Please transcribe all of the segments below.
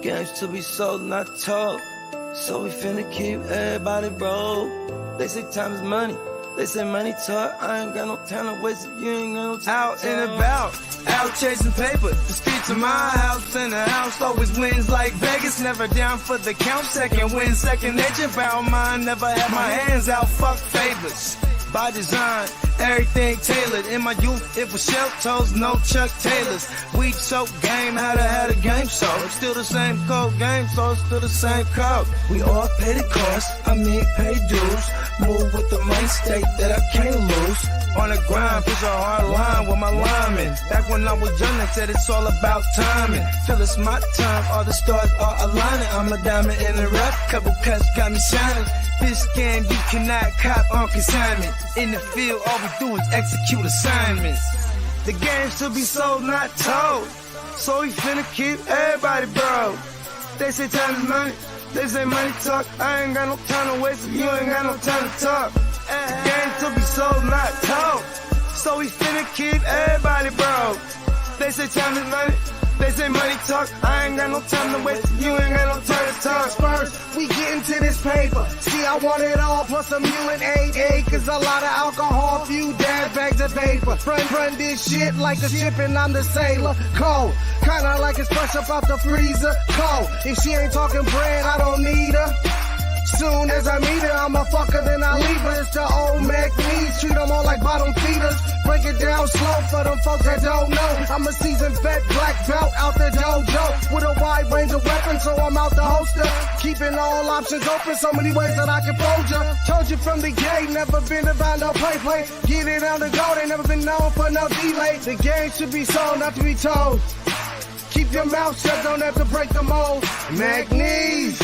Games to be sold, not told. So we finna keep everybody broke. They say time is money. They say money talk. I ain't got no time to waste if you ain't got no time. Out and about, out chasing paper. The streets of my house and the house always wins like Vegas. Never down for the count. Second win, second nature. Foul mine. Never had my hands out. Fuck favors. By design, everything tailored. In my youth, it was shell toes, no Chuck Taylors. We choke game, had a game show. It's still the same code game, so it's still the same code. We all pay the cost, pay dues. Move with the mind state that I can't lose. On the grind, push a hard line with my linemen. Back when I was young, they said it's all about timing. Till it's my time, all the stars are aligning. I'm a diamond in the rough, couple cuts got me shining. This game you cannot cop on consignment. In the field, all we do is execute assignments. The game should be sold, not told. So we finna keep everybody broke. They say time is money, they say money talk. I ain't got no time to waste if you ain't got no time to talk. The game should be sold, not told. So we finna keep everybody broke. They say time is money, they say money talk. I ain't got no time to waste if you ain't got no time to talk. First, we get into this paper. See, I want it all, plus a mule and 8 acres. A lot of alcohol, few dad bags of paper. Run this shit like a ship and I'm the sailor. Cold, kinda like it's fresh up out the freezer. Cold, if she ain't talking bread, I don't need her. Soon as I meet her, I'm a fucker, then I leave her. It's the old Mac needs, treat them all like bottom feeders. Break it down slow for them folks that don't know. I'm a seasoned vet, black belt out the dojo. With a wide range of weapons, so I'm out the holster. Keeping all options open, so many ways that I can fold ya. Told you from the gate, never been about no play. Get it on the go, they never been known for no delay. The game should be sold, not to be told. Keep your mouth shut, don't have to break the mold. Mac needs.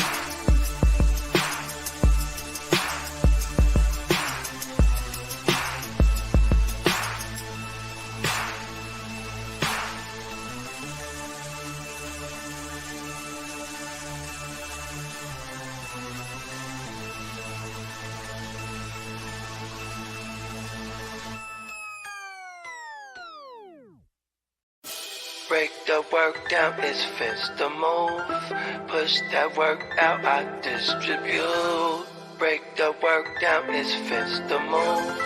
Break the work down, it's fist to move. Push that work out, I distribute. Break the work down, it's fist to move.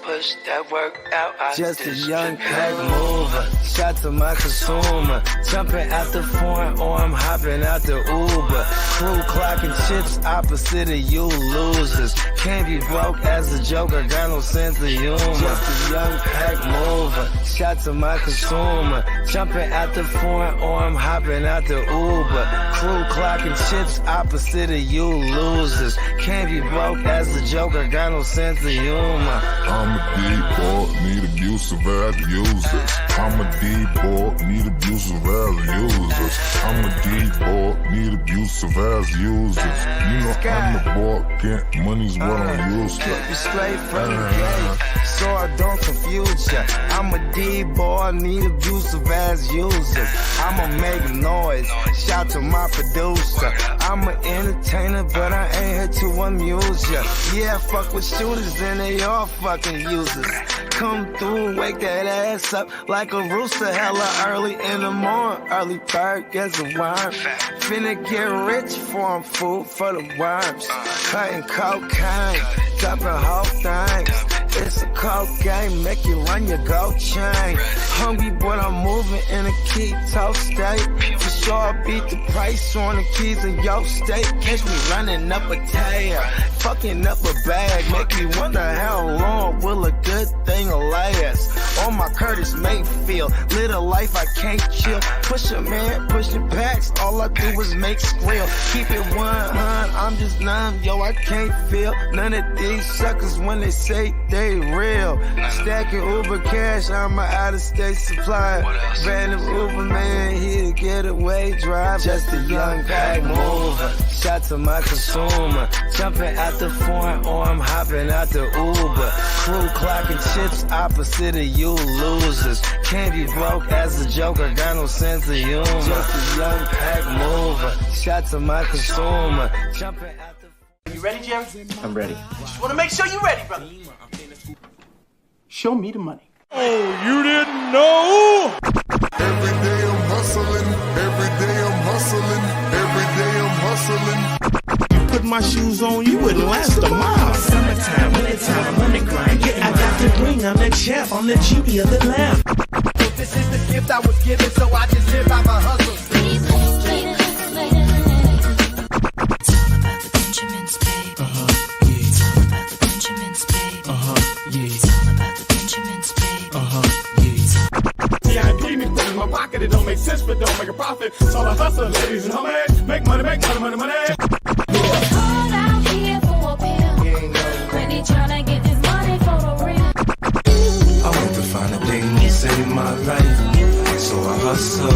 Push that work out, I just distribute. A young pack mover, shot to my consumer. Jumping out the foreign or I'm hopping out the Uber. Crew clocking chips opposite of you losers. Can't be broke as a joker, got no sense of humor. Just a young pack mover, shot to my consumer. Jumping out the foreign or I'm hopping out the Uber. Crew clocking chips opposite of you losers. Can't be broke as a joker, got no sense of humor. I'm a D-boy, need abusive as users. I'm a D-boy, need abusive as users. I'm a D-boy, need abusive as users. You know I'm the boy, get money's what I'm used to. Keep you straight from the gate, so I don't confuse ya. I'm a D-boy, need abusive as users. I'ma make noise, shout to my producer. I'm an entertainer, but I ain't here to amuse ya. Yeah, fuck with shooters and they all fucking users. Come through, wake that ass up like a rooster, hella early in the morning. Early bird gets a worm. Finna get rich for 'em, food for the worms. Cutting cocaine, dumping whole things. It's a cold game, make you run your gold chain. Hungry, but I'm moving in a keto state. For sure, beat the price on the keys in your state. Catch me running up a tail, fucking up a bag. Make me wonder how long will a good thing last. On my Curtis Mayfield, live a life I can't chill. Push a man, push the packs, all I do is make squeal. Keep it 100, I'm just numb, yo, I can't feel none of these suckers when they say they real. Stacking Uber cash, I'm an out-of-state supplier. Random Uber man, he a getaway drive. Just a young pack mover, shot to my consumer. Jumping out the foreign or I'm hopping out the Uber. Crew clocking chips opposite of you losers. Can't be broke as a joker, got no sense of humor. Just a young pack mover, shot to my consumer. Jumping out the... You ready, Jerry? I'm ready. Just want to make sure you're ready, brother. Show me the money. Oh, you didn't know? Every day I'm hustling, every day I'm hustling. my shoes on, you wouldn't last a mile. Summertime, wintertime, I'm on the grind. Yeah, I got the ring, I'm the champ, I'm the genie of the lamp. This is the gift I was given, so I just live by my hustle. My pocket, it don't make sense, but don't make a profit. It's all a hustle, ladies and homies. Make money, money. It's hard out here for a pill. Really tryna get this money for the real. I want to find a thing to save my life, so I hustle.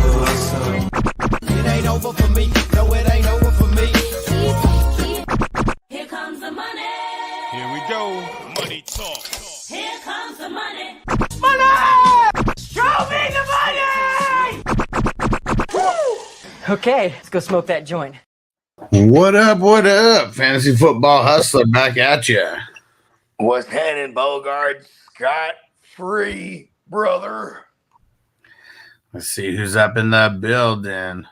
It ain't over for me. No, it ain't over for me. Here comes the money. Here we go. Money talk. Here comes the money. Show me the money! Okay, let's go smoke that joint. What up? Fantasy Football Hustler back at you. What's happening, Bogard Scott? Free, brother. Let's see who's up in the building.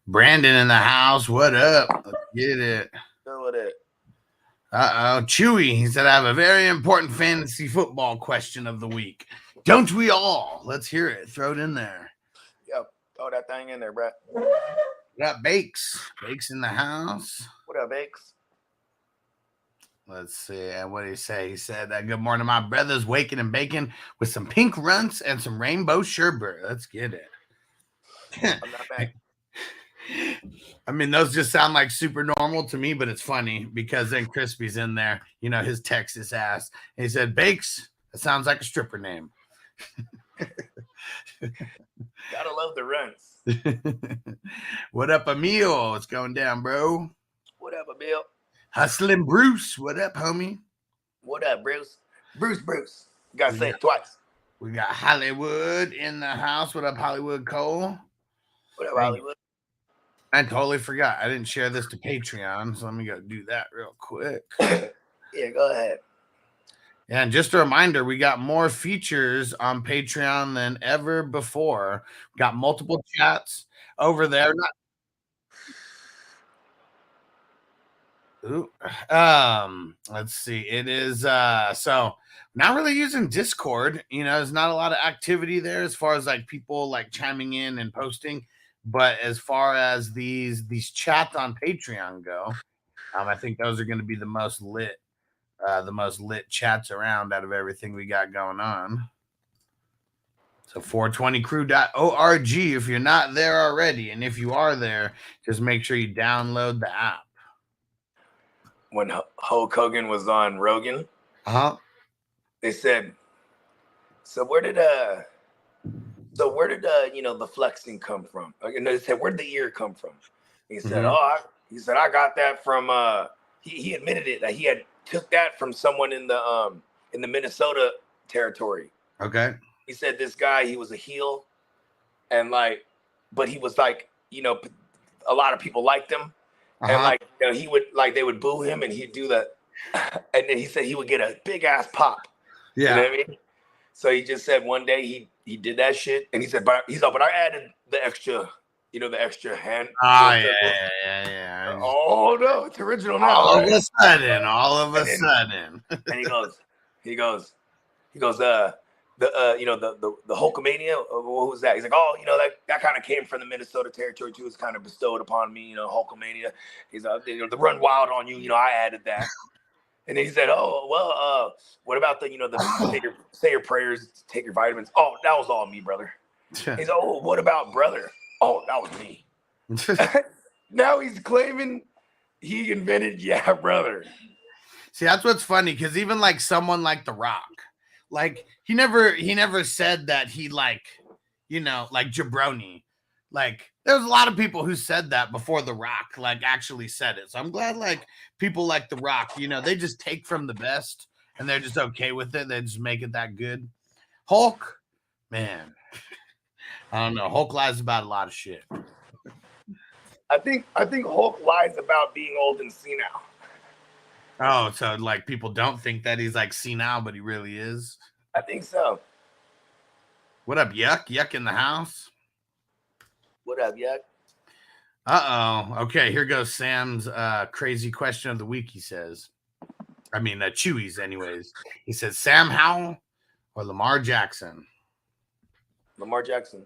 Brandon in the house. What up? Let's get it. Go with it. Chewy. He said, I have a very important fantasy football question of the week. Don't we all? Let's hear it. Throw it in there. Yep. Throw that thing in there, bro. We got Bakes. Bakes in the house. What up, Bakes? Let's see. What did he say? He said, good morning, my brothers, waking and baking with some pink runts and some rainbow sherbet. Let's get it. I'm not back. I mean, those just sound like super normal to me, but it's funny because then Crispy's in there. You know, his Texas ass. And he said, Bakes, that sounds like a stripper name. Gotta love the runs. What up, Emil? What's going down, bro? What up, Emil? Hustling Bruce. What up, homie? What up, Bruce? Bruce. You gotta say it twice. We got Hollywood in the house. What up, Hollywood Cole? What up, Hollywood? I totally forgot. I didn't share this to Patreon, so let me go do that real quick. Yeah, go ahead. Yeah, and just a reminder, we got more features on Patreon than ever before. We got multiple chats over there. Let's see. It is so not really using Discord. You know, there's not a lot of activity there as far as like people like chiming in and posting. But as far as these chats on Patreon go, I think those are going to be the most lit chats around out of everything we got going on. So 420crew.org if you're not there already. And if you are there, just make sure you download the app. When Hulk Hogan was on Rogan, they said, so where did the flexing come from? And they said, where did the ear come from? He said, I got that from he admitted it that he had took that from someone in the Minnesota territory. Okay. He said this guy, he was a heel, and but he was a lot of people liked him, and he would they would boo him, and he'd do that, and then he said he would get a big ass pop. Yeah. You know what I mean? So he just said one day he did that shit, and he said, but I added the extra, the extra hand. Oh yeah. Oh no, it's original now. All of a sudden. And he goes, the Hulkamania, what was that? He's like, that kind of came from the Minnesota territory too. It's kind of bestowed upon me, Hulkamania. He's the run wild on you, I added that. And then he said, what about the say your prayers, take your vitamins? Oh, that was all me, brother. He's like, what about brother? Oh, that was me. Now he's claiming he invented brother. See, that's what's funny, because even like someone like The Rock, like he never said that he like jabroni. Like there's a lot of people who said that before The Rock like actually said it. So I'm glad like people like The Rock, they just take from the best and they're just okay with it. They just make it that good. Hulk, man, I don't know. Hulk lies about a lot of shit. I think Hulk lies about being old and senile. Oh, so like people don't think that he's like senile, but he really is. I think so. What up, Yuck? Yuck in the house. What up, Yuck? Uh-oh. Okay, here goes Sam's crazy question of the week, he says. I mean, Chewy's anyways. He says, Sam Howell or Lamar Jackson? Lamar Jackson.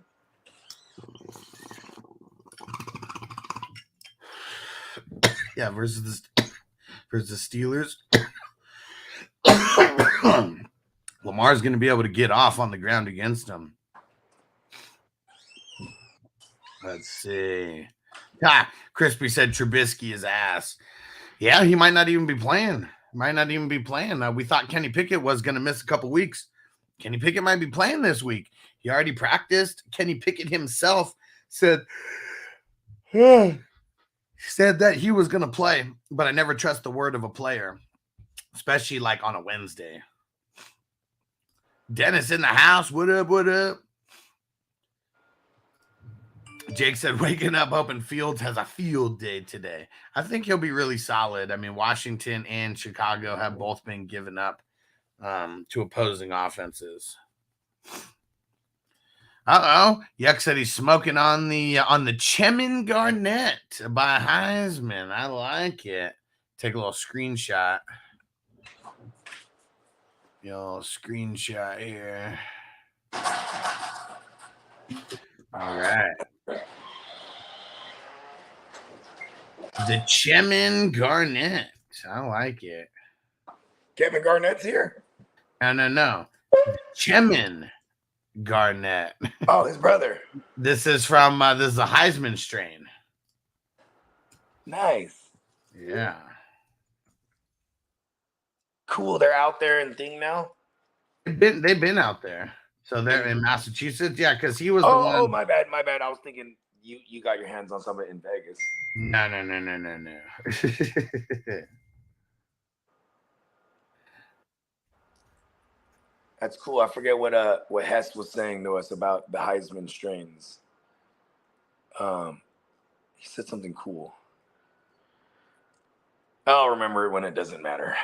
Yeah, versus the Steelers. Lamar's going to be able to get off on the ground against him. Let's see. Crispy said Trubisky is ass. Yeah, he might not even be playing. We thought Kenny Pickett was going to miss a couple weeks. Kenny Pickett might be playing this week. He already practiced. Kenny Pickett himself said that he was going to play, but I never trust the word of a player, especially like on a Wednesday. Dennis in the house. What up? What up? Jake said, waking up hoping Fields has a field day today. I think he'll be really solid. I mean, Washington and Chicago have both been given up to opposing offenses. Yuck said he's smoking on the Gmm Garnett by Highsman. I like it. Take a little screenshot. Your screenshot here. All right. The Gmm Garnett. I like it. Kevin Garnett's here. No. Gmm Garnett. Oh, his brother. This is from this is a Highsman strain. Nice. Yeah. Cool. They're out there and thing now. They've been out there. So they're in Massachusetts. Yeah, because he was the one. Oh, my bad. I was thinking you got your hands on something in Vegas. No. That's cool. I forget what Hess was saying to us about the Highsman strains. He said something cool. I'll remember it when it doesn't matter.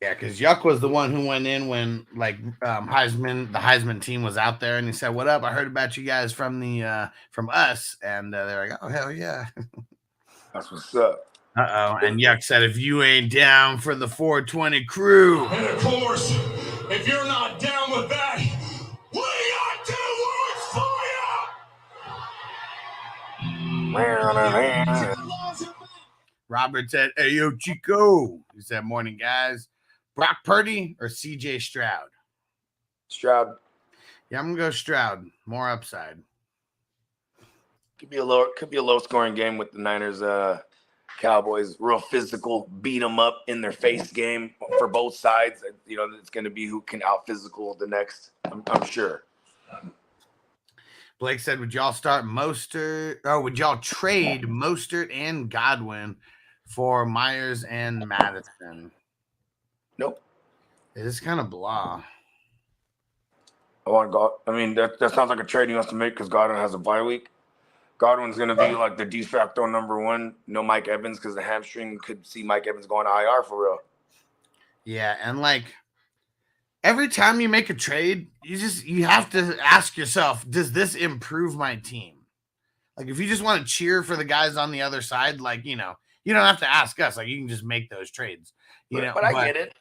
Yeah, because Yuck was the one who went in when the Highsman team was out there, and he said, "What up? I heard about you guys from us," and they're like, "Oh hell yeah!" That's what's up. And Yuck said, "If you ain't down for the 420 crew," And of course, if you're not down with that, we got 2 words for you. Robert said, "Hey yo, Chico," he said, "Morning guys. Brock Purdy or CJ Stroud?" Stroud. Yeah, I'm gonna go Stroud. More upside. Could be a low scoring game with the Niners. Cowboys, real physical, beat them up in their face game for both sides. You know, it's going to be who can out physical the next. I'm sure. Blake said, "Would y'all start Mostert? Or would y'all trade Mostert and Godwin for Myers and Madison?" Nope. It is kind of blah. I want God. I mean, that sounds like a trade he wants to make because Godwin has a bye week. Godwin's going to be like the de facto number one. No Mike Evans because the hamstring could see Mike Evans going to IR for real. Yeah, and like every time you make a trade, you have to ask yourself, does this improve my team? Like if you just want to cheer for the guys on the other side, like, you know, you don't have to ask us. Like you can just make those trades. But I get it.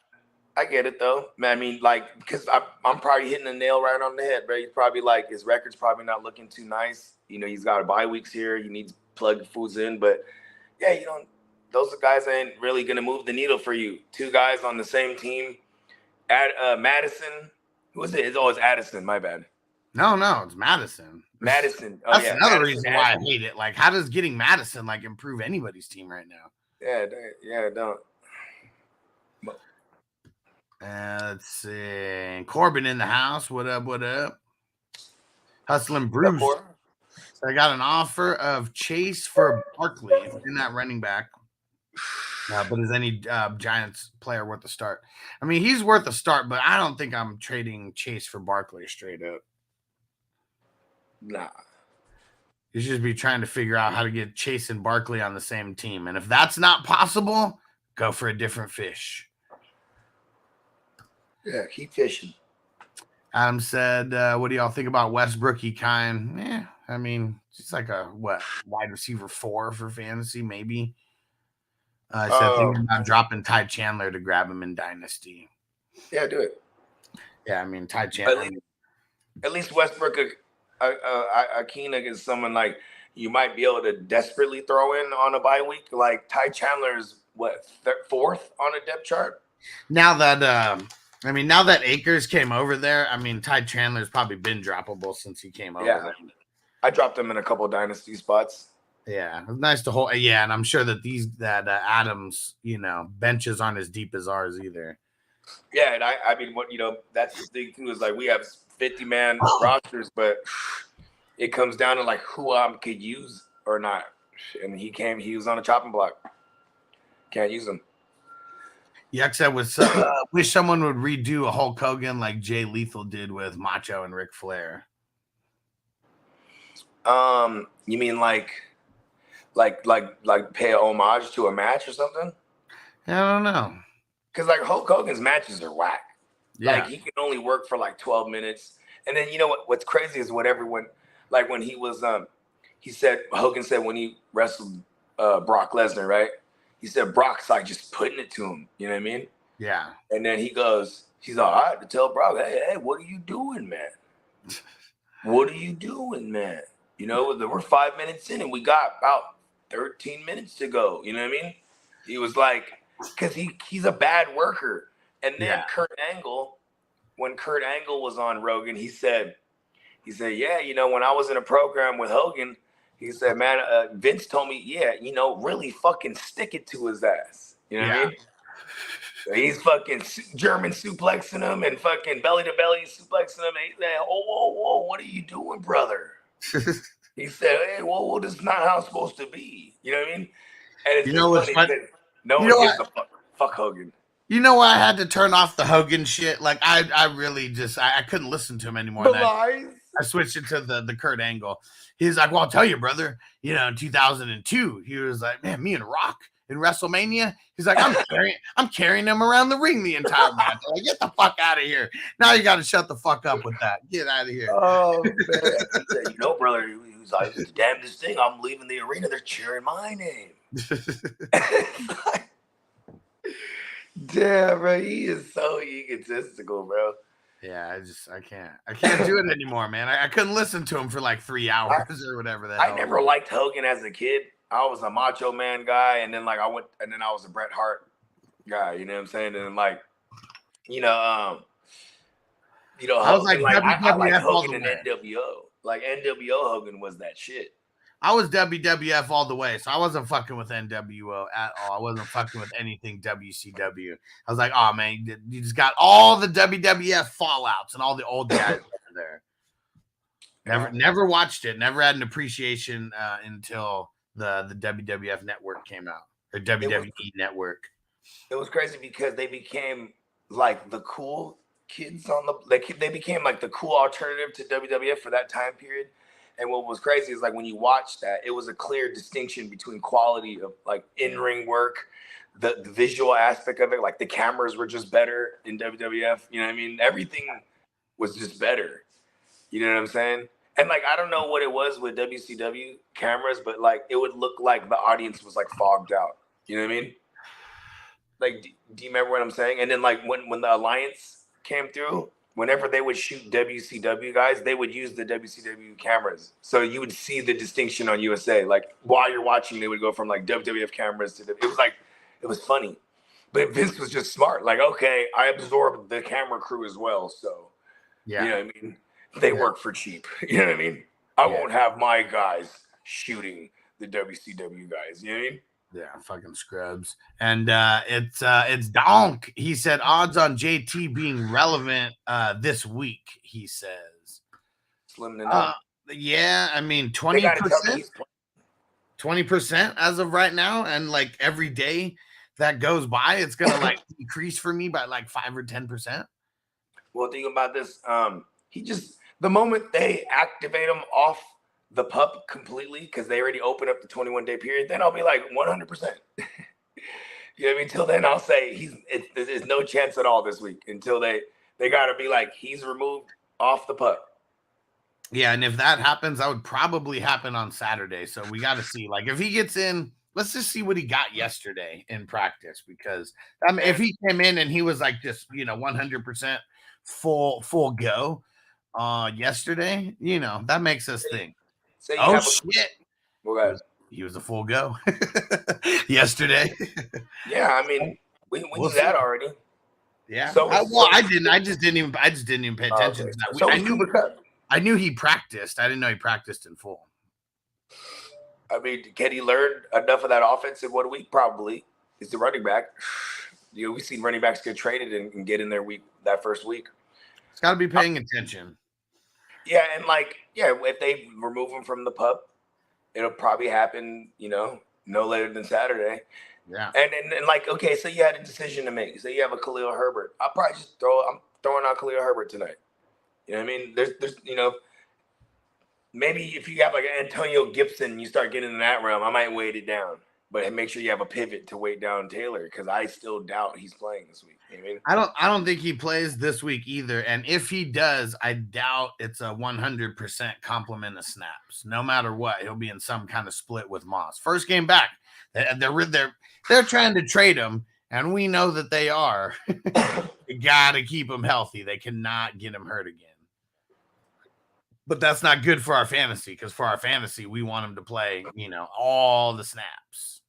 I get it though. I mean, like, because I'm probably hitting the nail right on the head, bro. He's probably like his record's probably not looking too nice. You know, he's got a bye weeks here. He needs plug foods in, but yeah, you know, those guys ain't really gonna move the needle for you. 2 guys on the same team. Madison, who is it? It's Addison. My bad. No, it's Madison. Madison. That's another reason why I hate it. Like, how does getting Madison like improve anybody's team right now? Yeah, don't. Let's see. Corbin in the house. What up? What up? Hustling Bruce. So I got an offer of Chase for Barkley in that running back. But is any Giants player worth a start? I mean, he's worth a start, but I don't think I'm trading Chase for Barkley straight up. Nah. You should be trying to figure out how to get Chase and Barkley on the same team. And if that's not possible, go for a different fish. Yeah, keep fishing. Adam said, what do y'all think about Westbrookie kind? I mean, it's like a wide receiver 4 for fantasy, maybe. I said thinking about dropping Ty Chandler to grab him in Dynasty. Yeah, do it. Yeah, I mean Ty Chandler. At least Westbrook Akina is someone like you might be able to desperately throw in on a bye week. Like Ty Chandler's what 4th on a depth chart. Now that Akers came over there, I mean Ty Chandler's probably been droppable since he came over there. I dropped him in a couple of dynasty spots. Yeah, it's nice to hold. Yeah, and I'm sure that Adams, benches aren't as deep as ours either. Yeah, and I mean, that's the thing too is like we have 50-man rosters, but it comes down to like who I could use or not. And he was on a chopping block. Can't use him. Yuck said, wish someone would redo a Hulk Hogan like Jay Lethal did with Macho and Ric Flair. You mean like pay a homage to a match or something? I don't know. Because like Hulk Hogan's matches are whack. Yeah. Like he can only work for like 12 minutes. And then what's crazy is what everyone like when he was Hogan said when he wrestled Brock Lesnar, right? He said Brock's like just putting it to him. You know what I mean? Yeah. And then he's all right to tell Brock, hey, what are you doing, man? What are you doing, man? We're 5 minutes in and we got about 13 minutes to go. You know what I mean? He was like, because he's a bad worker. And then when Kurt Angle was on Rogan, he said, yeah, when I was in a program with Hogan, he said, man, Vince told me, yeah, really fucking stick it to his ass. You know what I mean? He's fucking German suplexing him and fucking belly to belly suplexing him. And he's like, whoa, what are you doing, brother? He said, hey, whoa, this is not how it's supposed to be. You know what I mean? And it's what's funny? No one gives a fuck Hogan. You know why I had to turn off the Hogan shit? Like I really just I couldn't listen to him anymore. I switched it to the Kurt Angle. He's like, well, I'll tell you, brother, in 2002, he was like, man, me and Rock in WrestleMania. He's like, I'm carrying him around the ring the entire match. I'm like, get the fuck out of here. Now you got to shut the fuck up with that. Get out of here. Oh, man. He said, brother, he was like, it's the damnedest thing. I'm leaving the arena. They're cheering my name. Damn, bro. He is so egotistical, bro. Yeah, I can't do it anymore, man. I couldn't listen to him for like 3 hours or whatever that. I never liked Hogan as a kid. I was a Macho Man guy, and then I was a Bret Hart guy. You know what I'm saying? And like, I was like WWF like Hogan and NWO. Like NWO Hogan was that shit. I was WWF all the way, so I wasn't fucking with NWO at all. I wasn't fucking with anything WCW. I was like, oh man, you just got all the WWF fallouts and all the old guys there. Never watched it. Never had an appreciation until the WWF Network came out, or WWE Network. It was crazy because they became like the cool kids on they became like the cool alternative to WWF for that time period. And what was crazy is like when you watch that, it was a clear distinction between quality of like in-ring work, the visual aspect of it. Like the cameras were just better in WWF. You know what I mean? Everything was just better. You know what I'm saying? And like, I don't know what it was with WCW cameras, but like it would look like the audience was like fogged out. You know what I mean? Like, do you remember what I'm saying? And then like when the Alliance came through, whenever they would shoot WCW guys, they would use the WCW cameras. So you would see the distinction on USA. Like while you're watching, they would go from like WWF cameras to it was funny. But Vince was just smart. Like, okay, I absorbed the camera crew as well. So, yeah, you know what I mean? They work for cheap. You know what I mean? I won't have my guys shooting the WCW guys. You know what I mean? Yeah, fucking scrubs. And it's Donk. He said odds on JT being relevant this week, he says. Slim to yeah, I mean 20%. 20% as of right now, and like every day that goes by, it's gonna like decrease for me by like 5 or 10%. Well, think about this. The moment they activate him off the pup completely, because they already opened up the 21-day period, then I'll be like 100%. You know what I mean? Until then, I'll say there's no chance at all this week. Until they got to be like, he's removed off the puck. Yeah, and if that happens, that would probably happen on Saturday. So we got to see. Like, if he gets in, let's just see what he got yesterday in practice. Because if he came in and he was like just 100% full go yesterday, that makes us think. Oh shit! He was a full go yesterday. Yeah, I mean, we knew that already. Yeah. I didn't. I just didn't even pay attention to that. So I knew he practiced. I didn't know he practiced in full. I mean, can he learn enough of that offense in 1 week? Probably. He's the running back. We've seen running backs get traded and get in their that first week. It's got to be paying attention. Yeah, and if they remove him from the pup, it'll probably happen, no later than Saturday. Yeah. And okay, so you had a decision to make. So you have a Khalil Herbert. I'm throwing out Khalil Herbert tonight. You know what I mean? There's maybe if you have like an Antonio Gibson, you start getting in that realm, I might weight it down. But make sure you have a pivot to weight down Taylor, because I still doubt he's playing this week. You know what I mean? I don't think he plays this week either. And if he does, I doubt it's a 100% complement of snaps. No matter what, he'll be in some kind of split with Moss. First game back, they're trying to trade him, and we know that they are. You got to keep him healthy. They cannot get him hurt again. But that's not good for our fantasy, because for our fantasy, we want him to play, all the snaps.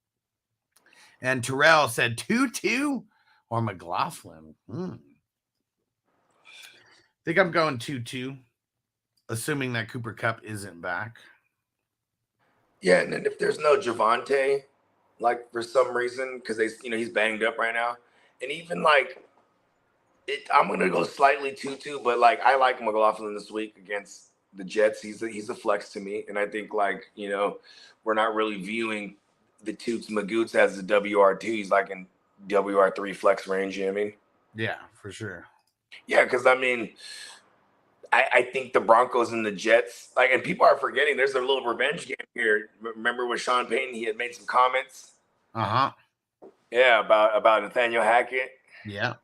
And Terrell said 2-2 or McLaughlin. I think I'm going 2-2, assuming that Cooper Kupp isn't back. Yeah, and then if there's no Javonte, like for some reason, because he's banged up right now, and even I'm gonna go slightly 2-2, but I like McLaughlin this week against the Jets. He's a flex to me, and I think we're not really viewing the Toots Magoots as the WR2. He's like in WR3 flex range. You know what I mean? Yeah, for sure. Yeah, because I think the Broncos and the Jets, and people are forgetting there's a little revenge game here. Remember with Sean Payton, he had made some comments. Yeah, about Nathaniel Hackett. Yeah.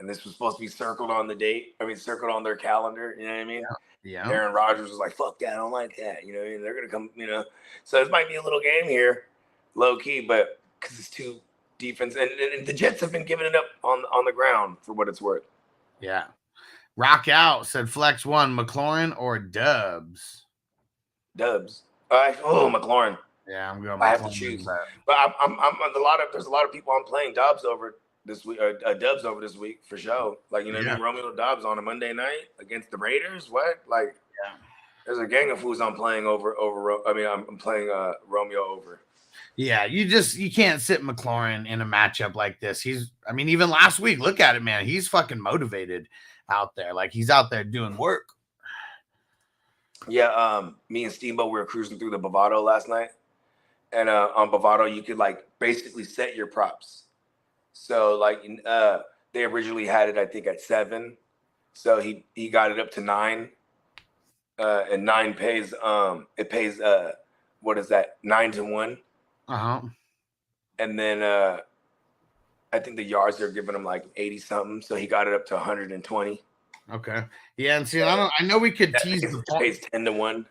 And this was supposed to be circled on their calendar. You know what I mean? Yeah. Aaron Rodgers was like, "Fuck that, I don't like that." You know what I mean? They're gonna come. So this might be a little game here, low key, but because it's two defense, and the Jets have been giving it up on the ground for what it's worth. Yeah. Rock Out said flex one, McLaurin or Dubs. McLaurin. Yeah, I'm going. I have to choose, but there's a lot of people I'm playing Dubs over this week. Dubs over this week for sure. Romeo Doubs on a Monday night against the Raiders. What? There's a gang of fools I'm playing over. I'm playing Romeo over. Yeah, you can't sit McLaurin in a matchup like this. Even last week, look at it, man. He's fucking motivated out there. He's out there doing work. Yeah, me and Steamboat, we were cruising through the Bovado last night. And on Bovado, you could basically set your props. So they originally had it, I think, at 7. So he got it up to 9. And 9 pays it pays what is that? 9-1. And then I think the yards they're giving him 80 something. So he got it up to 120. Okay. Yeah, and see, I know we could tease the points. 10-1.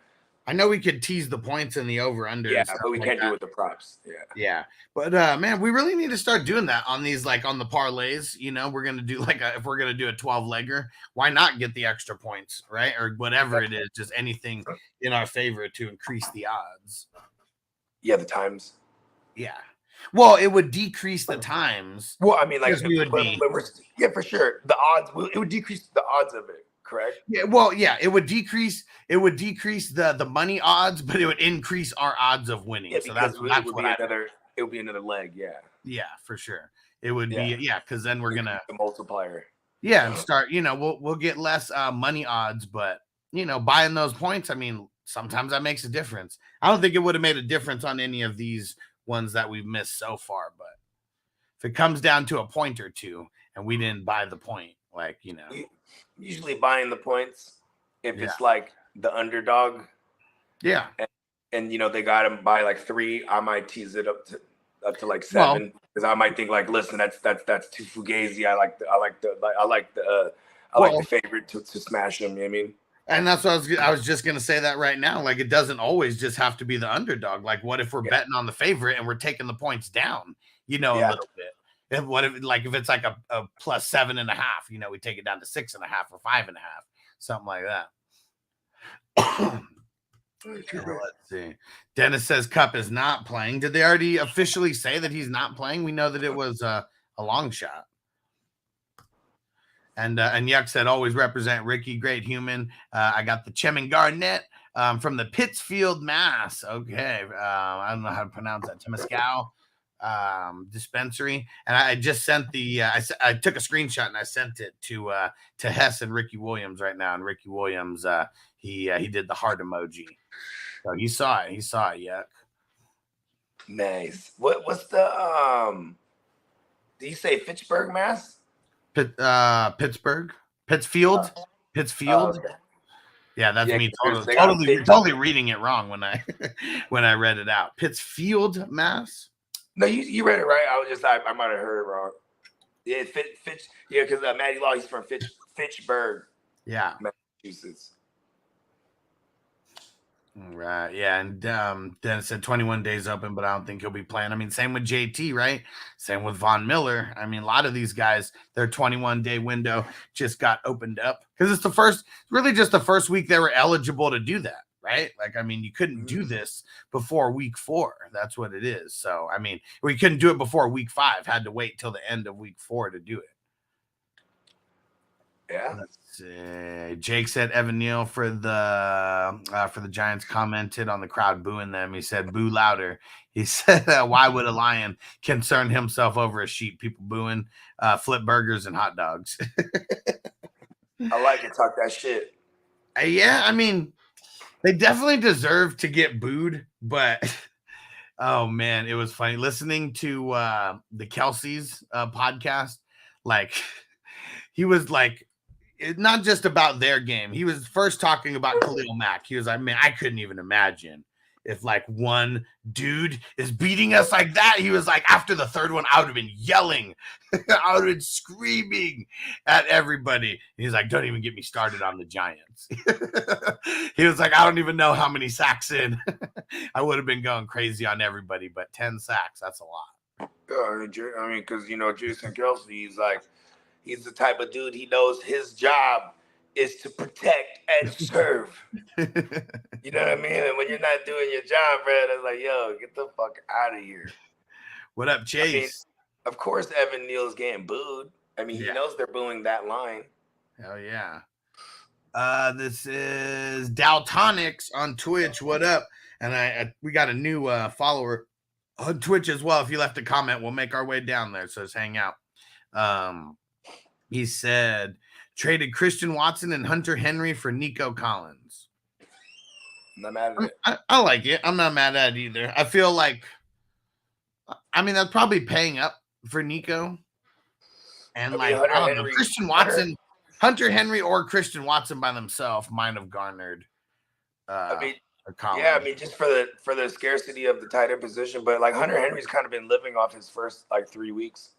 I know we could tease the points in the over under. Yeah, but we can't do it with the props. Yeah. But man, we really need to start doing that on these on the parlays. We're gonna do if we're gonna do a 12-legger, why not get the extra points, right? Or whatever it is, just anything in our favor to increase the odds. Yeah, the times. Yeah. Well, it would decrease the times. Well, yeah, for sure. The odds it would decrease the odds of it. Correct. Yeah. Well, yeah, it would decrease the money odds, but it would increase our odds of winning. Yeah, so that's it would be another leg. Yeah. Yeah, for sure. It would be because then we're gonna the multiplier. Yeah, and start. We'll get less money odds, but buying those points. Sometimes that makes a difference. I don't think it would have made a difference on any of these ones that we've missed so far, but if it comes down to a point or two and we didn't buy the point, usually buying the points if it's the underdog. Yeah. And they got him by 3, I might tease it up to 7 because I might think listen, that's too fugazi. I like I like the favorite to smash him. You know what I mean? And that's what I was just gonna say that right now. Like, it doesn't always just have to be the underdog. Like, what if we're betting on the favorite and we're taking the points down, a little bit? If if it's like a plus 7.5, we take it down to 6.5 or 5.5, something like that. Let's see. Dennis says Cup is not playing. Did they already officially say that he's not playing? We know that it was a long shot. And Yuck said, always represent Ricky, great human. I got the Chemin Garnett from the Pittsfield, Mass. Okay. I don't know how to pronounce that. Temescal dispensary. And I just sent I took a screenshot and I sent it to Hess and Ricky Williams right now. And Ricky Williams, he did the heart emoji. So he saw it. Yuck. Nice. What's the do you say Fitchburg, Mass? Pittsburgh, Pittsfield. Okay. Yeah, that's me totally reading it wrong when I when I read it out. Pittsfield, Mass. No, you read it right. I might have heard it wrong. Yeah, Fitch. Yeah, because Matty Law, he's from Fitchburg. Yeah, Massachusetts. Right. Yeah, and Dennis said 21 days open, but I don't think he'll be playing. I mean, same with JT, right? Same with Von Miller. I mean, a lot of these guys, their 21-day window just got opened up because it's really just the first week they were eligible to do that, right? Like, I mean, you couldn't do this before week 4. That's what it is. So, I mean, we couldn't do it before week 5. Had to wait till the end of week 4 to do it. Yeah. Let's see. Jake said Evan Neal for the Giants commented on the crowd booing them. He said, "Boo louder." He said, "Why would a lion concern himself over a sheep? People booing, flip burgers and hot dogs." I like it. Talk that shit. Yeah, I mean, they definitely deserve to get booed, but oh man, it was funny listening to the Kelsey's podcast. Like, he was like, it's not just about their game. He was first talking about Khalil Mack. He was like, man, I couldn't even imagine if like one dude is beating us like that. He was like, after the third one, I would have been yelling. I would have been screaming at everybody. He's like, don't even get me started on the Giants. He was like, I don't even know how many sacks in. I would have been going crazy on everybody, but 10 sacks, that's a lot. I mean, because, Jason Kelsey, he's the type of dude, he knows his job is to protect and serve. You know what I mean? And when you're not doing your job, bro, it's like, yo, get the fuck out of here. What up, Chase? I mean, of course, Evan Neal's getting booed. I mean, he knows they're booing that line. Hell yeah. This is Daltonics on Twitch. What up? And we got a new follower on Twitch as well. If you left a comment, we'll make our way down there. So just hang out. He said, traded Christian Watson and Hunter Henry for Nico Collins. I'm not mad at it. I like it. I'm not mad at it either. I feel like, I mean, that's probably paying up for Nico. And I don't know, Christian Watson, Hunter Henry or Christian Watson by themselves might have garnered Collins. Yeah, I mean, just for the scarcity of the tight end position. But like Hunter Henry's kind of been living off his first 3 weeks.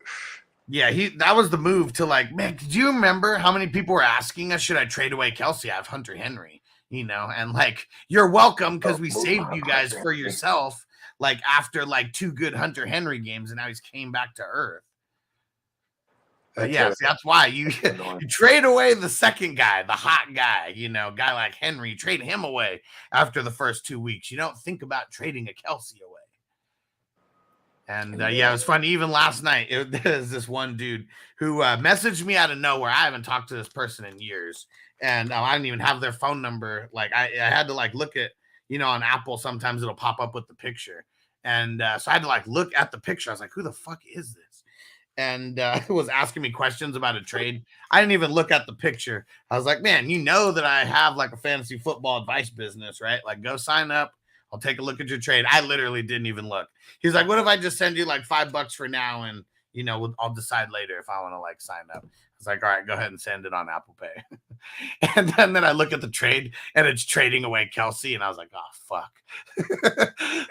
Yeah, that was the move to man, do you remember how many people were asking us, should I trade away Kelsey? I have Hunter Henry, and you're welcome because we saved you guys for yourself, after 2 good Hunter Henry games, and now he's came back to earth. That's why you trade away the second guy, the hot guy, guy like Henry, trade him away after the first 2 weeks. You don't think about trading a Kelsey away. And it was funny. Even last night, there's this one dude who messaged me out of nowhere. I haven't talked to this person in years, and I didn't even have their phone number. I had to look at, on Apple. Sometimes it'll pop up with the picture, and so I had to look at the picture. I was like, "Who the fuck is this?" And was asking me questions about a trade. I didn't even look at the picture. I was like, "Man, that I have a fantasy football advice business, right? Go sign up. I'll take a look at your trade." I literally didn't even look. He's like, "What if I just send you $5 for now, and I'll decide later if I want to sign up." I was like, "All right, go ahead and send it on Apple Pay." And then I look at the trade, and it's trading away Kelsey, and I was like, "Oh fuck!"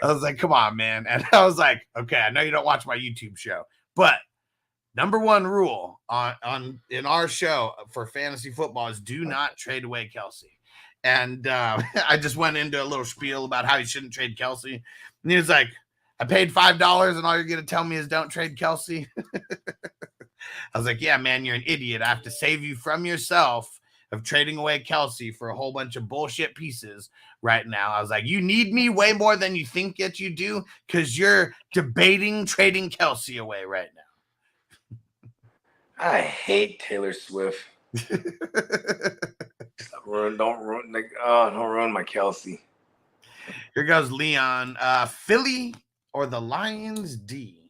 I was like, "Come on, man!" And I was like, "Okay, I know you don't watch my YouTube show, but number one rule on in our show for fantasy football is do not trade away Kelsey. And I just went into a little spiel about how you shouldn't trade Kelsey. And he was like, I paid $5 and all you're going to tell me is don't trade Kelsey. I was like, yeah, man, you're an idiot. I have to save you from yourself of trading away Kelsey for a whole bunch of bullshit pieces right now. I was like, you need me way more than you think that you do because you're debating trading Kelsey away right now. I hate Taylor Swift. Don't ruin my Kelsey. Here goes Leon. Philly or the Lions? D.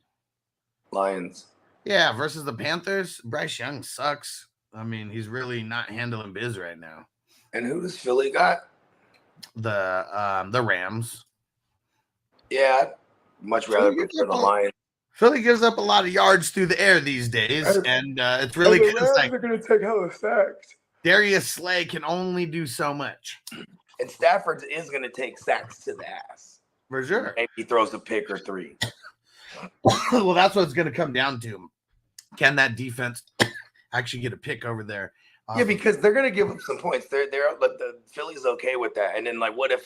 Lions. Yeah, versus the Panthers. Bryce Young sucks. I mean, he's really not handling biz right now. And who does Philly got? The Rams. Yeah, I'd much rather prefer the Lions. Philly gives up a lot of yards through the air these days, and it's really good. The Rams are going to take hella sacks. Darius Slay can only do so much. And Stafford is going to take sacks to the ass. For sure. Maybe he throws a pick or three. Well, that's what it's going to come down to. Can that defense actually get a pick over there? Yeah, because they're going to give up some points. They're the Philly's okay with that. And then what if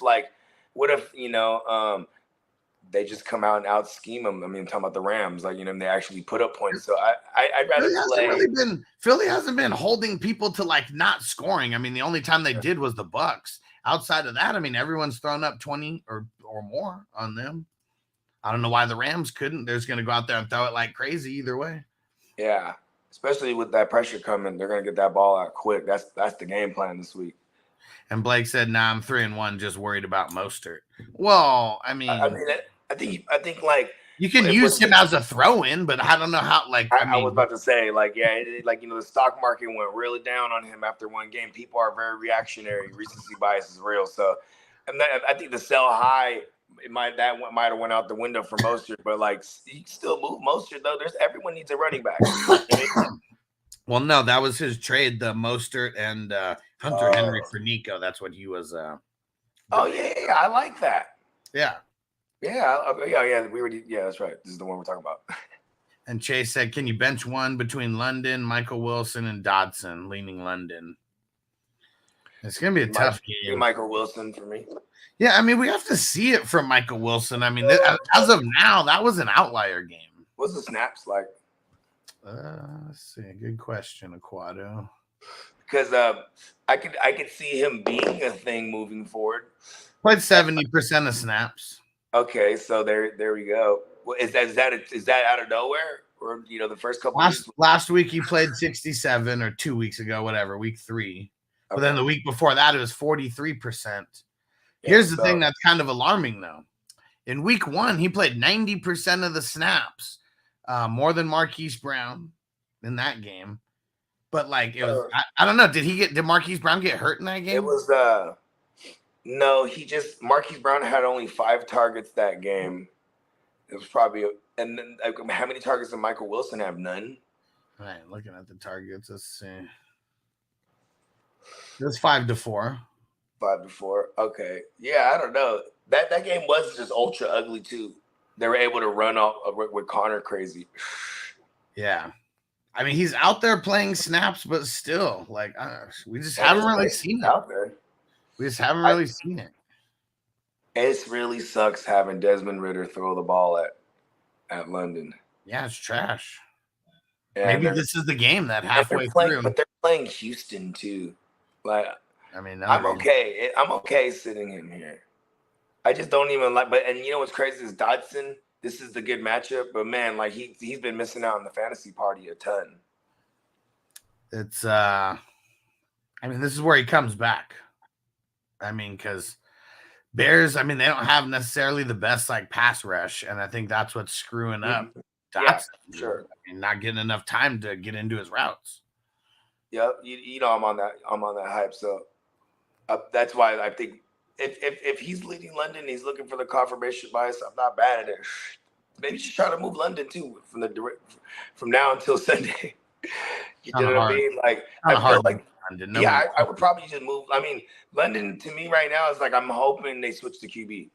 they just come out and out scheme them? I mean, I'm talking about the Rams, they actually put up points. So I'd rather play. Philly hasn't been holding people to not scoring. I mean, the only time they did was the Bucks. Outside of that, I mean, everyone's thrown up 20 or more on them. I don't know why the Rams couldn't. They're just going to go out there and throw it like crazy either way. Yeah, especially with that pressure coming, they're going to get that ball out quick. That's the game plan this week. And Blake said, "Nah, I'm 3-1, just worried about Mostert." Well, I think you can use him as a throw-in, but I don't know how. I was about to say, the stock market went really down on him after one game. People are very reactionary. Recency bias is real. So, I think the sell high might have went out the window for Mostert, but you still move Mostert though. Everyone needs a running back. Well, no, that was his trade, the Mostert and Hunter Henry for Nico. That's what he was. Yeah, I like that. Yeah. Yeah. We already. Yeah, that's right. This is the one we're talking about. And Chase said, "Can you bench one between London, Michael Wilson, and Dodson?" Leaning London. It's gonna be a tough game. Michael Wilson for me. Yeah, I mean, we have to see it from Michael Wilson. I mean, as of now, that was an outlier game. What's the snaps like? Let's see. Good question, Aquado. Because I could see him being a thing moving forward. Played 70% of snaps. Okay, so there we go. Is that out of nowhere, or the first couple? Last week he played 67, or 2 weeks ago, whatever, week 3. But then the week before that it was 43%. Here's the thing that's kind of alarming though. In week 1, he played 90% of the snaps, more than Marquise Brown in that game. But it was, I don't know. Did Marquise Brown get hurt in that game? It was no, Marquise Brown had only 5 targets that game. It was probably, and then how many targets did Michael Wilson have? None. All right, looking at the targets, let's see. It was 5-4. 5-4. Okay. Yeah, I don't know. That game was just ultra ugly too. They were able to run off with Connor crazy. Yeah. I mean, he's out there playing snaps, but still, we just haven't really seen it out there. We just haven't really seen it. It really sucks having Desmond Ridder throw the ball at London. Yeah, it's trash. And maybe this is the game that halfway through. But they're playing Houston too. I'm okay. I'm okay sitting him here. I just don't even but what's crazy is Dodson. This is the good matchup, but man, he's been missing out on the fantasy party a ton. It's this is where he comes back. Because Bears, they don't have necessarily the best pass rush, and I think that's what's screwing up Dodson. Yeah, sure. Not getting enough time to get into his routes. Yep, I'm on that hype. So that's why I think if he's leading London, he's looking for the confirmation bias. I'm not bad at it. Maybe you should try to move London too from now until Sunday. You know what I mean? I feel London. I would probably just move. London to me right now is I'm hoping they switch to QB.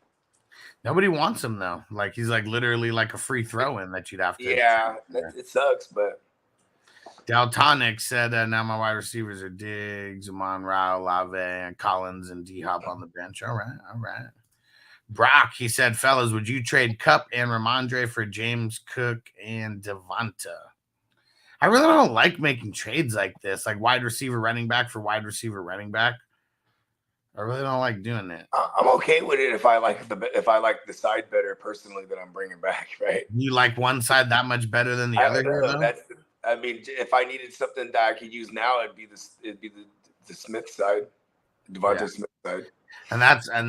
Nobody wants him though. He's literally a free throw in that you'd have to. Yeah, it sucks, but Daltonic said now my wide receivers are Diggs, Amon Ra, Olave, and Collins and D-Hop on the bench. All right. Brock, he said, fellas, would you trade Cup and Ramondre for James Cook and Devonta? I really don't like making trades like this, like wide receiver running back for wide receiver running back. I really don't like doing it. I'm okay with it if I like the side better personally that I'm bringing back, right? You like one side that much better than the other? I mean, if I needed something that I could use now, it'd be the Smith side, Devonta Smith side, and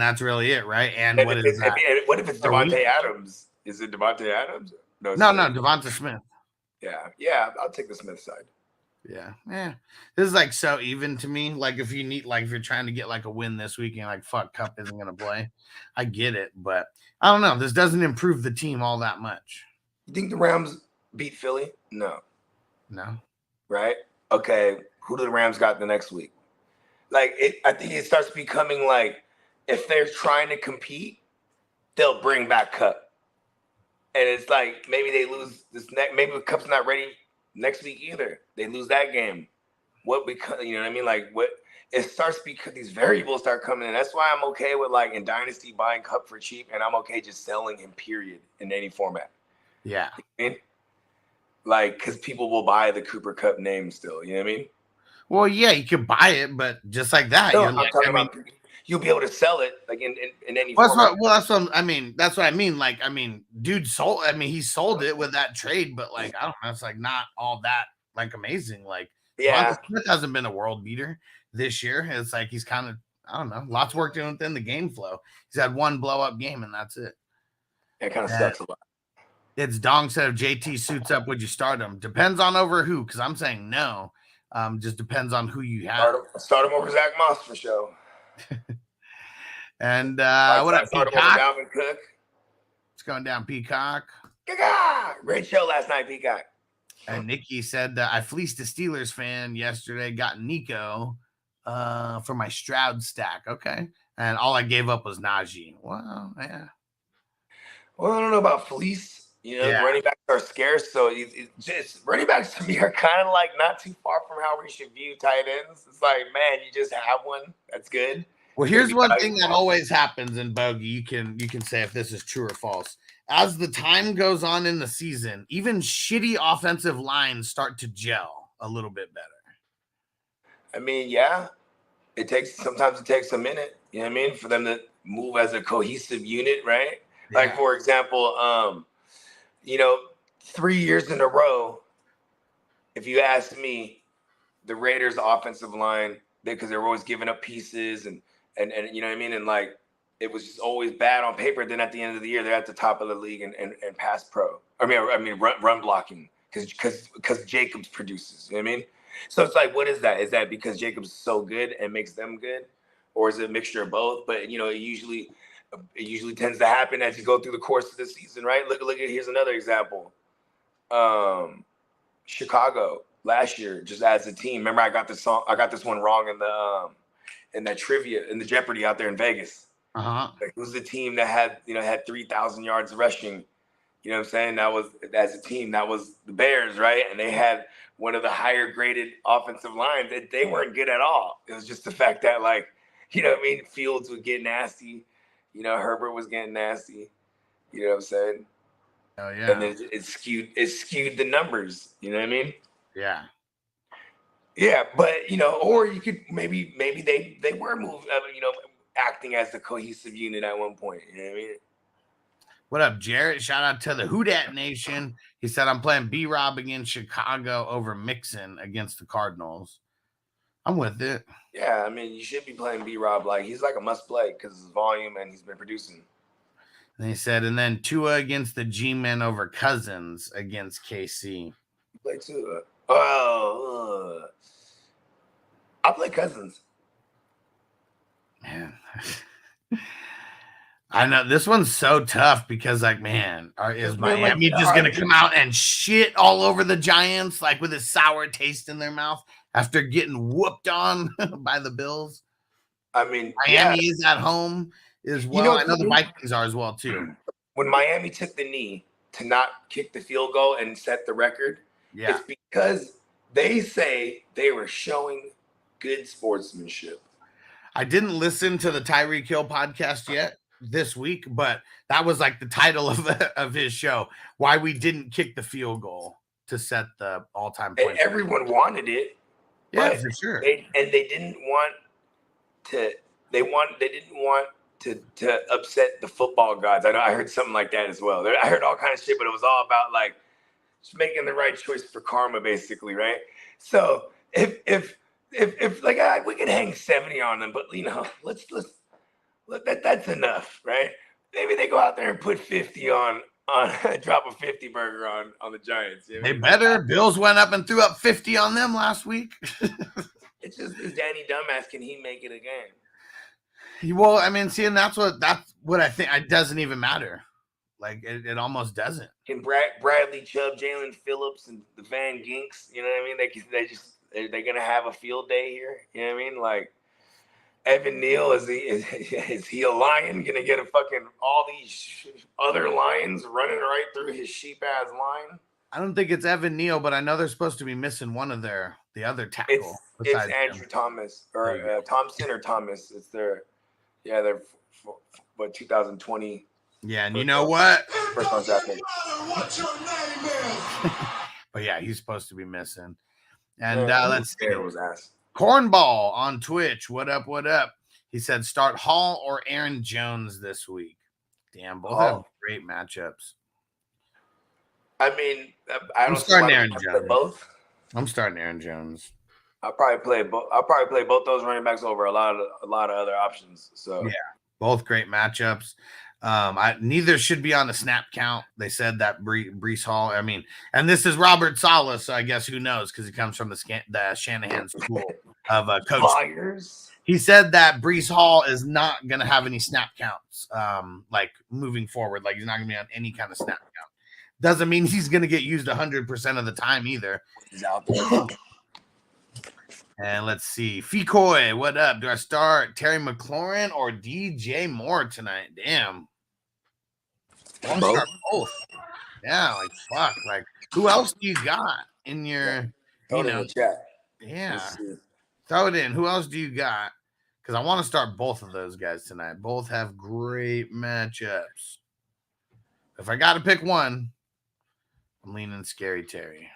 that's really it, right? And what is that? What if it's Devontae Adams? Is it Devontae Adams? No, Devonta Smith. Yeah, I'll take the Smith side. Yeah. This is like so even to me. Like if you're trying to get like a win this weekend, like fuck, Cup isn't gonna play. I get it, but I don't know. This doesn't improve the team all that much. You think the Rams beat Philly? No. Right? Okay. Who do the Rams got the next week? Like I think it starts becoming like if they're trying to compete, they'll bring back Cup. And it's like maybe they lose maybe the Cup's not ready next week either. They lose that game. What because you know what I mean? Like what it starts because these variables start coming in. That's why I'm okay with like in Dynasty buying Cup for cheap, and I'm okay just selling him period in any format. Yeah. You know what I mean? Like because people will buy the Cooper Cup name still. You know what I mean? Well, yeah, you can buy it, but just like that, No, you'll be able to sell it like in any. That's what I mean. Like, I mean, dude sold. I mean, he sold it with that trade, but like, I don't know. It's like not all that like amazing. Like, yeah, Smith hasn't been a world beater this year. It's like he's kind of, I don't know, lots working within the game flow. He's had one blow up game, and that's it. It kind of sucks a lot. It's Dong said if JT suits up, would you start him? Depends on over who, because I'm saying no. Just depends on who you have. Start him over Zach Moss for sure. And what up, Peacock? Dalvin Cook. It's going down, Peacock. Great show last night, Peacock. And Nikki said that I fleeced a Steelers fan yesterday, got Nico for my Stroud stack. Okay. And all I gave up was Najee. Wow. Yeah. Well, I don't know about fleece. You know, running backs are scarce. So it's just running backs to me are kind of like not too far from how we should view tight ends. It's like, man, you just have one. That's good. Well, here's one thing that always happens in Bogey. You can say if this is true or false. As the time goes on in the season, even shitty offensive lines start to gel a little bit better. I mean, yeah, sometimes it takes a minute, you know what I mean, for them to move as a cohesive unit, right? Yeah. Like, for example, 3 years in a row, if you ask me, the Raiders' offensive line, because they were always giving up pieces and you know what I mean? And like, it was just always bad on paper. Then at the end of the year, they're at the top of the league and pass pro. I mean, run blocking because Jacobs produces. You know what I mean? So it's like, what is that? Is that because Jacobs is so good and makes them good, or is it a mixture of both? But it usually tends to happen as you go through the course of the season, right? Look at here's another example. Chicago last year, just as a team. Remember, I got this one wrong in that trivia in the Jeopardy out there in Vegas. Like, it was the team that had 3,000 yards rushing. You know what I'm saying? That was, as a team, that was the Bears, right? And they had one of the higher graded offensive lines that they weren't good at all. It was just the fact that, like, you know what I mean? Fields would get nasty. Herbert was getting nasty. You know what I'm saying? Oh yeah. And then it skewed the numbers. You know what I mean? Yeah. Yeah, but or you could maybe they were moved, acting as the cohesive unit at one point. You know what I mean? What up, Jarrett? Shout out to the Who Dat Nation. He said, I'm playing B-Rob against Chicago over Mixon against the Cardinals. I'm with it. Yeah, I mean, you should be playing B-Rob. Like, he's like a must-play because of his volume and he's been producing. And he said, and then Tua against the G-Men over Cousins against KC. You play Tua. Oh, I'll play Cousins. Man. I know this one's so tough because, like, man, is Miami just going to come out and shit all over the Giants, like with a sour taste in their mouth after getting whooped on by the Bills? I mean, Miami is at home as well. I know the Vikings are as well, too. When Miami took the knee to not kick the field goal and set the record, it's because They say they were showing good sportsmanship. I didn't listen to the Tyreek Hill podcast yet this week, but that was like the title of his show. Why we didn't kick the field goal to set the all-time point. Everyone wanted it. Yeah, for sure. They didn't want to. They didn't want to upset the football gods. I know I heard something like that as well. I heard all kind of shit, but it was all about like just making the right choice for karma, basically, right? So if like we could hang 70 on them, but you know, let's that's enough, right? Maybe they go out there and put 50 on drop a 50 burger on the Giants. You know? They better. Bills went up and threw up 50 on them last week. It's just this Danny dumbass. Can he make it a game? Well, I mean, see, and that's what I think. It doesn't even matter. Like it almost doesn't. Can Bradley Chubb, Jalen Phillips, and the Van Ginks, you know what I mean? They're gonna have a field day here. You know what I mean? Like Evan Neal, is he a lion? Gonna get a fucking all these other lions running right through his sheep ass line? I don't think it's Evan Neal, but I know they're supposed to be missing one of the other tackle. It's Andrew Thomas or Thompson or Thomas. It's they're 2020. Yeah, and you know what? First round draft pick. What your name is? But yeah, he's supposed to be missing. And let's see. Was ass. Cornball on Twitch. What up? What up? He said start Hall or Aaron Jones this week. Damn, both have great matchups. I mean, I'm starting Aaron Jones. Both. I'm starting Aaron Jones. I'll probably play both those running backs over a lot of other options. So yeah, both great matchups. Neither should be on the snap count. They said that Breece Hall. I mean, and this is Robert Saleh, so I guess who knows because he comes from the Shanahan school of coach. Flyers. He said that Breece Hall is not going to have any snap counts, like moving forward. Like he's not going to be on any kind of snap count. Doesn't mean he's going to get used 100% of the time either. He's out there. And let's see. Fecoy, what up? Do I start Terry McLaurin or DJ Moore tonight? Damn. I'm gonna start both. Yeah, like fuck. Like who else do you got in your in the chat? Yeah. Throw it in. Who else do you got? Because I want to start both of those guys tonight. Both have great matchups. If I got to pick one, I'm leaning Scary Terry.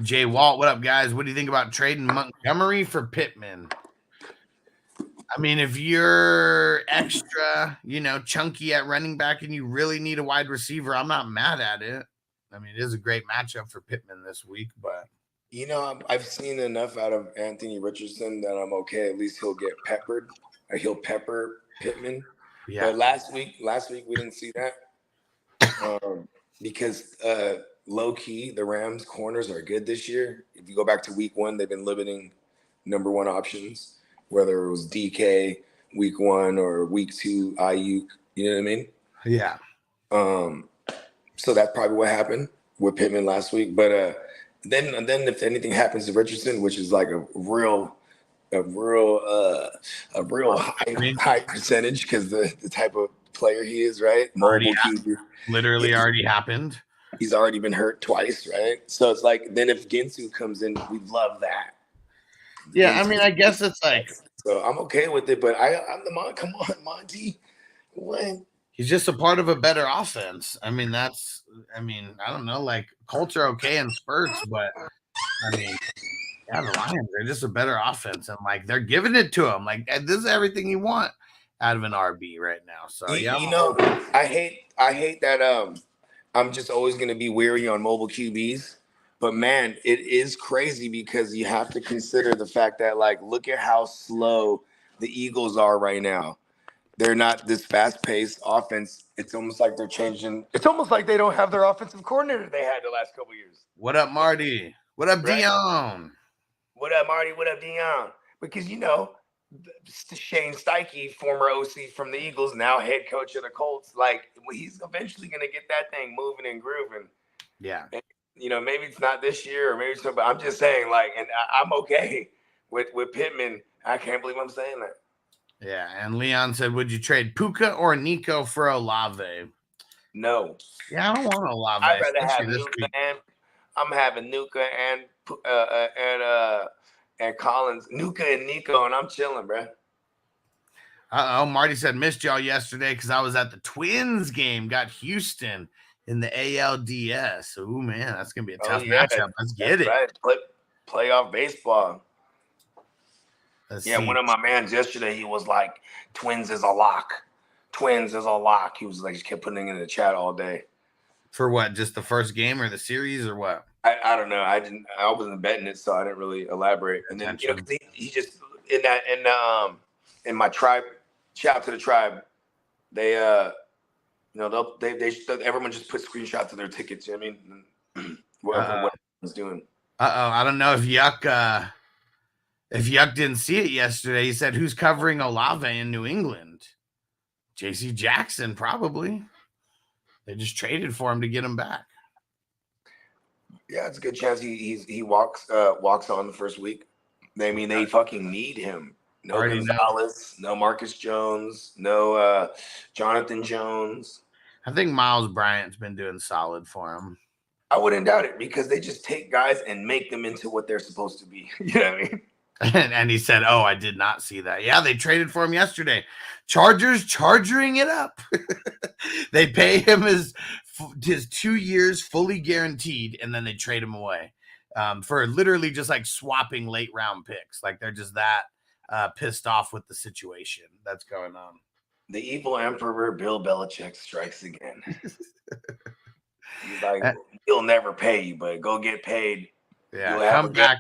Jay Walt, what up, guys? What do you think about trading Montgomery for Pittman? I mean, if you're extra, chunky at running back and you really need a wide receiver, I'm not mad at it. I mean, it is a great matchup for Pittman this week, but I've seen enough out of Anthony Richardson that I'm okay. At least he'll get peppered. Or he'll pepper Pittman. Yeah. But last week we didn't see that because low key the Rams corners are good this year. If you go back to week 1, they've been limiting number 1 options, whether it was DK week 1 or week 2 Ayuk. You know what I mean? Yeah. So that's probably what happened with Pittman last week. But then if anything happens to Richardson, which is like a real high percentage because the type of player he is, right? Literally already happened. He's already been hurt twice, right? So it's like then if Ginsu comes in, we love that. Yeah, I mean, I guess it's like so I'm okay with it, but I'm the come on, Monty. What? He's just a part of a better offense. I mean, I don't know, like Colts are okay in spurts, but I mean, yeah, the Lions, they're just a better offense. And like they're giving it to him. Like this is everything you want out of an RB right now. So yeah. I hate that I'm just always gonna be weary on mobile QBs. But man, it is crazy because you have to consider the fact that like look at how slow the Eagles are right now. They're not this fast-paced offense. It's almost like they're changing. It's almost like they don't have their offensive coordinator they had the last couple of years. What up, Marty? What up, right? Dion? What up, Marty? What up, Dion? Because, Shane Steichen, former OC from the Eagles, now head coach of the Colts, like he's eventually going to get that thing moving and grooving. Yeah. And, maybe it's not this year or maybe so, but I'm just saying, like, and I'm okay with Pittman. I can't believe I'm saying that. Yeah, and Leon said, would you trade Puka or Nico for Olave? No. Yeah, I don't want Olave. I'd rather have Newman I'm having Nuka and Collins, Nuka and Nico, and I'm chilling, bro. Uh-oh, Marty said, missed y'all yesterday because I was at the Twins game. Got Houston in the ALDS. Oh, man, that's going to be a tough matchup. Let's get it. Right. Playoff baseball. Let's see. One of my mans yesterday, he was like, Twins is a lock. Twins is a lock. He was like, he kept putting it in the chat all day. For what? Just the first game or the series or what? I don't know. I wasn't betting it, so I didn't really elaborate. And then he just in my tribe. Shout out to the tribe. They everyone just put screenshots of their tickets. You know what I mean? What was doing. I don't know if Yuck didn't see it yesterday. He said, "Who's covering Olave in New England?" J.C. Jackson, probably. They just traded for him to get him back. Yeah, it's a good chance he walks on the first week. They fucking need him. No Gonzalez, no Marcus Jones, no Jonathan Jones. I think Miles Bryant's been doing solid for him. I wouldn't doubt it because they just take guys and make them into what they're supposed to be. You know what I mean? And he said, "Oh, I did not see that." Yeah, they traded for him yesterday. Chargers charging it up. They pay him his 2 years fully guaranteed, and then they trade him away for literally just like swapping late round picks. Like they're just that pissed off with the situation that's going on. The evil emperor Bill Belichick strikes again. He's like, he'll never pay you, but go get paid. Yeah, come back.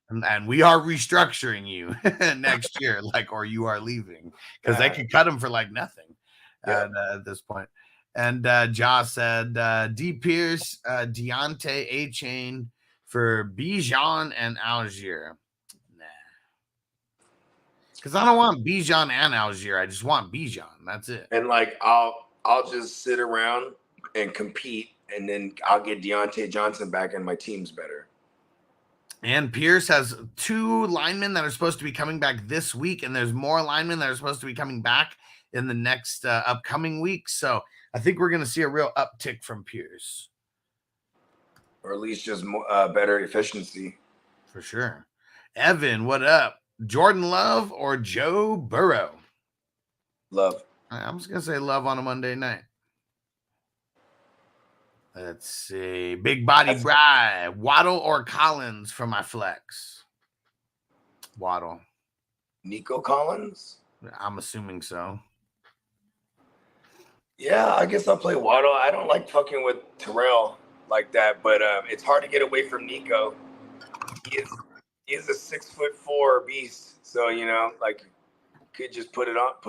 And we are restructuring you next year, or you are leaving, because they could cut him for like nothing at this point. And Josh said, D. Pierce, Deontay A-Chain for Bijan and Algier. Nah. Because I don't want Bijan and Algier. I just want Bijan. That's it. And I'll just sit around and compete, and then I'll get Deontay Johnson back, and my team's better. And Pierce has 2 linemen that are supposed to be coming back this week, and there's more linemen that are supposed to be coming back in the next upcoming week. So I think we're going to see a real uptick from Pierce. Or at least just better efficiency. For sure. Evan, what up? Jordan Love or Joe Burrow? Love. I'm just going to say Love on a Monday night. Let's see. Big Body Bry. Waddle or Collins for my flex? Waddle. Nico Collins? I'm assuming so. Yeah, I guess I'll play Waddle. I don't like fucking with Terrell like that, but it's hard to get away from Nico. He is a 6'4" beast. So, could just put it up.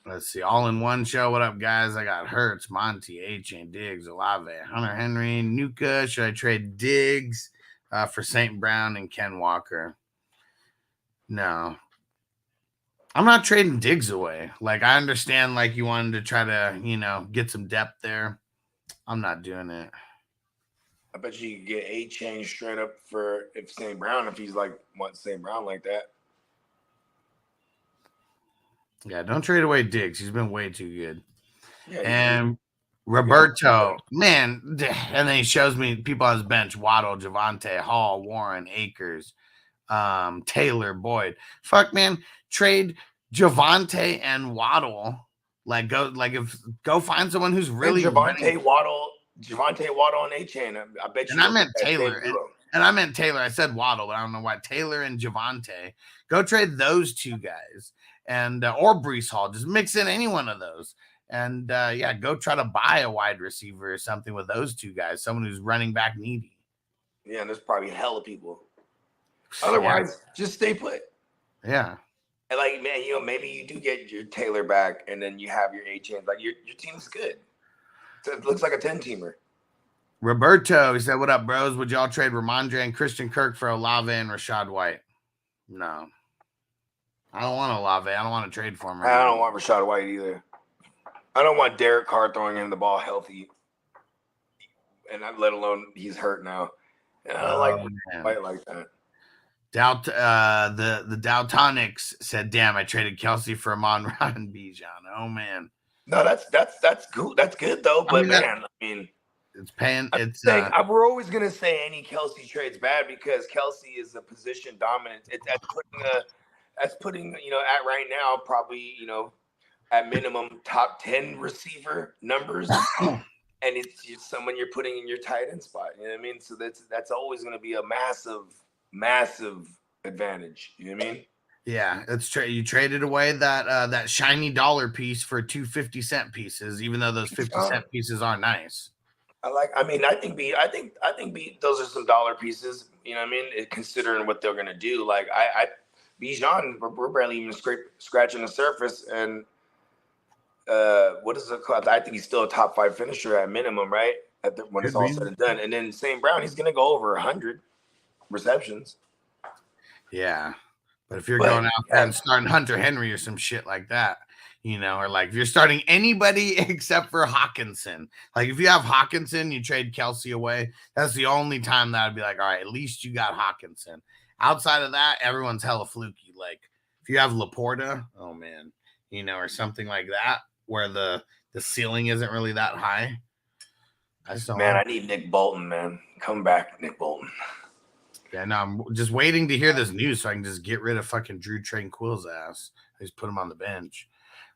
Let's see. All in one show. What up, guys? I got Hurts, Monty, A-Chain, Diggs, Olave, Hunter Henry, Nuka. Should I trade Diggs for St. Brown and Ken Walker? No. I'm not trading Diggs away. I understand, you wanted to try to, get some depth there. I'm not doing it. I bet you could get A-Chain straight up for St. Brown if he's wants St. Brown like that. Yeah, don't trade away Diggs. He's been way too good. Yeah, and Roberto, man, and then he shows me people on his bench: Waddle, Javonte, Hall, Warren, Akers, Taylor, Boyd. Fuck, man, trade Javonte and Waddle. Go find someone who's really Javonte Waddle and A-Chain. I bet you. And I meant Taylor. And I meant Taylor. I said Waddle, but I don't know why. Taylor and Javonte. Go trade those 2 guys. And or Breece Hall, just mix in any one of those, and go try to buy a wide receiver or something with those 2 guys, someone who's running back needy. Yeah, and there's probably hella people. Otherwise, just stay put. Yeah, and man, maybe you do get your Taylor back, and then you have your A-Chain. Your team's good. So it looks like a 10-teamer. Roberto, he said, "What up, bros? Would y'all trade Ramondre and Christian Kirk for Olave and Rashad White?" No. I don't want Olave. I don't want to trade for him. I don't want Rashad White either. I don't want Derek Carr throwing him the ball healthy, and let alone he's hurt now. And I don't like White like that. The Daltonics said, "Damn, I traded Kelsey for Amon-Ra and Bijan." Oh man, No, that's cool. That's good though. But man, I mean, it's paying. We're always gonna say any Kelsey trade's bad because Kelsey is a position dominant. That's putting at right now probably at minimum top 10 receiver numbers. And it's just someone you're putting in your tight end spot. You know what I mean? So that's always going to be a massive advantage. You know what I mean? Yeah, you traded away that shiny dollar piece for 2 50-cent pieces, even though those 50-cent pieces are nice. I think those are some dollar pieces. You know what I mean? Considering what they're going to do. Like Bijan, we're barely even scratching the surface, and what is it called? I think he's still a top 5 finisher at minimum, right? When it's all said and done. And then St. Brown, he's going to go over 100 receptions. Yeah. But if you're going out there and starting Hunter Henry or some shit like that, or like if you're starting anybody except for Hawkinson, like if you have Hawkinson, you trade Kelsey away. That's the only time that I'd be like, all right, at least you got Hawkinson. Outside of that, everyone's hella fluky. Like if you have Laporta, oh man, or something like that, where the ceiling isn't really that high. I need Nick Bolton, man. Come back, Nick Bolton. Yeah, no, I'm just waiting to hear this news so I can just get rid of fucking Drew Tranquill's ass. I just put him on the bench.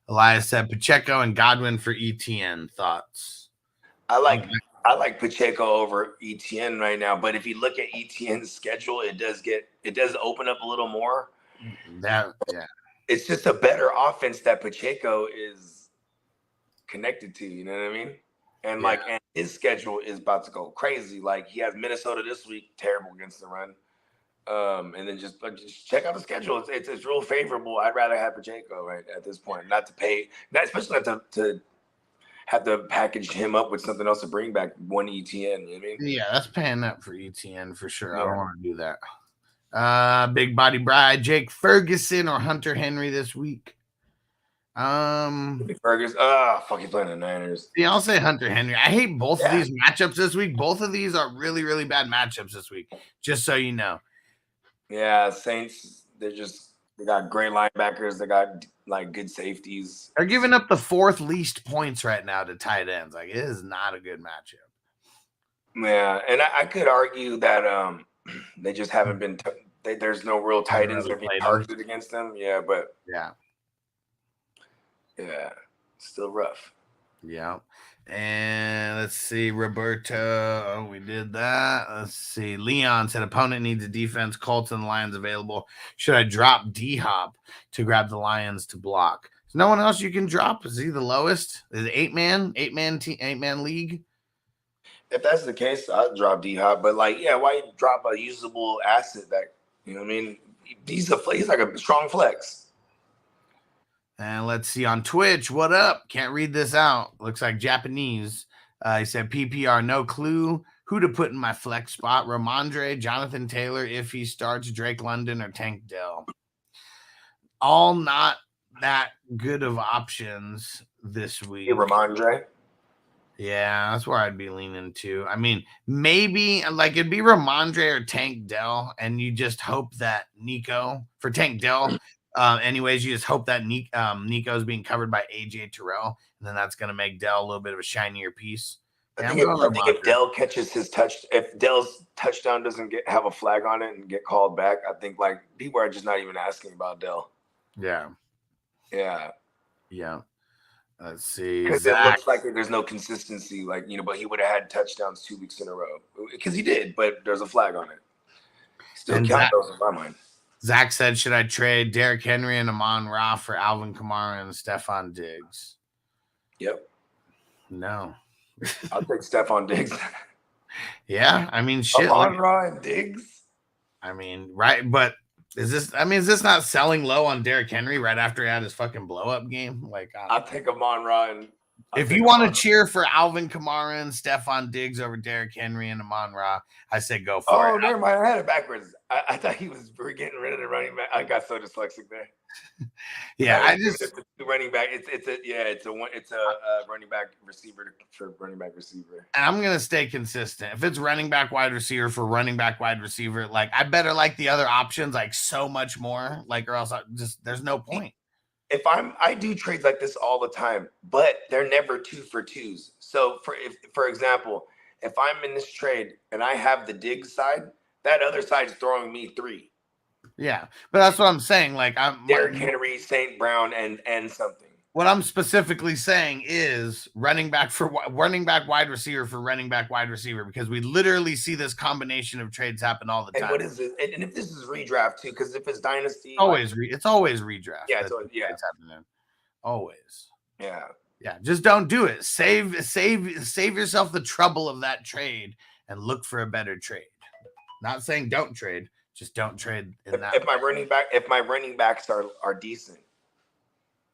Elias said Pacheco and Godwin for ETN. Thoughts? I like Pacheco over ETN right now, but if you look at ETN's schedule, it does open up a little more. It's just a better offense that Pacheco is connected to. You know what I mean? And and his schedule is about to go crazy. Like he has Minnesota this week, terrible against the run. And then just check out the schedule. It's real favorable. I'd rather have Pacheco right at this point, especially not to have to package him up with something else to bring back one ETN. You know what I mean? Yeah, that's paying up for ETN for sure. Yeah. I don't want to do that. Big Body Bride, Jake Ferguson or Hunter Henry this week? Ferguson. Fuck, he's playing the Niners. Yeah, I'll say Hunter Henry. I hate both of these matchups this week. Both of these are really, really bad matchups this week. Just so you know. Yeah, Saints. They got great linebackers. They got like good safeties. They're giving up the 4th least points right now to tight ends. Like it is not a good matchup. Yeah, and I could argue that they just haven't been. There's no real tight ends that are being targeted against them. Yeah, but yeah, still rough. Yeah. And let's see, Roberto. We did that. Let's see. Leon said opponent needs a defense. Colts and Lions available. Should I drop D-Hop to grab the Lions to block? There's no one else you can drop. Is he the lowest? Is it 8-man league? If that's the case, I'd drop D-Hop. But why drop a usable asset that what I mean? He's like a strong flex. And let's see on Twitch. What up? Can't read this out. Looks like Japanese. He said PPR, no clue who to put in my flex spot. Ramondre, Jonathan Taylor, if he starts, Drake London, or Tank Dell. All not that good of options this week. Ramondre? Yeah, that's where I'd be leaning to. I mean, maybe it'd be Ramondre or Tank Dell, and you just hope that for Tank Dell. Anyways, you just hope that Nico's being covered by AJ Terrell, and then that's going to make Dell a little bit of a shinier piece. I think if Dell catches if Dell's touchdown doesn't have a flag on it and get called back, I think people are just not even asking about Dell. Yeah. Let's see. Because it looks like there's no consistency, but he would have had touchdowns 2 weeks in a row because he did, but there's a flag on it. Still count those in my mind. Zach said, should I trade Derrick Henry and Amon-Ra for Alvin Kamara and Stephon Diggs? Yep. No. I'll take Stephon Diggs. Yeah, I mean, shit. Amon-Ra and Diggs? I mean, right, but is this not selling low on Derrick Henry right after he had his fucking blow-up game? I'll take Amon-Ra and... If you want to cheer for Alvin Kamara and Stephon Diggs over Derrick Henry and Amon-Ra, I said go for it. Oh, never mind. I had it backwards. I thought we're getting rid of the running back. I got so dyslexic there. It's the running back. It's a running back receiver for running back receiver. And I'm gonna stay consistent. If it's running back wide receiver for running back wide receiver, I better like the other options so much more. Or else there's no point. I do trades like this all the time, but they're never 2 for 2s. So for example, if I'm in this trade and I have the Diggs side, that other side's throwing me 3. Yeah, but that's what I'm saying. Like Derrick Henry, St. Brown, and something. What I'm specifically saying is running back wide receiver for running back wide receiver, because we literally see this combination of trades happen all the time. And what is it? And if this is redraft too, because if it's dynasty, it's always redraft. Yeah, it's happening. Always. Yeah. Yeah. Just don't do it. Save yourself the trouble of that trade and look for a better trade. Not saying don't trade, just don't trade if my running backs are decent,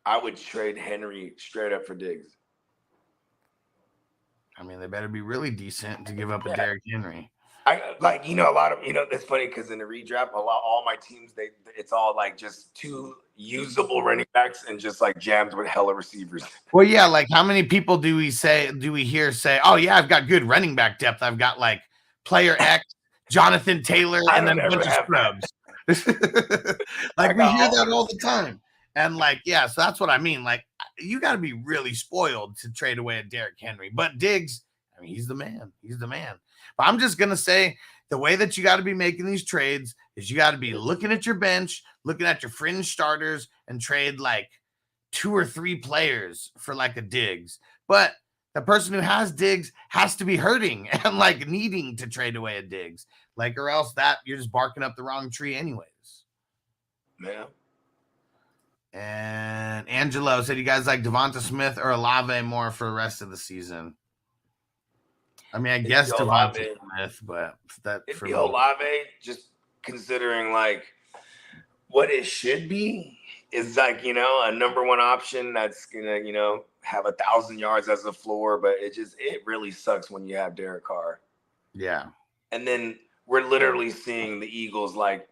I would trade Henry straight up for Diggs. I mean, they better be really decent to give up a Derrick Henry. I like, a lot of, it's funny because in the redraft, all my teams, it's all like just 2 usable running backs and just like jammed with hella receivers. Well, yeah, like how many people do we hear say, oh yeah, I've got good running back depth. I've got like player X, Jonathan Taylor, and then a bunch of scrubs. Like we hear that all the time. And like, yeah, so that's what I mean. Like, you got to be really spoiled to trade away a Derrick Henry. But Diggs, I mean, he's the man. He's the man. But I'm just going to say the way that you got to be making these trades is you got to be looking at your bench, looking at your fringe starters, and trade like 2 or 3 players for like a Diggs. But the person who has Diggs has to be hurting and like needing to trade away a Diggs. Like, or else that you're just barking up the wrong tree anyways. Yeah. And Angelo said, you guys like Devonta Smith or Olave more for the rest of the season? I mean, I guess Devonta Smith, but that for me, Olave, just considering like what it should be, is like, a number 1 option that's gonna, have 1,000 yards as a floor, but it really sucks when you have Derek Carr. Yeah. And then we're literally seeing the Eagles like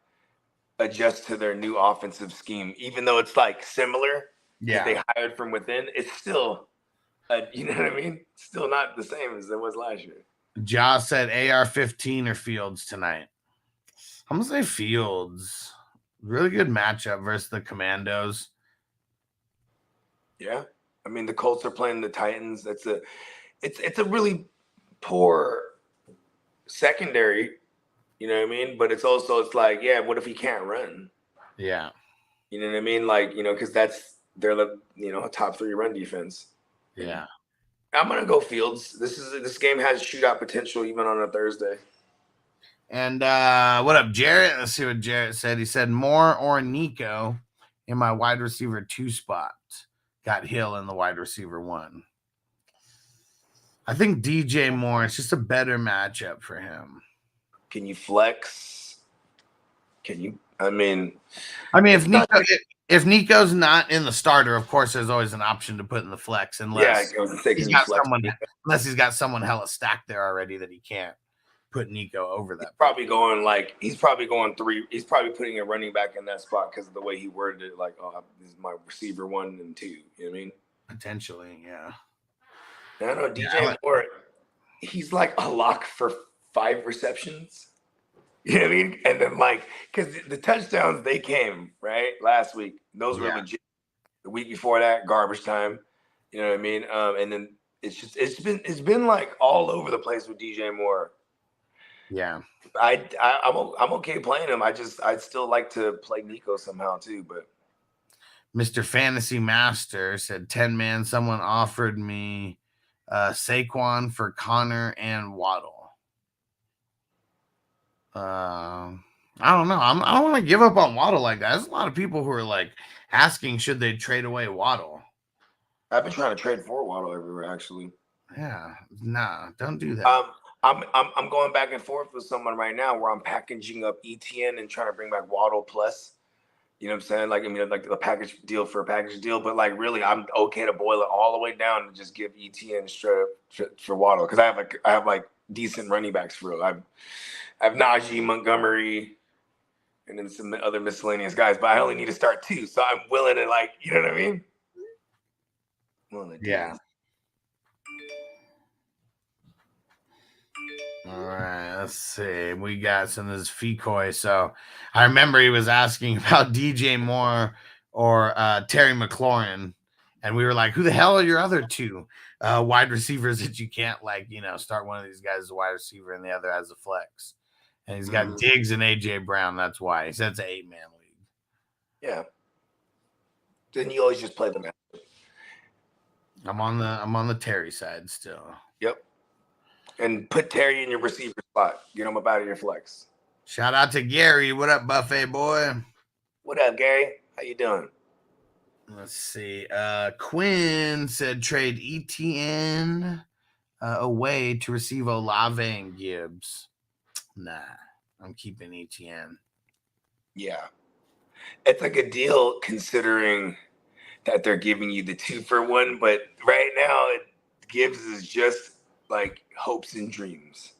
adjust to their new offensive scheme, even though it's like similar. Yeah, they hired from within. It's still, you know what I mean? Still not the same as it was last year. Josh said AR-15 or Fields tonight. I'm gonna say Fields. Really good matchup versus the Commandos. Yeah, I mean the Colts are playing the Titans. It's a really poor secondary. You know what I mean? But it's like, yeah, what if he can't run? Yeah. You know what I mean? Like, because they're the, a top 3 run defense. Yeah. I'm going to go Fields. This game has shootout potential even on a Thursday. And what up, Jarrett? Let's see what Jarrett said. He said Moore or Nico in my wide receiver 2 spot. Got Hill in the wide receiver 1. I think DJ Moore, it's just a better matchup for him. Can you flex? Can you? I mean, if Nico's not in the starter, of course, there's always an option to put in the flex, unless he's got someone hella stacked there already that he can't put Nico over that. He's probably going 3. He's probably putting a running back in that spot because of the way he worded it. Like, oh, this is my receiver 1 and 2. You know what I mean? Potentially, yeah. I know DJ Moore. He's like a lock for 5 receptions. You know what I mean? And then because the touchdowns, they came right last week. Those were legit. The week before that, garbage time. You know what I mean? And then it's been like all over the place with DJ Moore. Yeah. I'm okay playing him. I'd still like to play Nico somehow too, but Mr. Fantasy Master said 10-man. Someone offered me Saquon for Connor and Waddle. I don't know. I don't want to give up on Waddle like that. There's a lot of people who are like asking, should they trade away Waddle? I've been trying to trade for Waddle everywhere, actually. Yeah, nah, don't do that. I'm going back and forth with someone right now where I'm packaging up ETN and trying to bring back Waddle plus. You know what I'm saying? Like, I mean, like the package deal for a package deal, but like really, I'm okay to boil it all the way down and just give ETN straight up for Waddle because I have decent running backs for real. I have Najee, Montgomery, and then some other miscellaneous guys, but I only need to start 2, so I'm willing to you know what I mean? Yeah. All right, let's see. We got some of this Fikoi. So I remember he was asking about DJ Moore or Terry McLaurin, and we were like, who the hell are your other two wide receivers that you can't start one of these guys as a wide receiver and the other as a flex? And he's got Diggs and AJ Brown. That's why he said it's an 8-man league. Yeah. Then you always just play the match. I'm on the Terry side still. Yep. And put Terry in your receiver spot. Get him up out of your flex. Shout out to Gary. What up, Buffet boy? What up, Gary? How you doing? Let's see. Quinn said trade ETN away to receive Olave and Gibbs. Nah, I'm keeping ETN. Yeah. It's like a deal considering that they're giving you the 2-for-1, but right now Gibbs is just like hopes and dreams.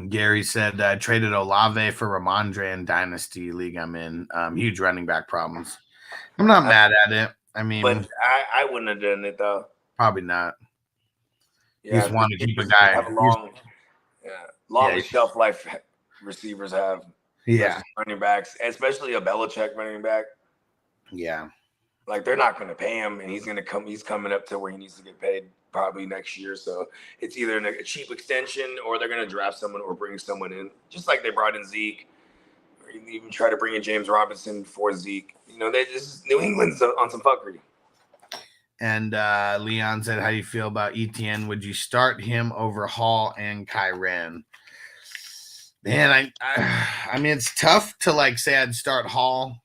Gary said I traded Olave for Ramondre in Dynasty League I'm in. Huge running back problems. I'm not mad at it. I mean, but I wouldn't have done it though. Probably not. Yeah, you just want to keep a guy. Have long shelf life receivers have. Yeah, running backs, especially a Belichick running back. Yeah, like they're not going to pay him, and he's going to come. He's coming up to where he needs to get paid probably next year. So it's either a cheap extension or they're going to draft someone or bring someone in, just like they brought in Zeke, or even try to bring in James Robinson for Zeke. You know, New England's on some fuckery. And Leon said, how do you feel about ETN? Would you start him over Hall and Kyren? Man, I mean, it's tough to say I'd start Hall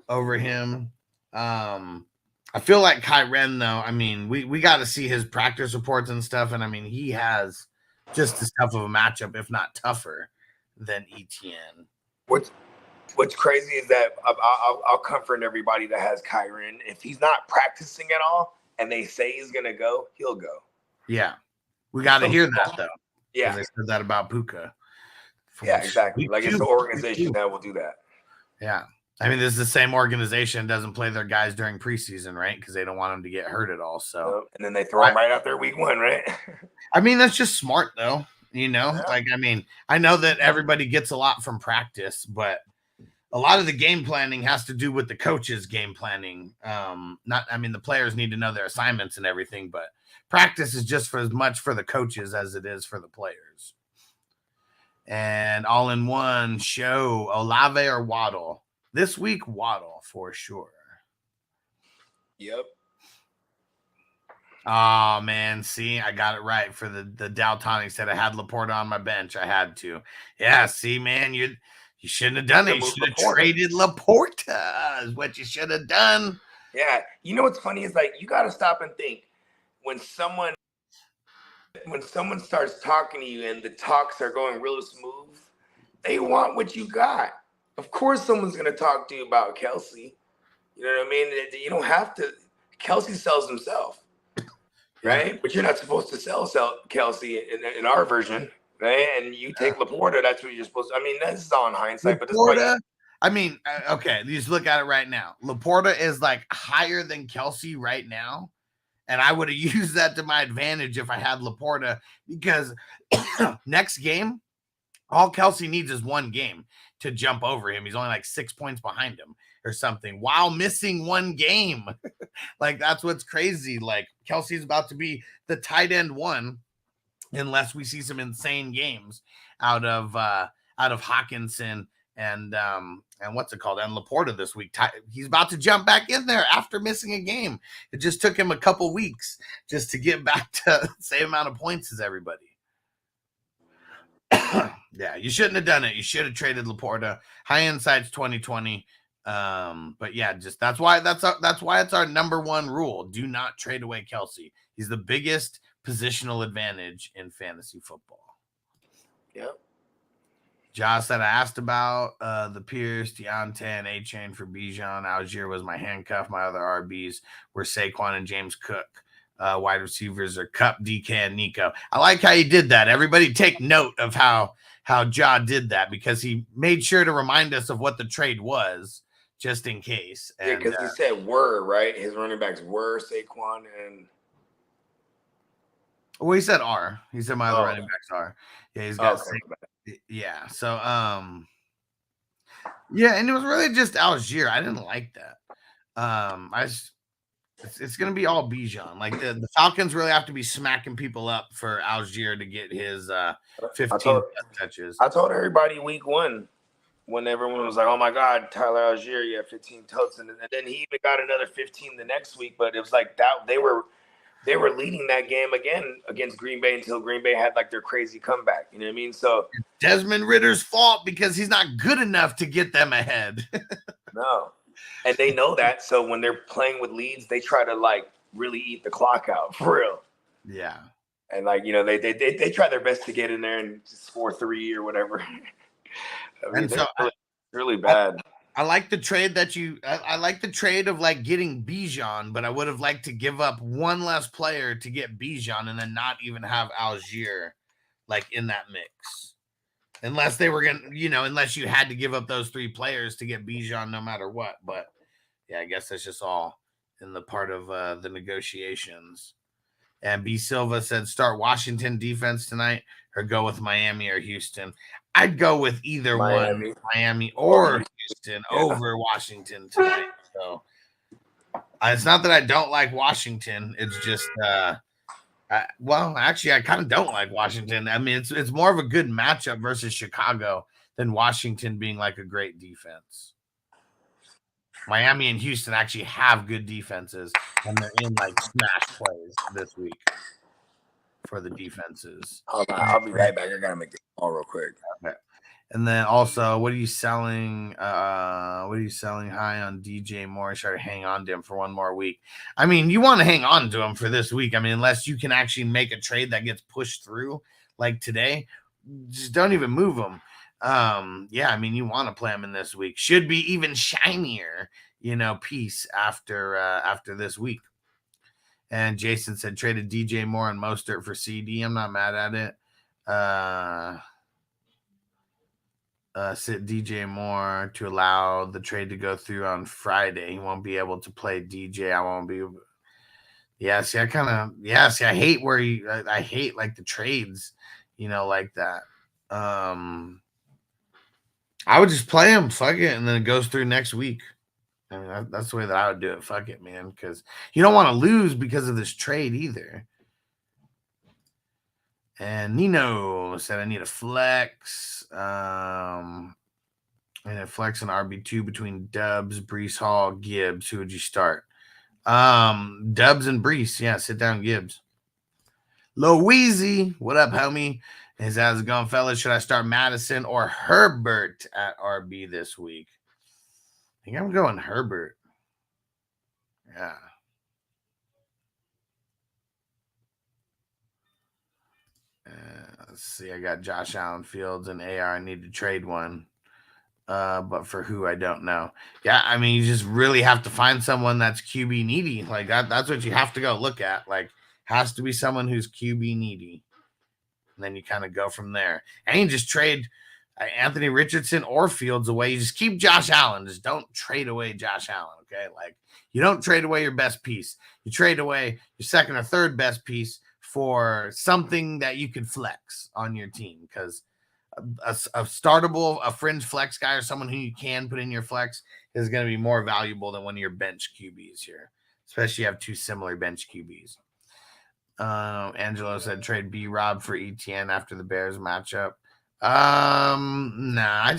over him. I feel like Kyren, though, I mean, we got to see his practice reports and stuff. And I mean, he has just as tough of a matchup, if not tougher, than ETN. What's crazy is that I'll comfort everybody that has Kyren. If he's not practicing at all and they say he's going to go, he'll go. Yeah. We got to hear that, though. Yeah. They said that about Puka. Yeah, exactly. Like it's the organization that will do that. Yeah. I mean, this is the same organization doesn't play their guys during preseason, right? Because they don't want them to get hurt at all. So, and then they throw them right out there week 1, right? I mean, that's just smart, though. You know, I mean, I know that everybody gets a lot from practice, but a lot of the game planning has to do with the coach's game planning. The players need to know their assignments and everything, but practice is just for as much for the coaches as it is for the players. And all in one show, Olave or Waddle. This week, Waddle for sure. Yep. Oh, man. See, I got it right for the Daltonic said I had Laporta on my bench. I had to. Yeah, see, man, you shouldn't have done it. You should have traded Laporta is what you should have done. Yeah. You know what's funny is you got to stop and think. When someone starts talking to you and the talks are going real smooth, they want what you got. Of course, someone's going to talk to you about Kelsey. You know what I mean? You don't have to. Kelsey sells himself, right? Yeah. But you're not supposed to sell Kelsey in our version, right? And you take Laporta, that's what you're supposed to. I mean, this is all in hindsight. Laporta, I mean, okay, you just look at it right now. Laporta is higher than Kelsey right now. And I would have used that to my advantage if I had Laporta because next game, all Kelsey needs is one game to jump over him. He's only 6 points behind him or something while missing one game. That's what's crazy. Kelsey's about to be the tight end 1 unless we see some insane games out of Hawkinson and what's it called? And Laporta this week. He's about to jump back in there after missing a game. It just took him a couple weeks just to get back to the same amount of points as everybody. Yeah, you shouldn't have done it. You should have traded Laporta. High insights 2020. But yeah, just that's why it's our number 1 rule. Do not trade away Kelsey. He's the biggest positional advantage in fantasy football. Yep. Josh said I asked about the Pierce, Deontay, and A-Chain for Bijan. Algier was my handcuff. My other RBs were Saquon and James Cook. Wide receivers are Cup, DK, and Nico. I like how he did that. Everybody take note of how Ja did that because he made sure to remind us of what the trade was just in case. Yeah, because he said were, right? His running backs were Saquon and... Well, he said are. He said my other running backs are. Yeah, he's got... Yeah, so Yeah, and it was really just Algier. I didn't like that. It's going to be all Bijan. Like the Falcons really have to be smacking people up for Algier to get his 15 touches. I told everybody week 1 when everyone was like, "Oh my God, Tyler Algier, you have 15 totes," and then he even got another 15 the next week. But it was like that they were leading that game again against Green Bay until Green Bay had like their crazy comeback. You know what I mean? So Desmond Ritter's fault because he's not good enough to get them ahead. No. And they know that. So when they're playing with leads, they try to like really eat the clock out for real. Yeah. And like, you know, they try their best to get in there and score 3 or whatever. I mean, And so really bad. I like the trade that I like the trade of like getting Bijan, but I would have liked to give up one less player to get Bijan and then not even have Algier like in that mix. Unless they were going to, you know, unless you had to give up those 3 players to get Bijan no matter what. But yeah, I guess that's just all in the part of the negotiations. And B Silva said, start Washington defense tonight or go with Miami or Houston. I'd go with either one, Miami or Houston over Washington tonight. So it's not that I don't like Washington. It's just, well, actually, I kind of don't like Washington. I mean, it's more of a good matchup versus Chicago than Washington being like a great defense. Miami and Houston actually have good defenses, and they're in like smash plays this week for the defenses. Hold on, I'll be right back. I gotta make this call real quick. Okay. And then also, what are you selling? What are you selling high on DJ Moore? Try to hang on to him for one more week. I mean, you want to hang on to him for this week. I mean, unless you can actually make a trade that gets pushed through like today, just don't even move him. Yeah, I mean, you want to play him in this week. Should be even shinier, you know, piece after this week. And Jason said traded DJ Moore and Mostert for CD. I'm not mad at it. Sit DJ Moore to allow the trade to go through on Friday. He won't be able to play DJ. I won't be. Yeah, see, I hate I hate like the trades, you know, like that. I would just play him, fuck it, and then it goes through next week. I mean, that's the way that I would do it. Fuck it, man, because you don't want to lose because of this trade either. And Nino said, I need a flex. And a flex and RB2 between Dubs, Brees Hall, Gibbs. Who would you start? Dubs and Brees. Yeah, sit down, Gibbs. Louise, what up, homie? How's it going, fellas? Should I start Madison or Herbert at RB this week? I think I'm going Herbert. Yeah. Let's see. I got Josh Allen, Fields, and AR. I need to trade one. But for who, I don't know. Yeah, I mean, you just really have to find someone that's QB needy. Like that's what you have to go look at. Like, has to be someone who's QB needy. And then you kind of go from there. And you just trade Anthony Richardson or Fields away. You just keep Josh Allen. Just don't trade away Josh Allen, okay? Like, you don't trade away your best piece. You trade away your second or third best piece for something that you could flex on your team, because a startable, a fringe flex guy or someone who you can put in your flex is going to be more valuable than one of your bench QBs here, especially if you have 2 similar bench QBs. Angelo said trade B-Rob for ETN after the Bears matchup. Nah, I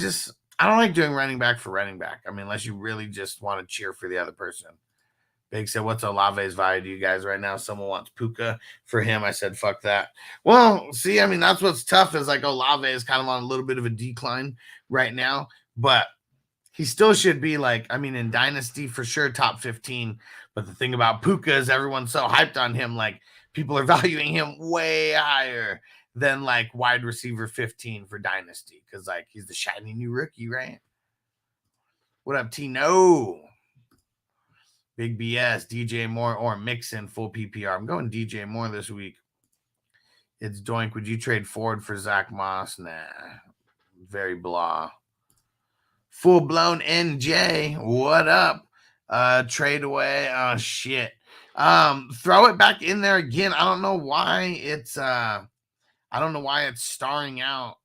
don't like doing running back for running back. I mean, unless you really just want to cheer for the other person. Big said, what's Olave's value to you guys right now? Someone wants Puka for him. I said, fuck that. Well, see, I mean, that's what's tough is like Olave is kind of on a little bit of a decline right now, but he still should be like, I mean, in Dynasty for sure, top 15. But the thing about Puka is everyone's so hyped on him. Like, people are valuing him way higher than like wide receiver 15 for Dynasty, because like he's the shiny new rookie, right? What up, Tino? Big BS, DJ Moore or Mixon full PPR. I'm going DJ Moore this week. It's Doink. Would you trade Ford for Zach Moss? Nah, very blah. Full blown NJ. What up? Trade away. Oh shit. Throw it back in there again. I don't know why it's starring out.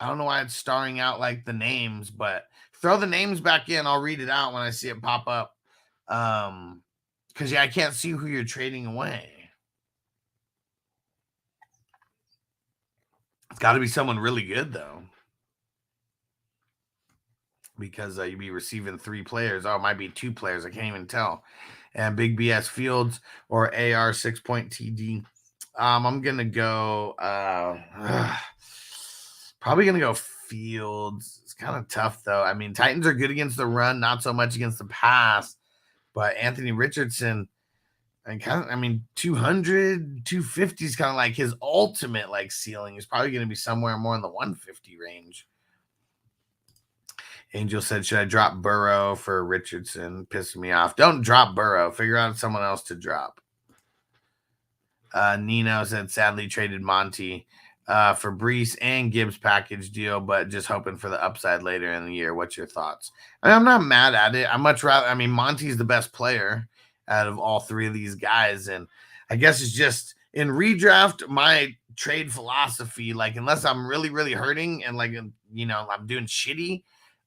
I don't know why it's starring out like the names, but Throw the names back in. I'll read it out when I see it pop up. Because I can't see who you're trading away. It's got to be someone really good, though. Because you'd be receiving 3 players. Oh, it might be 2 players. I can't even tell. And Big BS Fields or AR 6-point TD. I'm going to go probably going to go Fields. It's kind of tough, though. I mean, Titans are good against the run, not so much against the pass. But Anthony Richardson, and 200, 250 is kind of like his ultimate like ceiling. Is probably going to be somewhere more in the 150 range. Angel said, should I drop Burrow for Richardson? Pissing me off. Don't drop Burrow. Figure out someone else to drop. Nino said, sadly traded Monty for Brees and Gibbs package deal, but just hoping for the upside later in the year. What's your thoughts? I'm not mad at it. I much rather, Monty's the best player out of all 3 of these guys. And I guess it's just in redraft, my trade philosophy, like, unless I'm really, really hurting and like, I'm doing shitty.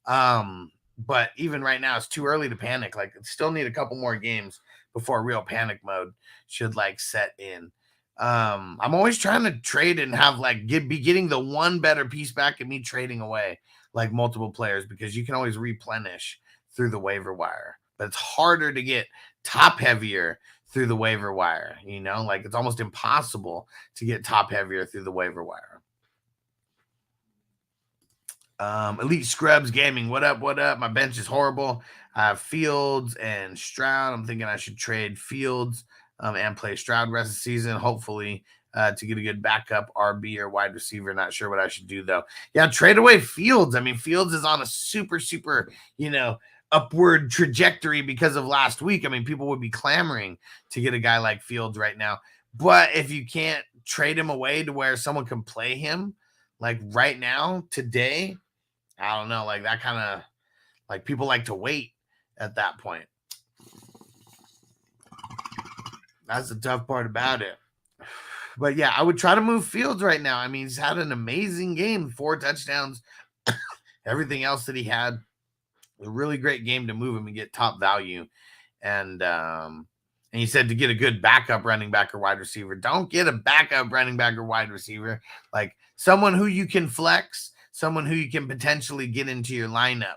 But even right now, it's too early to panic. Like, still need a couple more games before real panic mode should like set in. I'm always trying to trade and have like be getting the one better piece back and me trading away like multiple players, because you can always replenish through the waiver wire, but it's harder to get top heavier through the waiver wire. Like it's almost impossible to get top heavier through the waiver wire. Elite Scrubs Gaming, what up? My bench is horrible. I have Fields and Stroud. I'm thinking I should trade Fields and play Stroud rest of the season, hopefully to get a good backup RB or wide receiver. Not sure what I should do, though. Yeah, trade away Fields. Fields is on a super, upward trajectory because of last week. People would be clamoring to get a guy like Fields right now. But if you can't trade him away to where someone can play him, like right now, today, I don't know, like that kind of, like people like to wait at that point. That's the tough part about it. But yeah, I would try to move Fields right now. He's had an amazing game, 4 touchdowns, everything else that he had. A really great game to move him and get top value. And he said to get a good backup running back or wide receiver. Don't get a backup running back or wide receiver. Like someone who you can flex, someone who you can potentially get into your lineup,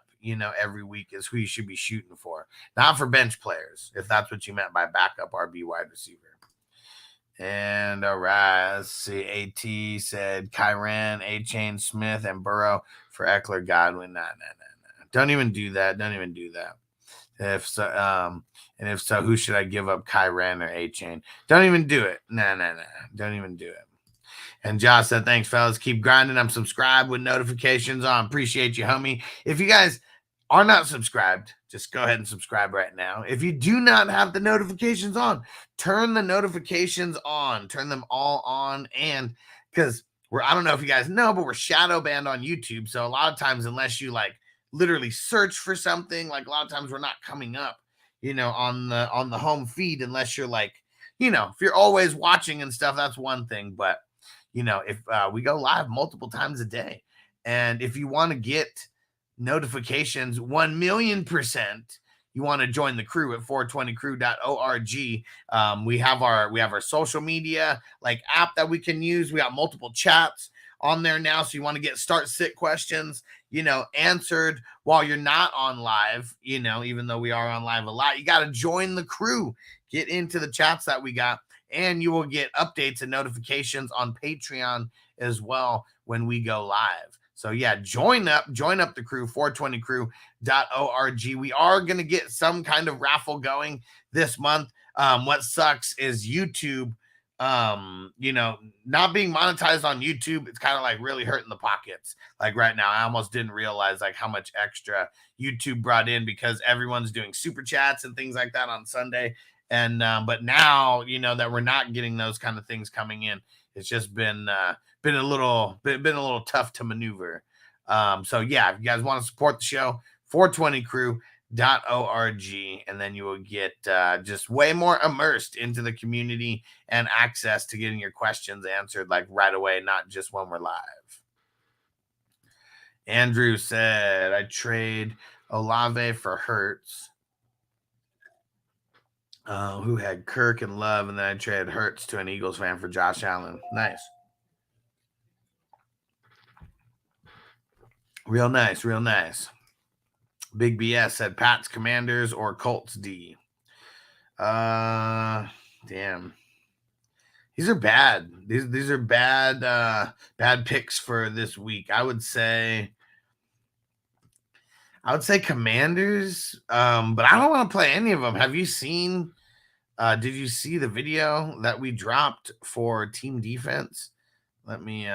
every week is who you should be shooting for. Not for bench players, if that's what you meant by backup RB wide receiver. And all right, let's see. AT said Kyren, A-Chain, Smith, and Burrow for Eckler, Godwin. Nah. Don't even do that. If so, who should I give up, Kyren or A-Chain? Don't even do it. Nah. Don't even do it. And Josh said, thanks, fellas. Keep grinding. I'm subscribed with notifications on. Appreciate you, homie. If you guys are not subscribed, just go ahead and subscribe right now. If you do not have the notifications on, turn the notifications on. Turn them all on. And because I don't know if you guys know, but we're shadow banned on YouTube. So a lot of times, unless you like literally search for something, like a lot of times we're not coming up, on the home feed, unless you're like, if you're always watching and stuff, that's one thing. But if we go live multiple times a day, and if you want to get notifications 1,000,000%, you want to join the crew at 420crew.org. We have our social media like app that we can use. We got multiple chats on there now, so you want to get start sit questions answered while you're not on live, even though we are on live a lot. You got to join the crew, get into the chats that we got, and you will get updates and notifications on Patreon as well when we go live. So yeah, join up the crew, 420crew.org. We are going to get some kind of raffle going this month. What sucks is YouTube, not being monetized on YouTube. It's kind of like really hurting the pockets. Like right now, I almost didn't realize like how much extra YouTube brought in because everyone's doing super chats and things like that on Sunday. And but now that we're not getting those kind of things coming in, it's just been a little tough to maneuver. So yeah, if you guys want to support the show, 420crew.org, and then you will get just way more immersed into the community and access to getting your questions answered like right away, not just when we're live. Andrew said, I trade Olave for Hurts. Who had Kirk and Love, and then I traded Hurts to an Eagles fan for Josh Allen. Nice. Real nice, real nice. Big BS said Pats Commanders or Colts D. Damn. These are bad. These are bad picks for this week. I would say Commanders, but I don't want to play any of them. Have you seen did you see the video that we dropped for team defense? Let me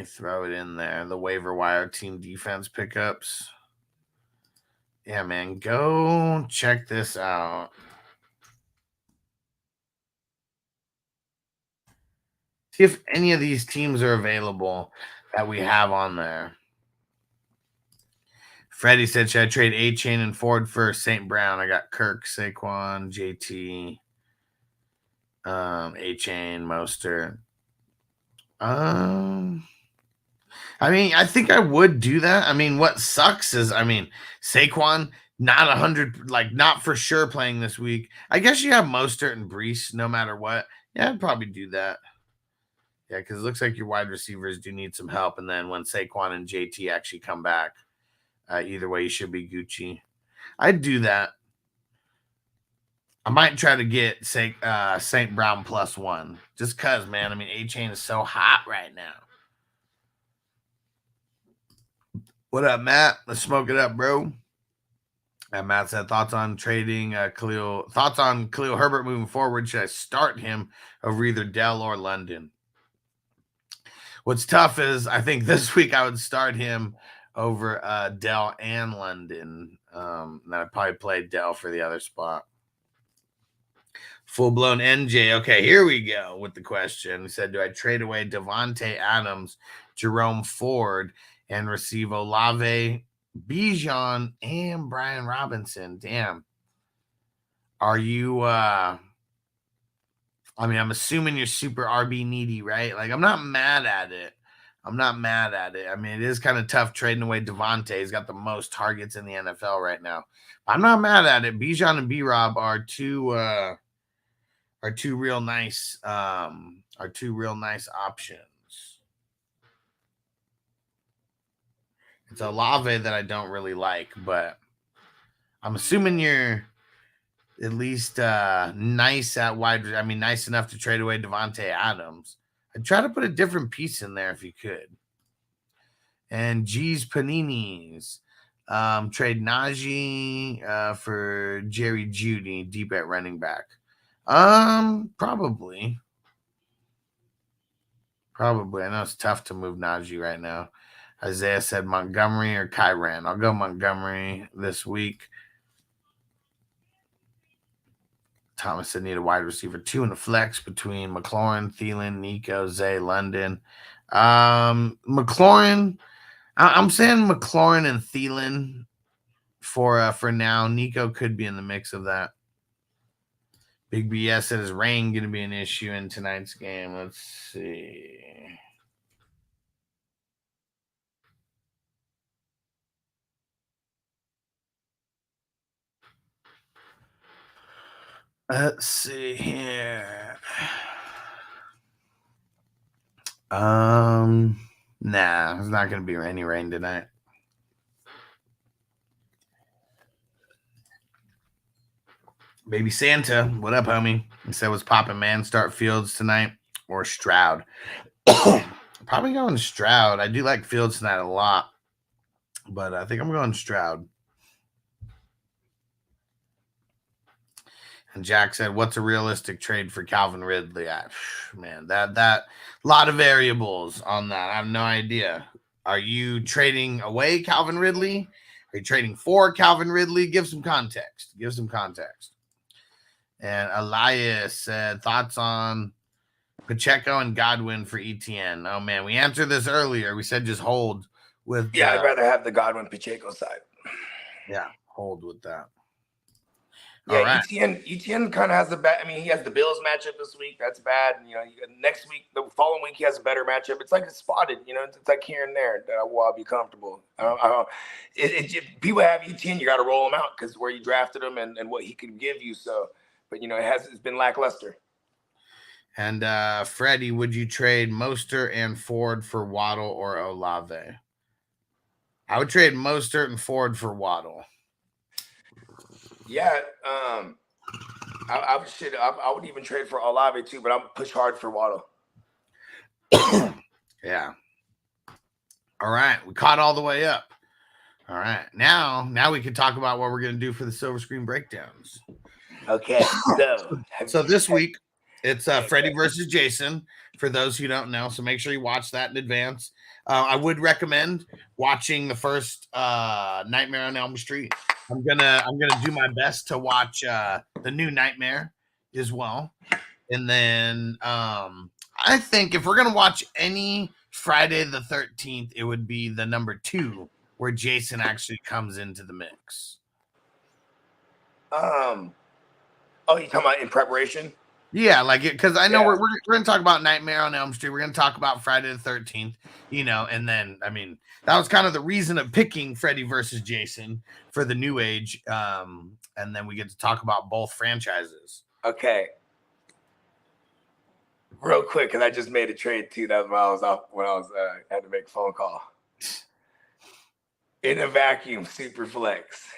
throw it in there. The waiver wire team defense pickups. Yeah, man, go check this out. See if any of these teams are available that we have on there. Freddie said, should I trade A-Chain and Ford for St. Brown? I got Kirk, Saquon, JT, A-Chain, Mostert. I mean, I think I would do that. I mean, what sucks is, Saquon, not 100, like not for sure playing this week. I guess you have Mostert and Brees no matter what. Yeah, I'd probably do that. Yeah, because it looks like your wide receivers do need some help. And then when Saquon and JT actually come back, either way, you should be Gucci. I'd do that. I might try to get St. Brown +1 just because, man. I mean, A-Chain is so hot right now. What up, Matt? Let's smoke it up, bro. Matt said, thoughts on trading Khalil? Thoughts on Khalil Herbert moving forward? Should I start him over either Dell or London? What's tough is I think this week I would start him over Dell and London. And I'd probably play Dell for the other spot. Full-blown NJ. Okay, here we go with the question. He said, do I trade away Devontae Adams, Jerome Ford, and receive Olave, Bijan, and Brian Robinson? Damn. Are you I'm assuming you're super RB needy, right? Like, I'm not mad at it. I mean, it is kind of tough trading away Devontae. He's got the most targets in the NFL right now. I'm not mad at it. Bijan and B-Rob are two real nice options. It's Olave that I don't really like, but I'm assuming you're at least nice at wide. I mean, nice enough to trade away Devontae Adams. I'd try to put a different piece in there if you could. And G's Paninis. Trade Najee for Jerry Jeudy deep at running back. Probably. I know it's tough to move Najee right now. Isaiah said Montgomery or Kyren. I'll go Montgomery this week. Thomas said need a wide receiver 2 in the flex between McLaurin, Thielen, Nico, Zay, London. McLaurin, I'm saying McLaurin and Thielen for now. Nico could be in the mix of that. Big BS said, is rain going to be an issue in tonight's game? Let's see. Let's see here. Nah, it's not going to be any rain tonight. Baby Santa, what up, homie? He said, what's poppin', man? Start Fields tonight or Stroud? Probably going Stroud. I do like Fields tonight a lot, but I think I'm going Stroud. And Jack said, what's a realistic trade for Calvin Ridley? Man, that lot of variables on that. I have no idea. Are you trading away Calvin Ridley? Are you trading for Calvin Ridley? Give some context. And Elias said, thoughts on Pacheco and Godwin for ETN? Oh, man, we answered this earlier. We said just hold with. Yeah, I'd rather have the Godwin Pacheco side. Yeah, hold with that. Yeah, All right. ETN kind of has the bad. I mean, he has the Bills matchup this week. That's bad. And, next week, the following week, he has a better matchup. It's like it's spotted. It's like here and there that I'll be comfortable. People have ETN. You got to roll him out because where you drafted him and what he can give you. So, but it's been lackluster. And Freddie, would you trade Mostert and Ford for Waddle or Olave? I would trade Mostert and Ford for Waddle. Yeah, I would even trade for Olave too, but I'm push hard for Waddle. Yeah. All right, we caught all the way up. All right, now we can talk about what we're gonna do for the silver screen breakdowns. Okay, so this week it's Freddie versus Jason. For those who don't know, so make sure you watch that in advance. I would recommend watching the first Nightmare on Elm Street. I'm gonna do my best to watch the new Nightmare as well, and then I think if we're gonna watch any Friday the 13th, it would be the number 2 where Jason actually comes into the mix. Oh, you talking about in preparation? Yeah, like it, because I know we're going to talk about Nightmare on Elm Street. We're going to talk about Friday the 13th, and then, I mean, that was kind of the reason of picking Freddy versus Jason for the New Age. And then we get to talk about both franchises. Okay. Real quick, because I just made a trade too. That's when I was had to make a phone call. In a vacuum, super flex.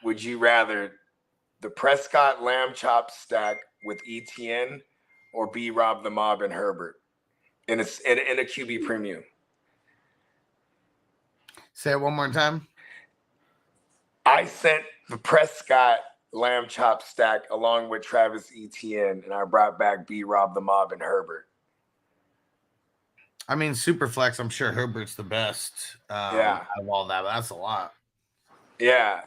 Would you rather the Prescott lamb chop stack with ETN or B Rob the Mob and Herbert in a QB premium? Say it one more time. I sent the Prescott lamb chop stack along with Travis Etienne, and I brought back B Rob the Mob and Herbert. I mean, super flex. I'm sure Herbert's the best. Out of all that, but that's a lot. Yeah.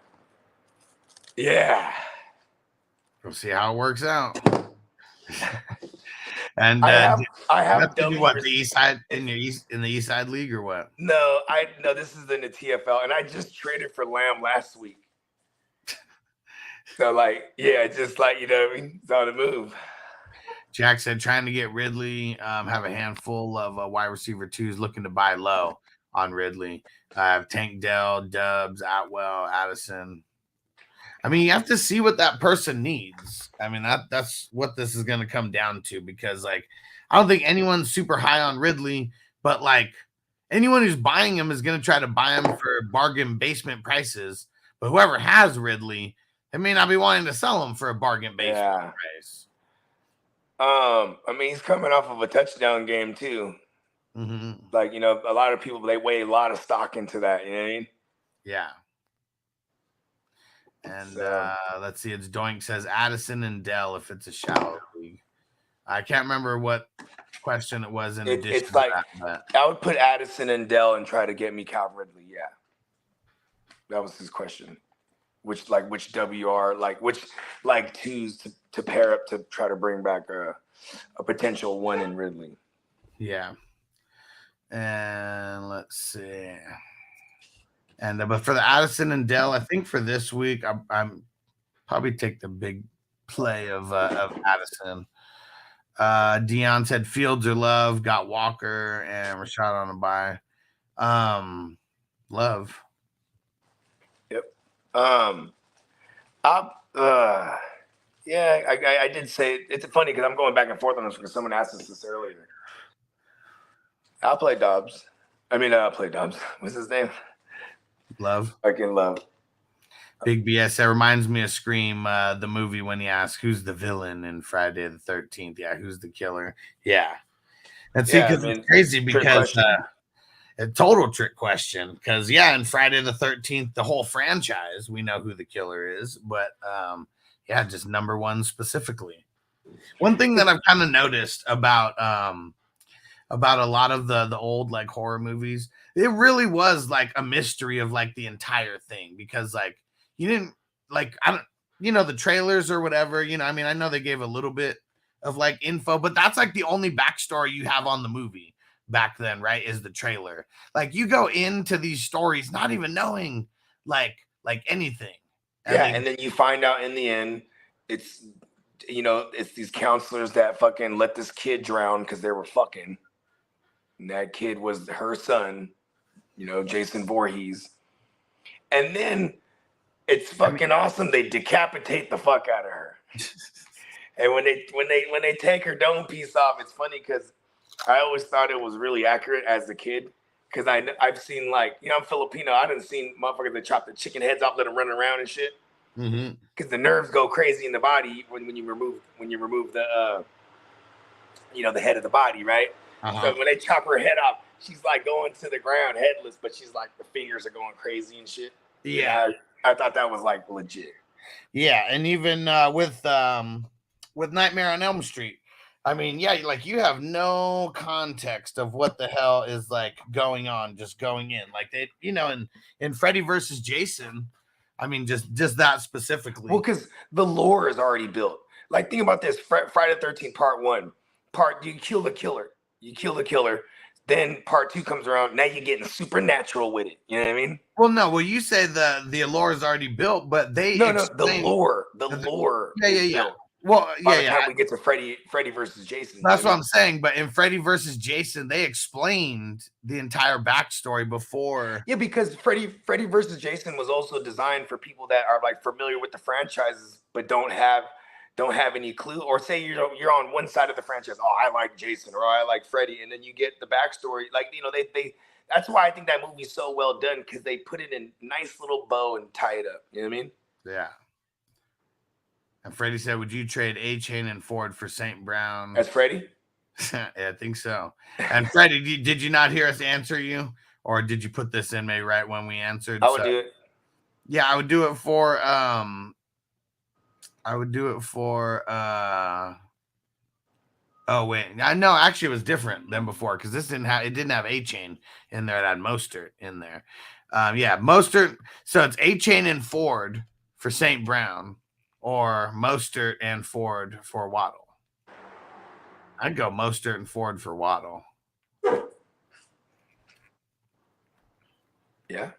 We'll see how it works out. And I have what the East Side in the East Side League or what? No, this is in the TFL, and I just traded for Lamb last week. So just what I mean? It's on the move. Jack said trying to get Ridley. Have a handful of wide receiver 2s looking to buy low on Ridley. I have Tank Dell, Dubs, Atwell, Addison. I mean, you have to see what that person needs. I mean, that's what this is going to come down to, because I don't think anyone's super high on Ridley, but anyone who's buying him is going to try to buy him for bargain basement prices. But whoever has Ridley, they may not be wanting to sell him for a bargain basement price. I mean, he's coming off of a touchdown game too. Mm-hmm. A lot of people, they weigh a lot of stock into that. You know what I mean? Yeah. And let's see, it's Doink says Addison and Dell if it's a shallow league. I can't remember what question it was in addition it's to like, that. I would put Addison and Dell and try to get me Cal Ridley. Yeah. That was his question. Which WR, which 2s to pair up to try to bring back a potential 1 in Ridley. Yeah. And let's see. And but for the Addison and Dell, I think for this week, I'm probably take the big play of Addison. Dion said Fields or Love, got Walker and Rashad on a bye. Love. Yep. I did say it's funny because I'm going back and forth on this because someone asked us this earlier. I'll play Dobbs. I'll play Dobbs. What's his name? Love. Fucking Love. Big BS. That reminds me of Scream, the movie, when he asked who's the villain in Friday the 13th. Yeah, who's the killer? Yeah. And see, because it's crazy because a total trick question. Because in Friday the 13th, the whole franchise, we know who the killer is, but just number 1 specifically. One thing that I've kind of noticed about a lot of the old horror movies, it really was a mystery of the entire thing, because you didn't the trailers or whatever, I know they gave a little bit of info, but that's the only backstory you have on the movie back then, right? Is the trailer. You go into these stories not even knowing anything. And then you find out in the end, it's these counselors that fucking let this kid drown because they were fucking. And that kid was her son, Jason Voorhees. And then it's fucking awesome. They decapitate the fuck out of her. And when they take her dome piece off, it's funny because I always thought it was really accurate as a kid. Because I've seen I'm Filipino. I done seen motherfuckers that chop the chicken heads off, let them run around and shit. Because the nerves go crazy in the body when you remove the the head of the body, right? So when they chop her head off, she's like going to the ground headless, but she's like the fingers are going crazy and shit. Yeah, I thought that was like legit. Yeah, and even with Nightmare on Elm Street, I mean, like you have no context of what the hell is like going on, just going in like they, in Freddy versus Jason. I mean, just that specifically. Well, because the lore is already built. Like, think about this: Friday the 13th, Part 1, you kill the killer. Then Part 2 comes around. Now you're getting supernatural with it. You know what I mean? Well, you say the lore is already built, but the lore. Yeah. Well, by the time we get to Freddy versus Jason. That's what I'm saying. But in Freddy versus Jason, they explained the entire backstory before. Yeah, because Freddy versus Jason was also designed for people that are like familiar with the franchises, but don't have any clue. Or say you're on one side of the franchise. Oh, I like Jason, or I like Freddy, and then you get the backstory. Like they. That's why I think that movie's so well done, because they put it in nice little bow and tie it up. You know what I mean? Yeah. And Freddie said, would you trade A-Chain and Ford for St. Brown? That's Freddie? Yeah, I think so. And Freddie, did you not hear us answer you? Or did you put this in maybe right when we answered? I would do it. Yeah, I would do it for oh wait. No, actually it was different than before, because it didn't have A-Chain in there. It had Mostert in there. Mostert. So it's A-Chain and Ford for St. Brown, or Mostert and Ford for Waddle. I'd go Mostert and Ford for Waddle. Yeah.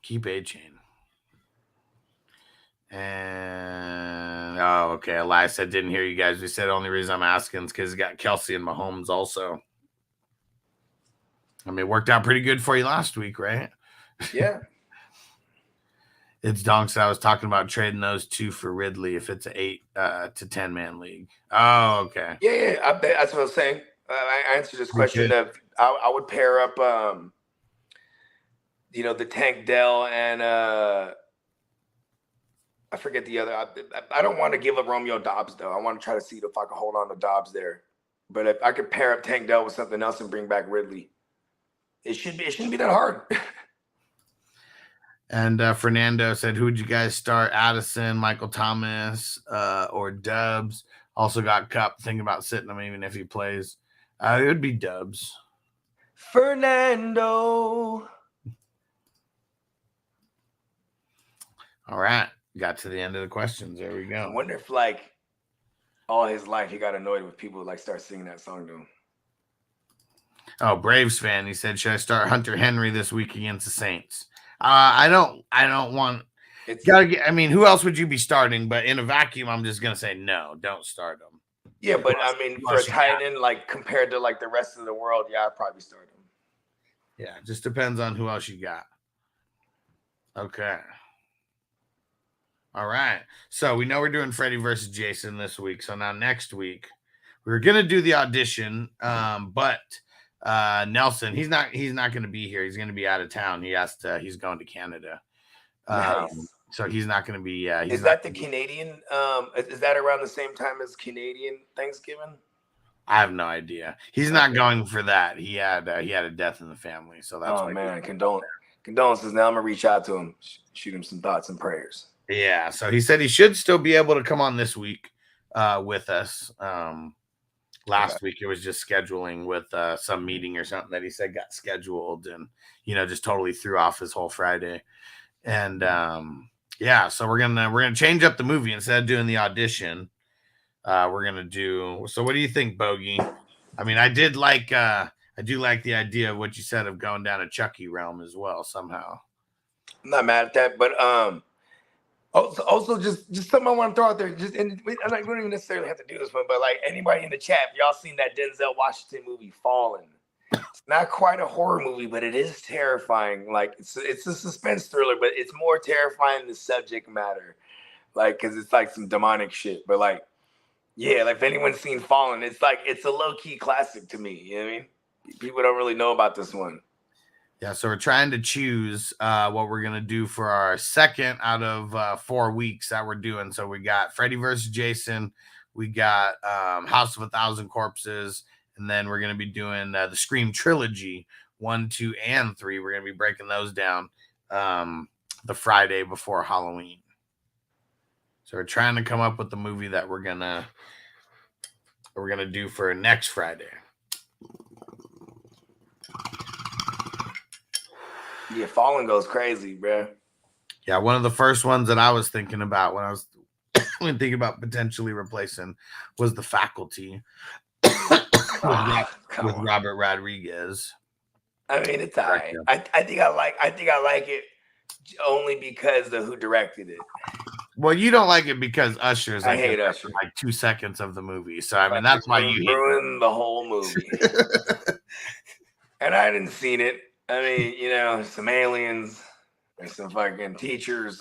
Keep A-Chain. And okay. Elias said, didn't hear you guys. We said the only reason I'm asking is because he got Kelsey and Mahomes also. I mean, it worked out pretty good for you last week, right? Yeah. It's Donks. I was talking about trading those two for Ridley if it's an 8 to 10 man league. Oh, okay. Yeah. That's what I was saying. I answered this question of I would pair up, the Tank Dell and I forget the other. I don't want to give up Romeo Dobbs though. I want to try to see if I can hold on to Dobbs there. But if I could pair up Tank Dell with something else and bring back Ridley, it shouldn't be that hard. And Fernando said, who would you guys start? Addison, Michael Thomas, or Dubs? Also got Cup. Thinking about sitting him even if he plays. It would be Dubs. Fernando. All right. Got to the end of the questions. There we go. I wonder if all his life he got annoyed with people who start singing that song to him. Oh, Braves fan. He said, should I start Hunter Henry this week against the Saints? I don't want. I mean, who else would you be starting? But in a vacuum, I'm just gonna say no. Don't start him. Yeah, but I mean, for a tight end, compared to the rest of the world, yeah, I'd probably start him. Yeah, it just depends on who else you got. Okay. All right. So we know we're doing Freddy versus Jason this week. So now next week we're gonna do the audition. But Nelson, he's not going to be here. He's going to be out of town. He's going to Canada. Nice. So he's not going to be. Is that the Canadian? Is that around the same time as Canadian Thanksgiving? I have no idea. He's not going for that. He had a death in the family, so that's. Oh man, condolences. Now I'm gonna reach out to him, shoot him some thoughts and prayers. Yeah. So he said he should still be able to come on this week with us. Last week it was just scheduling with some meeting or something that he said got scheduled, and just totally threw off his whole Friday. And so we're gonna change up the movie. Instead of doing the audition, we're gonna do. So what do you think, Bogey? I mean, I do like the idea of what you said of going down a Chucky realm as well somehow. I'm not mad at that, but Also, just something I want to throw out there. Just and we don't even necessarily have to do this one, but like anybody in the chat, y'all seen that Denzel Washington movie, Fallen? It's not quite a horror movie, but it is terrifying. Like it's a suspense thriller, but it's more terrifying than the subject matter. Like, cause it's like some demonic shit. But like, yeah, like if anyone's seen Fallen, it's like it's a low key classic to me. You know what I mean? People don't really know about this one. Yeah, so we're trying to choose what we're gonna do for our second out of 4 weeks that we're doing. So we got Freddy vs. Jason, we got House of a Thousand Corpses, and then we're gonna be doing the Scream trilogy 1, 2, and 3. We're gonna be breaking those down the Friday before Halloween. So we're trying to come up with the movie that we're gonna do for next Friday. Yeah, Fallen goes crazy, bro. Yeah, one of the first ones that I was thinking about when I was thinking about potentially replacing was The Faculty with Robert Rodriguez. I mean, it's all right. I think I like it only because of who directed it. Well, you don't like it because Usher's I hate Usher. like 2 seconds of the movie. So I mean that's why you ruined the whole movie. And I hadn't seen it. I mean, you know, some aliens, there's some fucking teachers.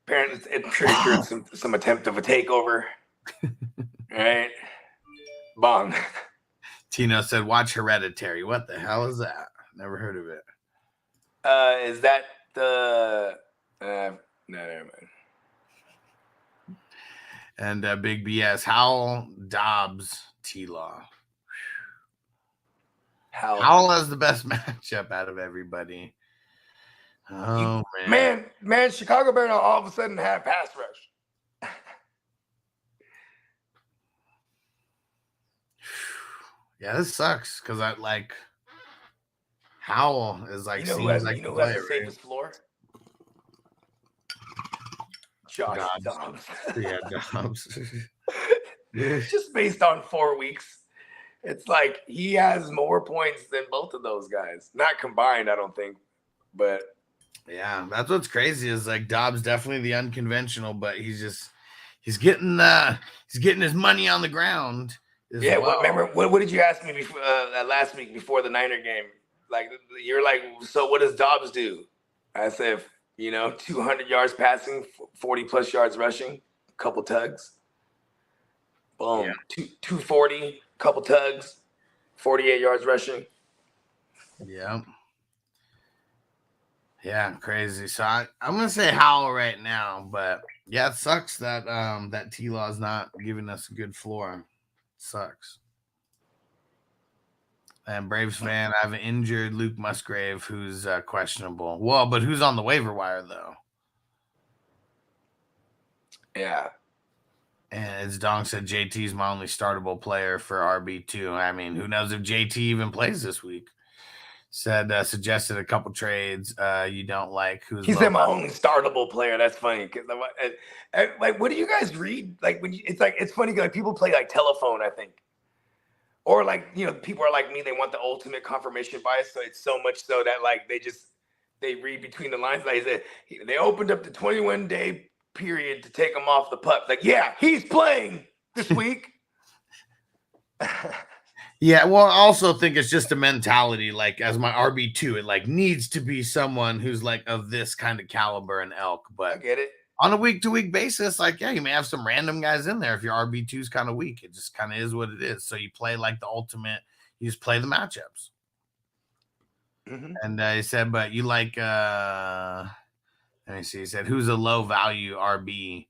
Apparently, I'm pretty sure it's some attempt of a takeover. Right? Bong. Tino said, watch Hereditary. What the hell is that? Never heard of it. Is that the... no, never mind. And Big BS, Howell, Dobbs, T-Law. Howell has the best matchup out of everybody. Oh, Man, Chicago Bear now all of a sudden have pass rush. Yeah, this sucks because I like Howell is like, you know who has the safest floor? Josh Dobbs. Yeah, Dobbs. Just based on 4 weeks. It's like he has more points than both of those guys. Not combined, I don't think. But yeah, that's what's crazy is like Dobbs definitely the unconventional, but he's getting his money on the ground. Yeah, well. Remember what did you ask me before last week before the Niner game? Like you're like, so what does Dobbs do? I said, 200 yards passing, 40 plus yards rushing, couple tugs. Boom. Yeah. 240, couple tugs, 48 yards rushing. Yeah. Yeah, crazy. So I'm gonna say Howell right now, but yeah, it sucks that that T-Law is not giving us a good floor. It sucks. And Braves fan, I have an injured Luke Musgrave who's questionable. Well, but who's on the waiver wire though? Yeah. And as Dong said, JT's my only startable player for RB2. I mean, who knows if JT even plays this week? Said suggested a couple trades you don't like. He said my only startable player. That's funny because like, what do you guys read? Like when it's funny. Like people play like telephone, I think, or like people are like me. They want the ultimate confirmation bias. So it's so much so that like they read between the lines. Like they opened up the 21-day period to take him off the pup. Like yeah, he's playing this week. Yeah, well, I also think it's just a mentality. Like as my RB2, it like needs to be someone who's like of this kind of caliber and elk. But I get it on a week-to-week basis. Like yeah, you may have some random guys in there if your RB2 is kind of weak. It just kind of is what it is. So you play like the ultimate. You just play the matchups. Mm-hmm. And he said, but you like. Let me see. He said, who's a low value RB?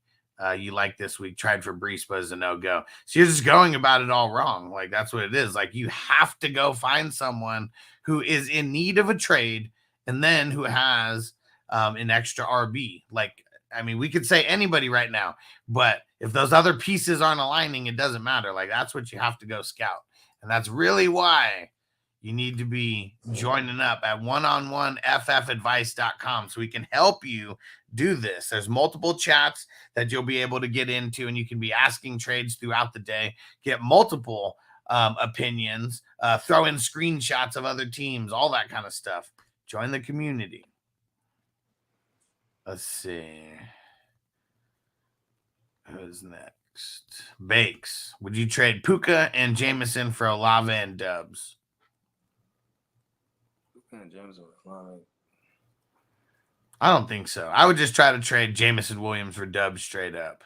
You like this week, tried for Brees, but is a no-go. So you're just going about it all wrong. Like that's what it is. Like you have to go find someone who is in need of a trade and then who has an extra RB. Like, I mean, we could say anybody right now, but if those other pieces aren't aligning, it doesn't matter. Like that's what you have to go scout. And that's really why you need to be joining up at oneononeffadvice.com so we can help you do this. There's multiple chats that you'll be able to get into, and you can be asking trades throughout the day, get multiple opinions, throw in screenshots of other teams, all that kind of stuff. Join the community. Let's see. Who's next? Bakes. Would you trade Puka and Jameson for Olave and Dubs? Puka and Jameson with Olave. I don't think so. I would just try to trade Jameson Williams for Dubs straight up.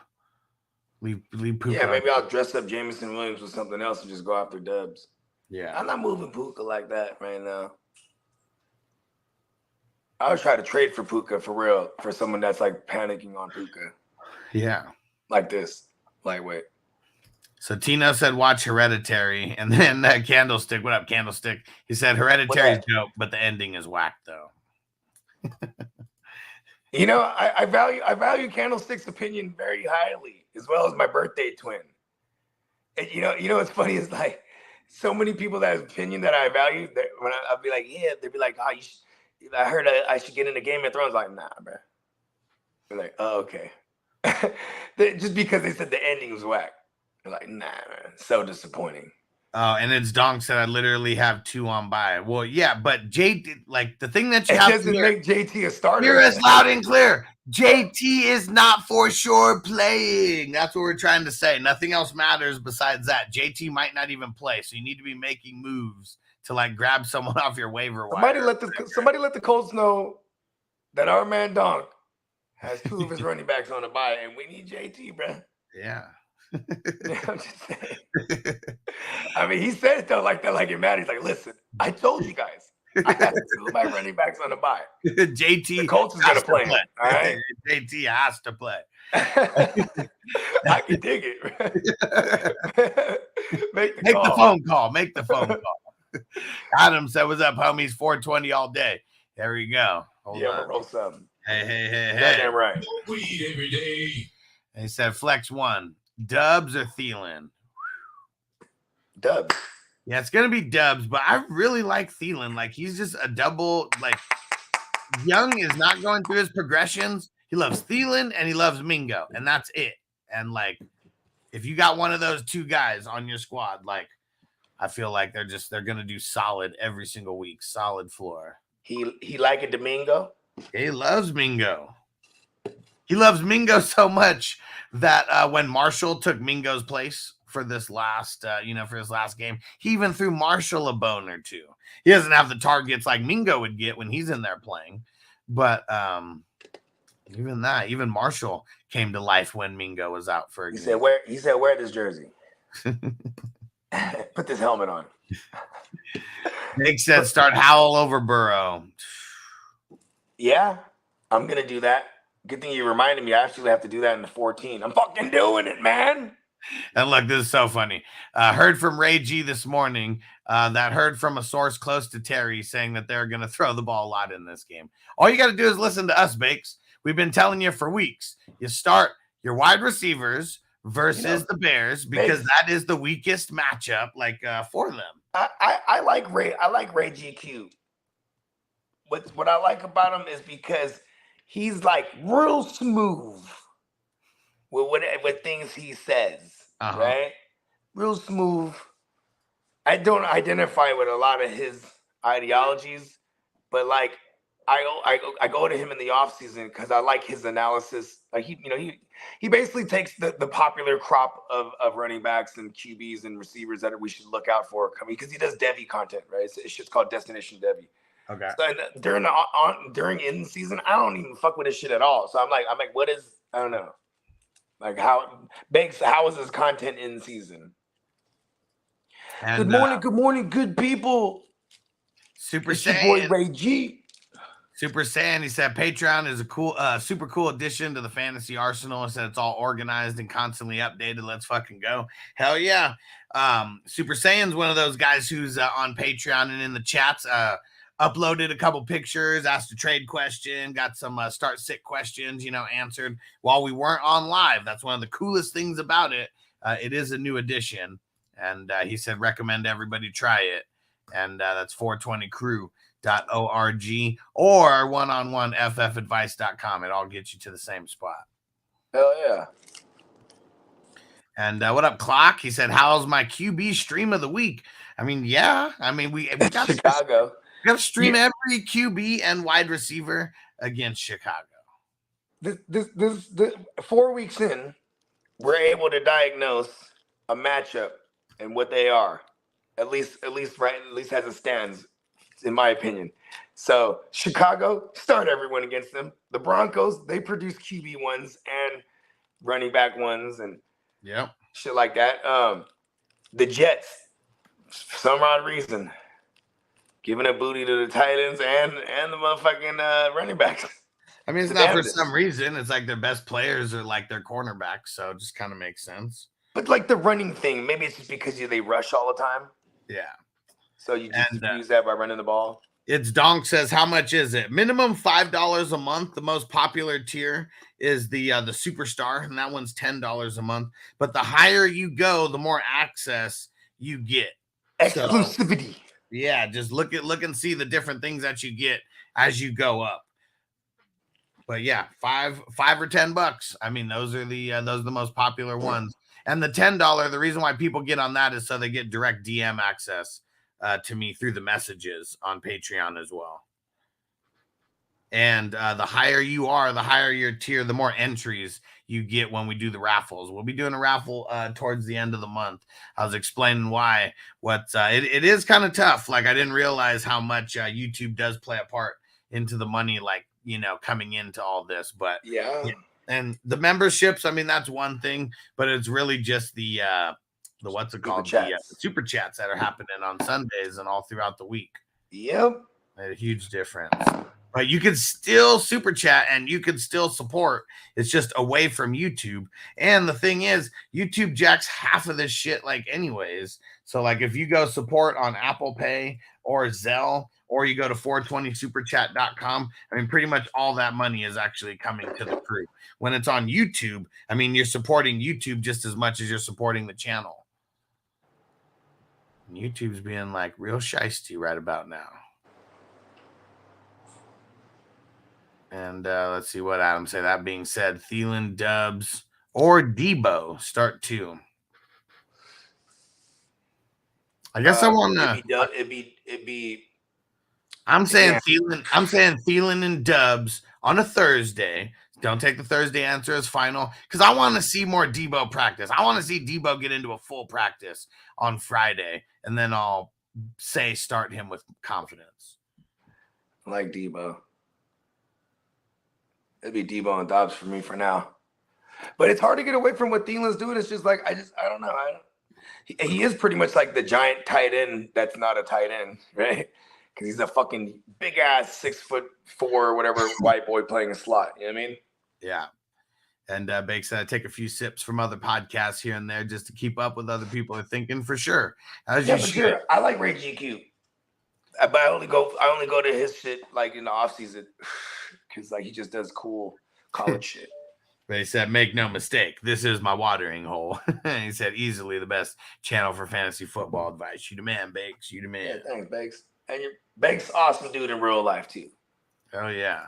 Leave Puka. Yeah, maybe I'll dress up Jameson Williams with something else and just go after Dubs. Yeah. I'm not moving Puka like that right now. I would try to trade for Puka for real, for someone that's like panicking on Puka. Yeah. Like this. Lightweight. So Tino said watch Hereditary, and then Candlestick. What up, Candlestick? He said Hereditary is dope, but the ending is whack though. You know, I value Candlestick's opinion very highly, as well as my birthday twin. And you know what's funny is like so many people that have opinion that I value. That when I'll be like, yeah, they'd be like, oh, I heard I should get into Game of Thrones. Like, nah, bro. They're like, oh, okay. Just because they said the ending was whack. They're like, nah, man, so disappointing. Oh, and it's Donk said I literally have 2 on buy. Well, yeah, but JT, like the thing that you it have doesn't to make JT a starter. hear us loud and clear. JT is not for sure playing. That's what we're trying to say. Nothing else matters besides that. JT might not even play, so you need to be making moves to like grab someone off your waiver wire. Somebody let the Colts know that our man Donk has 2 of his running backs on the bye, and we need JT, bro. Yeah. I'm just saying. I mean, he said it though, like that, like it matters. He's like, listen, I told you guys, I got 2 of my running backs on the bye. JT, the Colts is gonna play. All right, JT has to play. I can dig it. Make the phone call. Make the phone call. Adam said, "What's up, homies? 420 all day." There we go. Hold on. Roll something. Hey. Goddamn right. Weed every day. He said, "Flex 1, Dubs or Thielen?" Dubs. Yeah, it's gonna be Dubs, but I really like Thielen. Like he's just a double. Like Young is not going through his progressions. He loves Thielen and he loves Mingo, and that's it. And like, if you got one of those 2 guys on your squad, like I feel like they're gonna do solid every single week. Solid floor. He like it, Domingo. He loves Mingo. He loves Mingo so much that when Marshall took Mingo's place for this last, for his last game, he even threw Marshall a bone or 2. He doesn't have the targets like Mingo would get when he's in there playing, but even Marshall came to life when Mingo was out for a game. He said, wear this jersey. Put this helmet on. Nick said, start Howell over Burrow. Yeah, I'm going to do that. Good thing you reminded me. I actually have to do that in the 14. I'm fucking doing it, man. And look, this is so funny. Heard from Ray G this morning that heard from a source close to Terry saying that they're going to throw the ball a lot in this game. All you got to do is listen to us, Bakes. We've been telling you for weeks. You start your wide receivers versus the Bears because that is the weakest matchup for them. I like Ray. I like Ray GQ. What I like about him is because he's like real smooth with things he says, right? Real smooth. I don't identify with a lot of his ideologies, but like I go to him in the offseason because I like his analysis. Like he basically takes the popular crop of running backs and QBs and receivers that we should look out for coming because he does Devy content, right? It's just called Destination Devy. Okay. So during in season, I don't even fuck with this shit at all. So I'm like, what is? I don't know. Like how is his content in season? And, good morning, good people. Super it's your Saiyan. boy Ray G. Super Saiyan, he said Patreon is a cool, super cool addition to the fantasy arsenal. He said it's all organized and constantly updated. Let's fucking go. Hell yeah. Super Saiyan's one of those guys who's on Patreon and in the chats, uploaded a couple pictures, asked a trade question, got some start sit questions, answered while we weren't on live. That's one of the coolest things about it. It is a new addition. And he said, recommend everybody try it. And that's 420crew.org or 1on1ffadvice.com. It all gets you to the same spot. Hell yeah. And what up, Clock? He said, how's my QB stream of the week? I mean, yeah. I mean, we got Chicago. We got to stream every QB and wide receiver against Chicago. This 4 weeks in, we're able to diagnose a matchup and what they are, at least as it stands, in my opinion. So Chicago, start everyone against them. The Broncos, they produce QB ones and running back ones and shit like that. The Jets, for some odd reason, giving a booty to the tight ends and the motherfucking running backs. I mean, it's not for some reason. It's like their best players are like their cornerbacks, so it just kind of makes sense. But like the running thing, maybe it's just because they rush all the time. Yeah. So you just use that by running the ball. It's Donk says, how much is it? Minimum $5 a month. The most popular tier is the Superstar, and that one's $10 a month. But the higher you go, the more access you get. Exclusivity. So, yeah, just look and see the different things that you get as you go up. But yeah, $5 or $10. I mean, those are the most popular ones. And the $10, the reason why people get on that is so they get direct DM access to me through the messages on Patreon as well. And the higher you are, the higher your tier, the more entries you get when we do the raffles. We'll be doing a raffle towards the end of the month. I was explaining why. It is kind of tough. Like, I didn't realize how much YouTube does play a part into the money, like, coming into all this. But yeah. And the memberships, I mean, that's one thing, but it's really just the what's it called? The super chats that are happening on Sundays and all throughout the week. Yep. A huge difference. But you can still super chat and you can still support. It's just away from YouTube. And the thing is, YouTube jacks half of this shit like anyways. So like if you go support on Apple Pay or Zelle, or you go to 420superchat.com, I mean, pretty much all that money is actually coming to the crew. When it's on YouTube, I mean, you're supporting YouTube just as much as you're supporting the channel. And YouTube's being like real shiesty right about now. And let's see what Adam say. That being said, Thielen, Dubs, or Debo start 2. I guess I want to. It'd be. I'm saying Thielen and Dubs on a Thursday. Don't take the Thursday answer as final because I want to see more Debo practice. I want to see Debo get into a full practice on Friday, and then I'll say start him with confidence. I like Debo. It'd be Debo and Dobbs for me for now. But it's hard to get away from what Thielen's doing. It's just like I don't know. He is pretty much like the giant tight end that's not a tight end, right? Because he's a fucking big ass 6'4" or whatever white boy playing a slot. You know what I mean? Yeah. And Bake said I take a few sips from other podcasts here and there just to keep up with other people are thinking for sure. As you should. Sure. I like Ray GQ. But I only go to his shit like in the off season because like he just does cool college shit. But he said, make no mistake, this is my watering hole. He said, easily the best channel for fantasy football advice. You the man, Bakes. You the man. Yeah, thanks, Bakes. And Bakes awesome dude in real life too. Oh yeah.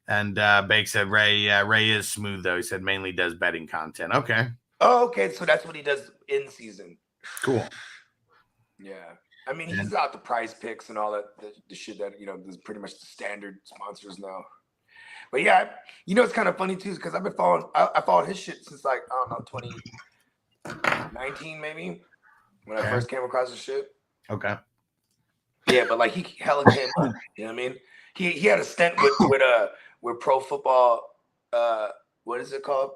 And Bake said Ray is smooth though. He said mainly does betting content. Okay. Oh, okay. So that's what he does in season. Cool. Yeah. I mean, he's out the prize picks and all that the shit that is pretty much the standard sponsors now. But yeah, it's kind of funny too, because I've been following. I followed his shit since like I don't know 2019 maybe when I first came across his shit. Okay. Yeah, but like he hella came up. You know what I mean? He had a stint with Pro Football. What is it called?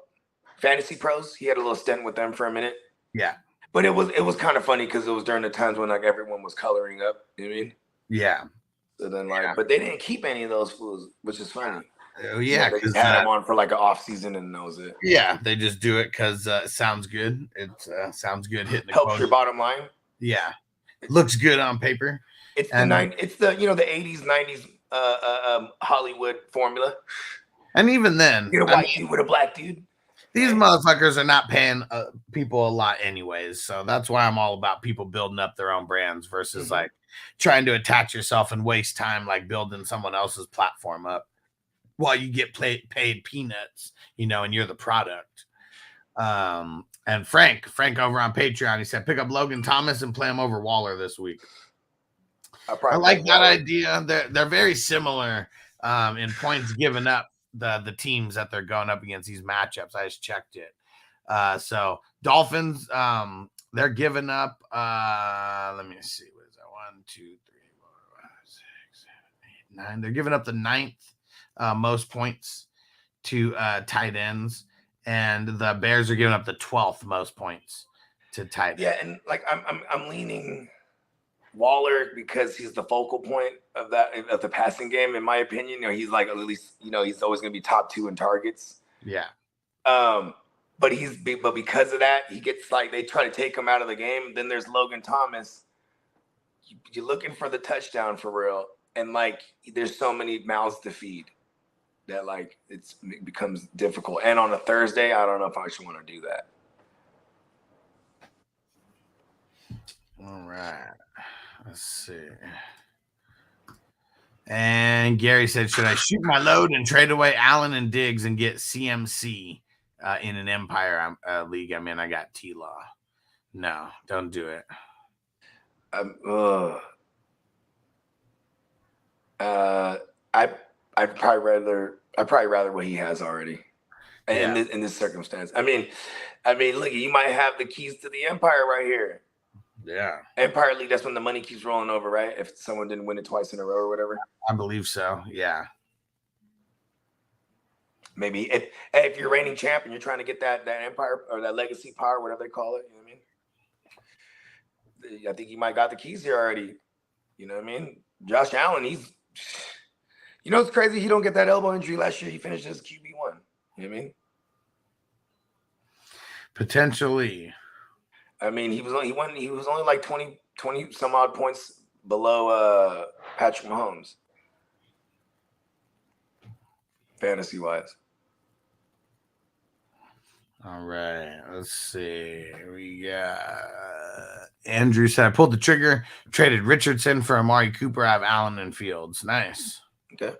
Fantasy Pros. He had a little stint with them for a minute. Yeah. But it was kind of funny because it was during the times when like everyone was coloring up. You know what I mean? Yeah. So then but they didn't keep any of those fools, which is funny. Oh yeah, they just had them on for like an off season and that was it. Yeah, they just do it because it sounds good. It sounds good hitting the helps your bottom line. Yeah, it looks good on paper. It's the 80s 90s Hollywood formula. And even then, you're a white dude with a black dude. These motherfuckers are not paying people a lot anyways. So that's why I'm all about people building up their own brands versus like trying to attach yourself and waste time like building someone else's platform up while you get paid peanuts, and you're the product. And Frank over on Patreon, he said, pick up Logan Thomas and play him over Waller this week. I like that idea. They're very similar in points given up. The teams that they're going up against these matchups. I just checked it. So Dolphins, they're giving up. Let me see. What is that? 1, 2, 3, 4, 5, 6, 7, 8, 9. They're giving up the 9th most points to tight ends, and the Bears are giving up the 12th most points to tight ends. Yeah, and like I'm leaning Waller because he's the focal point of the passing game, in my opinion. He's like, at least he's always going to be top 2 in targets. Yeah. But because of that, he gets like, they try to take him out of the game. Then there's Logan Thomas. You're looking for the touchdown for real, and like there's so many mouths to feed that like it becomes difficult. And on a Thursday, I don't know if I should want to do that. All right. Let's see. And Gary said, should I shoot my load and trade away Allen and Diggs and get CMC in an Empire league? I mean, I got T-Law. No, don't do it. I'd probably rather what he has already. Yeah. In this circumstance. I mean, look, you might have the keys to the Empire right here. Yeah. Empire League, that's when the money keeps rolling over, right? If someone didn't win it twice in a row or whatever. I believe so. Yeah. Maybe if you're reigning champ and you're trying to get that Empire or that legacy power, whatever they call it, you know what I mean? I think he might got the keys here already. You know what I mean? Josh Allen, it's crazy. He don't get that elbow injury last year. He finished as QB1. You know what I mean? Potentially. I mean, he was only like 20 some odd points below Patrick Mahomes. Fantasy wise. All right. Let's see. We got Andrew said, I pulled the trigger, traded Richardson for Amari Cooper. I have Allen and Fields. Nice. Okay.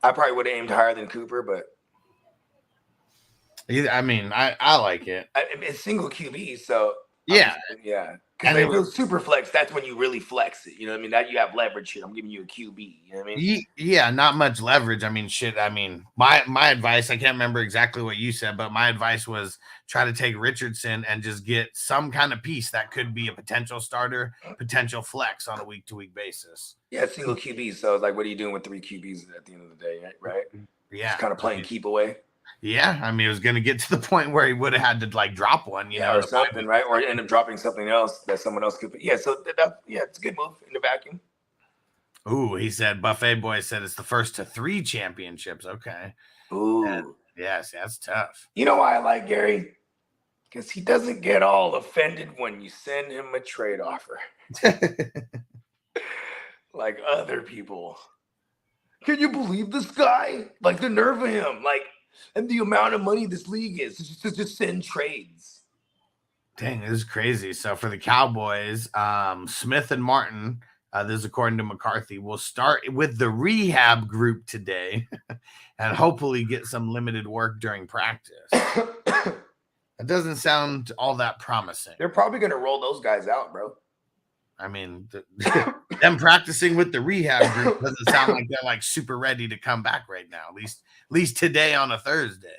I probably would have aimed higher than Cooper, but I mean, I like it. It's single QB, so yeah. Because if it was super flex, that's when you really flex it. You know what I mean? That you have leverage here. I'm giving you a QB. You know what I mean? Yeah, not much leverage. I mean, shit. I mean, my advice, I can't remember exactly what you said, but my advice was try to take Richardson and just get some kind of piece that could be a potential starter, potential flex on a week-to-week basis. Yeah, single QB. So it's like, what are you doing with 3 QBs at the end of the day, right? Yeah. Just kind of playing keep away. Yeah, I mean, it was going to get to the point where he would have had to like drop one, you know, or something, right? Or end up dropping something else that someone else could. Yeah, so it's a good move in the vacuum. Ooh, he said Buffet Boy said it's the first to 3 championships. Okay. Ooh, and yes, that's tough. You know why I like Gary? Because he doesn't get all offended when you send him a trade offer, like other people. Can you believe this guy? Like the nerve of him, like. And the amount of money this league is to just send trades. Dang, this is crazy. So for the Cowboys, Smith and Martin, this is according to McCarthy, will start with the rehab group today and hopefully get some limited work during practice. That doesn't sound all that promising. They're probably going to roll those guys out, bro. I mean, them practicing with the rehab group doesn't sound like they're like super ready to come back right now. At least today on a Thursday.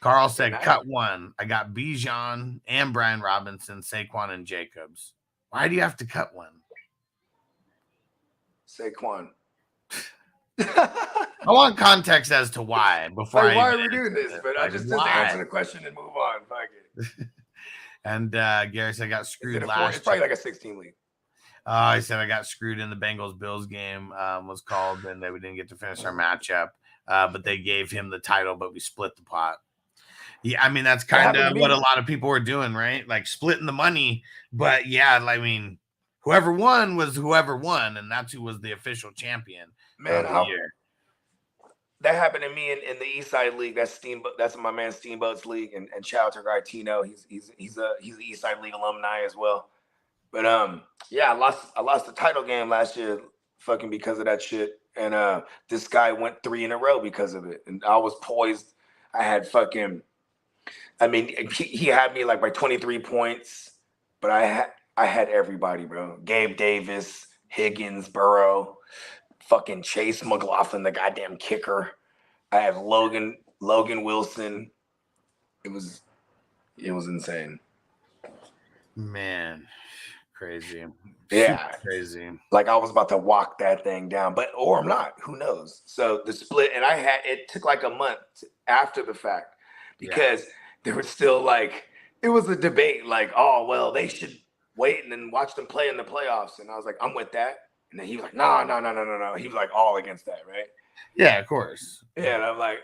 Carl said, cut one. I got Bijan and Brian Robinson, Saquon, and Jacobs. Why do you have to cut one? Saquon. I want context as to why before why are we doing this? But I just answer the question and move on. Fuck it. And Gary said I got screwed last. It's probably like a 16 league. I said I got screwed in the Bengals-Bills game was called, and we didn't get to finish our matchup. But they gave him the title, but we split the pot. Yeah, I mean, that's kind of what a lot of people were doing, right? Like splitting the money. But yeah, I mean, whoever won was whoever won, and that's who was the official champion. Man, that happened to me in the East Side League. That's Steamboat. That's my man Steamboat's league, and shout out to guy Tino. He's the East Side League alumni as well. But yeah, I lost the title game last year, fucking because of that shit. And this guy went 3 in a row because of it, and I was poised. I had fucking. I mean, he had me like by 23 points, but I had everybody, bro. Gabe Davis, Higgins, Burrow, fucking Chase McLaughlin, the goddamn kicker. I have Logan Wilson, It was insane. Man, crazy. Yeah. Super crazy. Like I was about to walk that thing down, or I'm not. Who knows? So the split, and it took like a month after the fact because there was still like it was a debate. Like, oh well, they should wait and then watch them play in the playoffs. And I was like, I'm with that. And then he was like, no. He was like all against that, right? Yeah, of course. Yeah, and I'm like,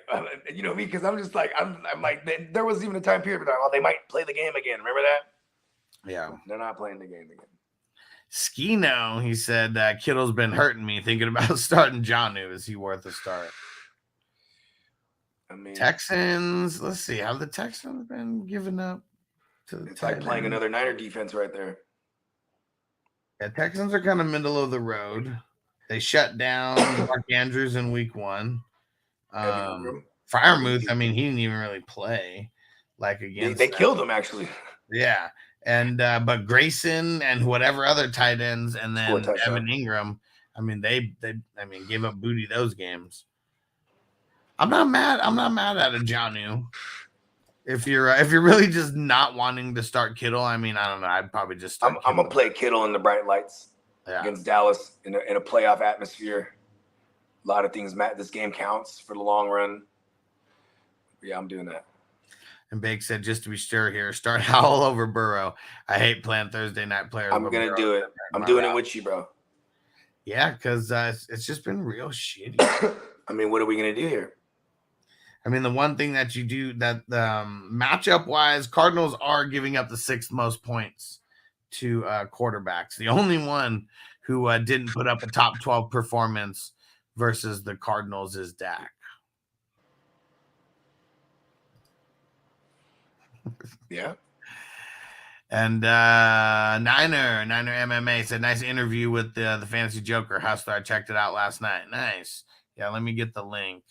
you know me, because I'm just like, I'm like, there was even a time period where they might play the game again. Remember that? Yeah. They're not playing the game again. Skino, he said, Kittle's been hurting me thinking about starting Jonnu. Is he worth a start? I mean, Texans, let's see. Have the Texans been giving up to the It's like playing another Niner defense right there. Yeah, Texans are kind of middle of the road. They shut down Mark Andrews in week 1. Freiermuth, I mean, he didn't even really play like against. They killed him actually. Yeah. And but Grayson and whatever other tight ends, and then Evan Ingram, I mean, they gave up booty those games. I'm not mad at a Jonnu. If you're really just not wanting to start Kittle, I mean, I don't know. I'd probably just start I'm gonna play Kittle in the bright lights against Dallas in a playoff atmosphere. A lot of things, Matt. This game counts for the long run. Yeah, I'm doing that. And Bake said, just to be sure here, start Howell over Burrow. I hate playing Thursday night players. I'm going to do it. I'm doing it with you, bro. Yeah, because it's just been real shitty. I mean, what are we going to do here? I mean, the one thing that you do that matchup-wise, Cardinals are giving up the 6th most points to quarterbacks. The only one who didn't put up a top 12 performance versus the Cardinals is Dak. Yeah. And Niner MMA said, nice interview with the Fantasy Joker Hustler. I checked it out last night. Nice. Yeah, let me get the link.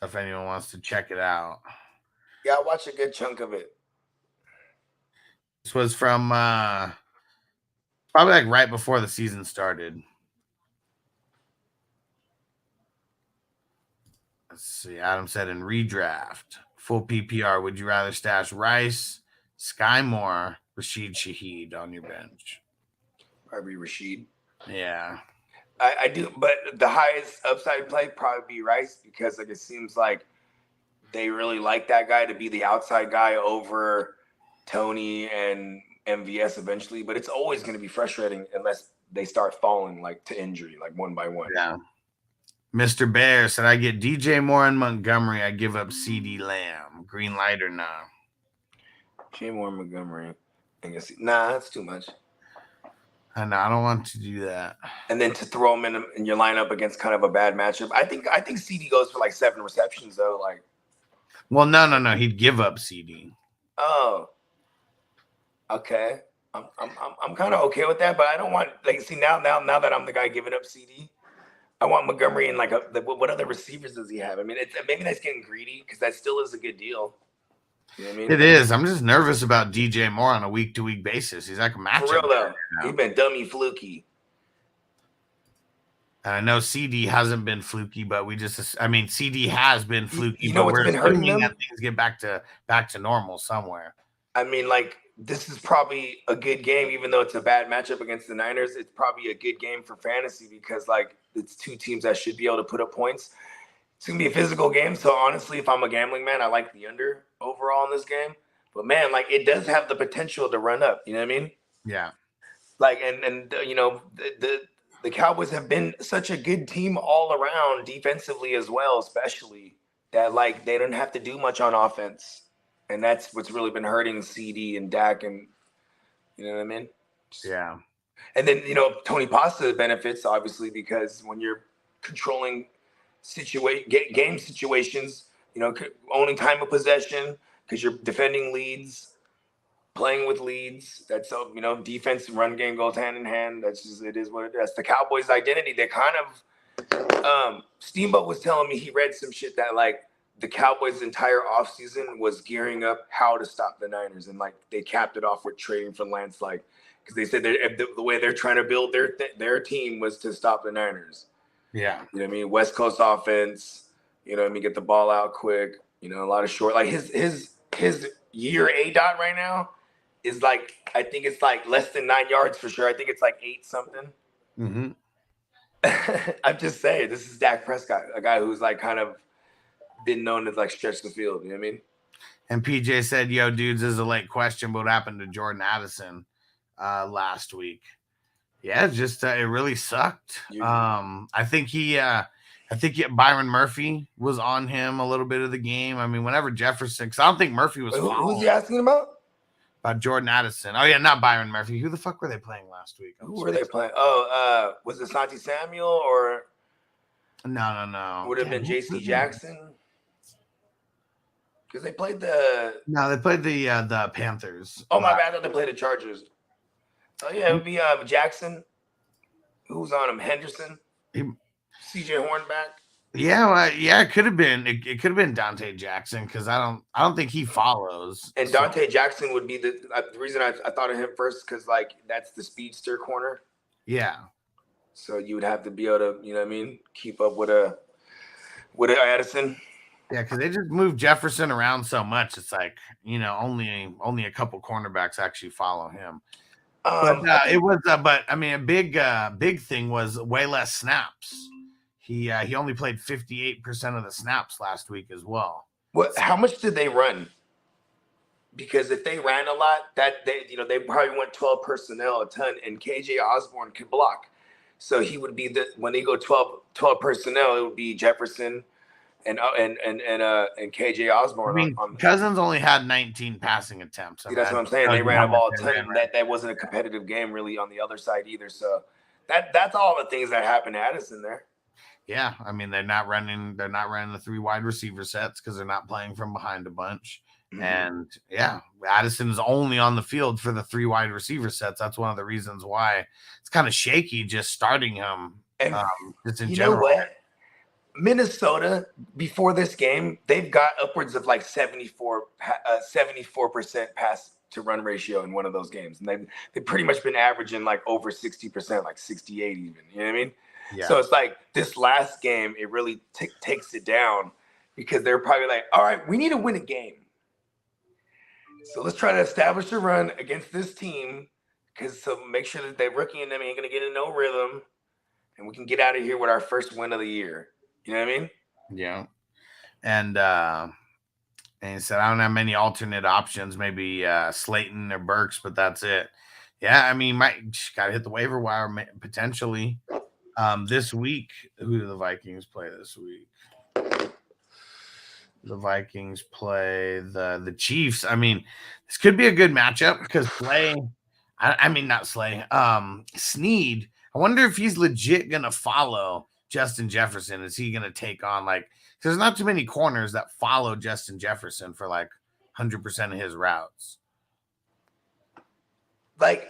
If anyone wants to check it out. Yeah, I watched a good chunk of it. This was from probably like right before the season started. Let's see. Adam said in redraft, full PPR, would you rather stash Rice, Sky Moore, Rashid Shaheed on your bench? Probably Rashid. Yeah. I do, but the highest upside play probably be Rice because like it seems like they really like that guy to be the outside guy over Tony and MVS eventually. But it's always going to be frustrating unless they start falling like to injury, like one by one. Yeah. Mr. Bear said, I get DJ Moore and Montgomery. I give up CD Lamb. Green light or nah? DJ Moore and Montgomery. Nah, that's too much. I know. I don't want to do that. And then to throw him in your lineup against kind of a bad matchup. I think CD goes for like 7 receptions though. Like, well, no. He'd give up CD. Oh, okay. I'm kind of okay with that, but I don't want like see now that I'm the guy giving up CD. I want Montgomery in like what other receivers does he have? I mean, maybe that's getting greedy because that still is a good deal. You know what I mean? It is. I'm just nervous about DJ Moore on a week-to-week basis. He's like a matchup. For real though, he's been dummy fluky. And I know CD hasn't been fluky, but CD has been fluky. You know what's been hurting them? That things get back to normal somewhere. I mean, like this is probably a good game, even though it's a bad matchup against the Niners. It's probably a good game for fantasy because like it's 2 teams that should be able to put up points. It's gonna be a physical game. So honestly, if I'm a gambling man, I like the under overall in this game. But man, like it does have the potential to run up. You know what I mean? Yeah. Like and you know the Cowboys have been such a good team all around defensively as well, especially that like they don't have to do much on offense. And that's what's really been hurting CD and Dak, and you know what I mean? Yeah. And then, you know, Tony Pasta benefits, obviously, because when you're controlling game situations, you know, owning time of possession, because you're defending leads, playing with leads. That's, you know, defense and run game goes hand in hand. That's just, it is what it is. That's the Cowboys' identity. They kind of, Steamboat was telling me he read some shit that, like, the Cowboys' entire offseason was gearing up how to stop the Niners. And, like, they capped it off with trading for Lance, like, because they said the way they're trying to build their team was to stop the Niners. Yeah. You know what I mean? West Coast offense, you know what I mean? Get the ball out quick, you know, a lot of short. Like his year A dot right now is like, I think it's like less than 9 yards for sure. I think it's like 8 something. Mm-hmm. I'm just saying, this is Dak Prescott, a guy who's like kind of been known to like stretch the field. You know what I mean? And PJ said, "Yo, dudes, this is a late question, but what happened to Jordan Addison last week?" Yeah, it's just it really sucked. I think Byron Murphy was on him a little bit of the game. I mean, whenever Jefferson, because I don't think Murphy was. Who's he asking about? About Jordan Addison. Oh yeah, not Byron Murphy. Who the fuck were they playing last week? Who were they playing? Oh, was it Santi Samuel or? No. Would have been J.C. Jackson. Because they played the. No, they played the Panthers. Oh my bad! I thought they played the Chargers. Oh yeah, it would be Jackson. Who's on him? Henderson. C.J. Hornback. Yeah, it could have been. It could have been Dante Jackson because I don't think he follows. And Dante Jackson would be the reason I thought of him first because like that's the speedster corner. Yeah. So you would have to be able to, you know what I mean, keep up with a Addison. Yeah, because they just move Jefferson around so much. It's like, you know, only a couple cornerbacks actually follow him. But I mean, a big thing was way less snaps. He only played 58% of the snaps last week as well. How much did they run? Because if they ran a lot, they probably went 12 personnel a ton, and KJ Osborne could block. So he would be when they go 12 personnel, it would be Jefferson and KJ Osborne. I mean, Cousins only had 19 passing attempts. See, that's what I'm saying. They ran a ball a ton. That wasn't a competitive game really on the other side either. So that's all the things that happened to Addison there. Yeah, I mean they're not running the 3 wide receiver sets because they're not playing from behind a bunch. Mm-hmm. And yeah, Addison's only on the field for the 3 wide receiver sets. That's one of the reasons why it's kind of shaky just starting him. And just in you general. know what? Minnesota before this game, they've got upwards of like 74% pass to run ratio in one of those games, and they've pretty much been averaging like over 60%, like 68 even. You know what I mean? Yeah. So it's like this last game, it really takes it down because they're probably like, all right, we need to win a game. So let's try to establish a run against this team so make sure that the rookie and them ain't going to get in no rhythm and we can get out of here with our first win of the year. You know what I mean? Yeah. And he said, I don't have many alternate options, maybe Slayton or Burks, but that's it. Yeah, I mean, got to hit the waiver wire potentially. This week, who do the Vikings play this week? The Vikings play the Chiefs. I mean, this could be a good matchup because Snead. I wonder if he's legit going to follow Justin Jefferson. Is he going to take on there's not too many corners that follow Justin Jefferson for 100% of his routes. I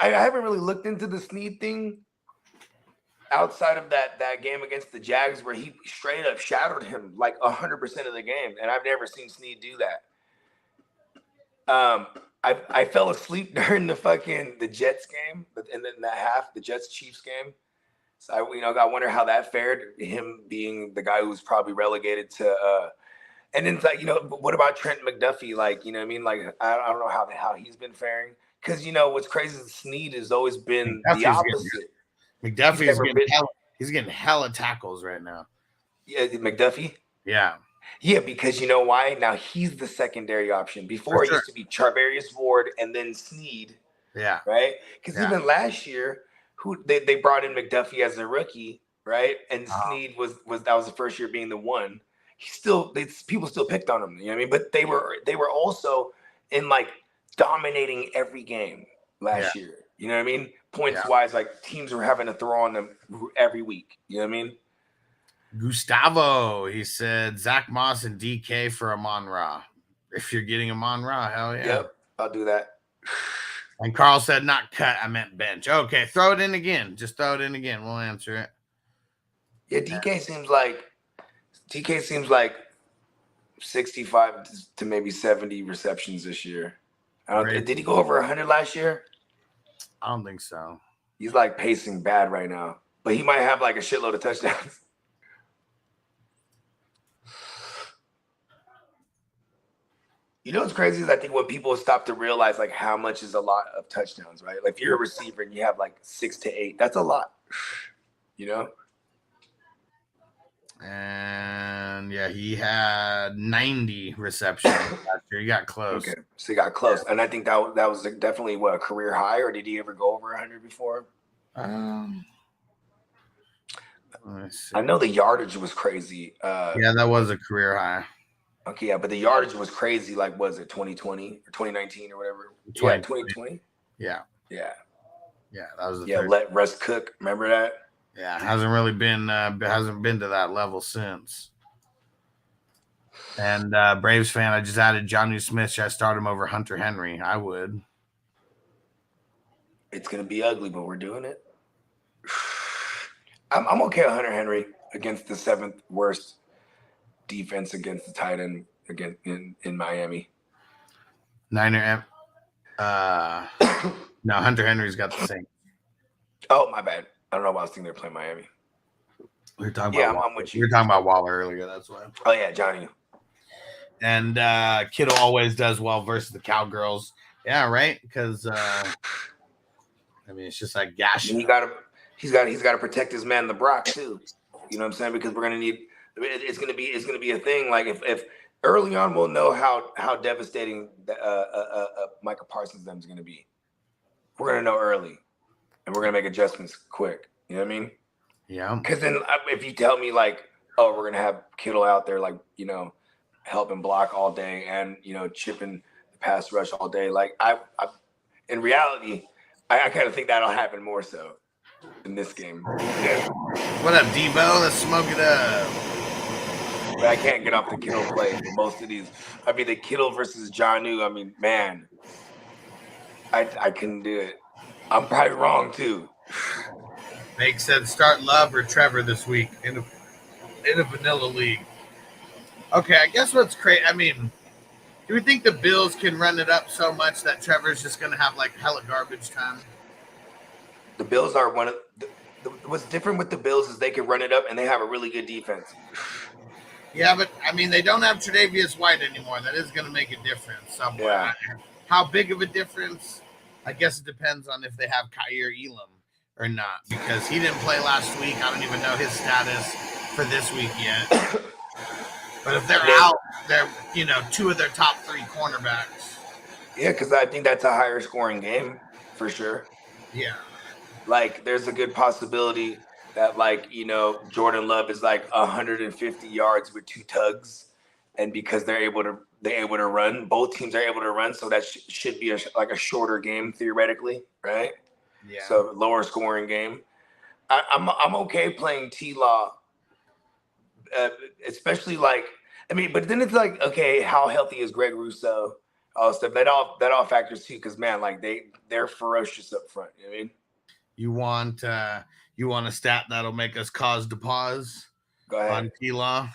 haven't really looked into the Snead thing outside of that game against the Jags where he straight up shadowed him 100% of the game. And I've never seen Snead do that. I fell asleep during the Jets game, and then that half, the Jets-Chiefs game. So I wonder how that fared, him being the guy who's probably relegated to and then what about Trent McDuffie? You know what I mean? I don't know how he's been faring. Because what's crazy is Snead has always been the opposite. McDuffie he's getting hella tackles right now. Yeah, McDuffie? Yeah. Yeah, because you know why? Now he's the secondary option. Before it used to be Charvarius Ward and then Snead. Yeah. Right? Because even last year, they brought in McDuffie as a rookie, right? And Snead was the first year being the one. People still picked on him, you know what I mean? But they were also in dominating every game last year. You know what I mean? Points wise, teams were having to throw on them every week. You know what I mean? Gustavo, he said Zach Moss and DK for Amon-Ra. If you're getting Amon-Ra, hell yeah. Yep, I'll do that. And Carl said not cut, I meant bench. Okay, throw it in again. Just throw it in again. We'll answer it. Yeah, DK seems like 65 to maybe 70 receptions this year. Did he go over 100 last year? I don't think so. He's like pacing bad right now, but he might have like a shitload of touchdowns. You know what's crazy is I think when people stop to realize like how much is a lot of touchdowns, right? Like if you're a receiver and you have like 6 to 8, that's a lot, you know? And yeah, he had 90 receptions last year. He got close. Okay, so he got close, and I think that was definitely what, a career high, or did he ever go over 100 before? Let me see. I know the yardage was crazy. Yeah, that was a career high. Okay, yeah, but the yardage was crazy. Like, was it 2020 or 2019 or whatever? 2020. Yeah, Yeah, that was the yeah. third. Let Russ cook. Remember that? Yeah, hasn't really been to that level since. And Braves fan, I just added Jonnu Smith. Should I start him over Hunter Henry? I would. It's gonna be ugly, but we're doing it. I'm okay with Hunter Henry against the 7th worst defense against the tight end again in Miami. No, Hunter Henry's got the same. Oh, my bad. I don't know why I was thinking they're playing Miami. We were talking about I'm with you. We were talking about Waller earlier. That's why. Oh yeah, Johnny. And Kittle always does well versus the Cowgirls. Yeah, right. Because I mean, it's just like gashing. He's got to protect his man, the Brock, too. You know what I'm saying? Because we're gonna need. It's gonna be a thing. Like if early on, we'll know how devastating Micah Parsons them is gonna be. We're gonna know early, and we're gonna make adjustments quick. You know what I mean? Yeah. Because then if you tell me like, oh, we're gonna have Kittle out there, like, you know, helping block all day and, you know, chipping the pass rush all day, like I in reality, I kind of think that'll happen more so in this game. Yeah. What up, Debo? Let's smoke it up. But I can't get off the Kittle play for most of these. I mean, the Kittle versus Jonnu, I mean, man, I couldn't do it. I'm probably wrong too. Make said start Love or Trevor this week in a vanilla league. Okay, I guess what's crazy. I mean, do we think the Bills can run it up so much that Trevor's just going to have like hella garbage time? The Bills are one of what's different with the Bills is they can run it up and they have a really good defense. Yeah, but I mean, they don't have Tre'Davious White anymore. That is going to make a difference somewhere. Yeah. How big of a difference? I guess it depends on if they have Kyer Elam or not, because he didn't play last week. I don't even know his status for this week yet. But if they're out, they're, you know, 2 of their top 3 cornerbacks. Yeah, because I think that's a higher scoring game for sure. Yeah. Like, there's a good possibility that, like, you know, Jordan Love is like 150 yards with 2 tugs, and because they're able to run, both teams are able to run, so that should be like a shorter game theoretically, right? Yeah. So lower scoring game. I'm okay playing T-Law, especially like, I mean, but then it's like, okay, how healthy is Greg Rousseau? All stuff that all factors too, because man, like they're ferocious up front. You know what I mean? You want a stat that'll make us cause to pause? Go ahead. On T-Law.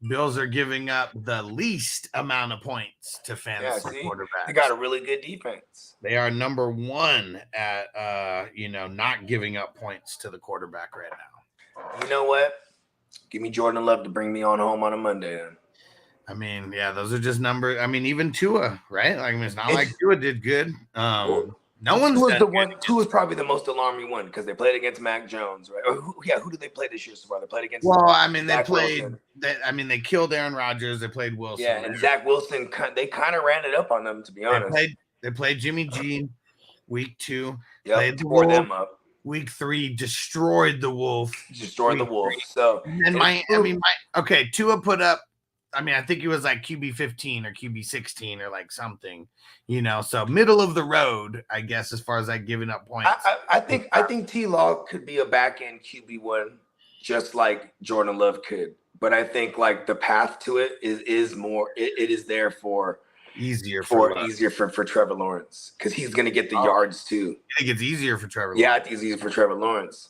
Bills are giving up the least amount of points to fantasy quarterbacks. They got a really good defense. They are number 1 at not giving up points to the quarterback right now. You know what? Give me Jordan Love to bring me on home on a Monday then. I mean, yeah, those are just numbers. I mean, even Tua, right? Like, I mean, it's not like Tua did good. No one's was the one. Tua is probably the most alarming one because they played against Mac Jones, right? Or who did they play this year so far? They played against. Well, I mean, they played. Wilson. They killed Aaron Rodgers. They played Wilson. Yeah, and Zach Wilson. They kind of ran it up on them, to be honest. They played Jimmy G, week 2. Yep, tore them up. Week 3 destroyed the Wolf. Destroyed the Wolf. So and Tua put up. I mean, I think he was like QB 15 or QB 16 or like something, you know. So middle of the road, I guess, as far as like giving up points. I think T-Law could be a back end QB1, just like Jordan Love could. But I think like the path to it is more. It is there for easier for Trevor Lawrence because he's gonna get the yards too. I think it's easier for Trevor. Yeah, I think it's easier for Trevor Lawrence.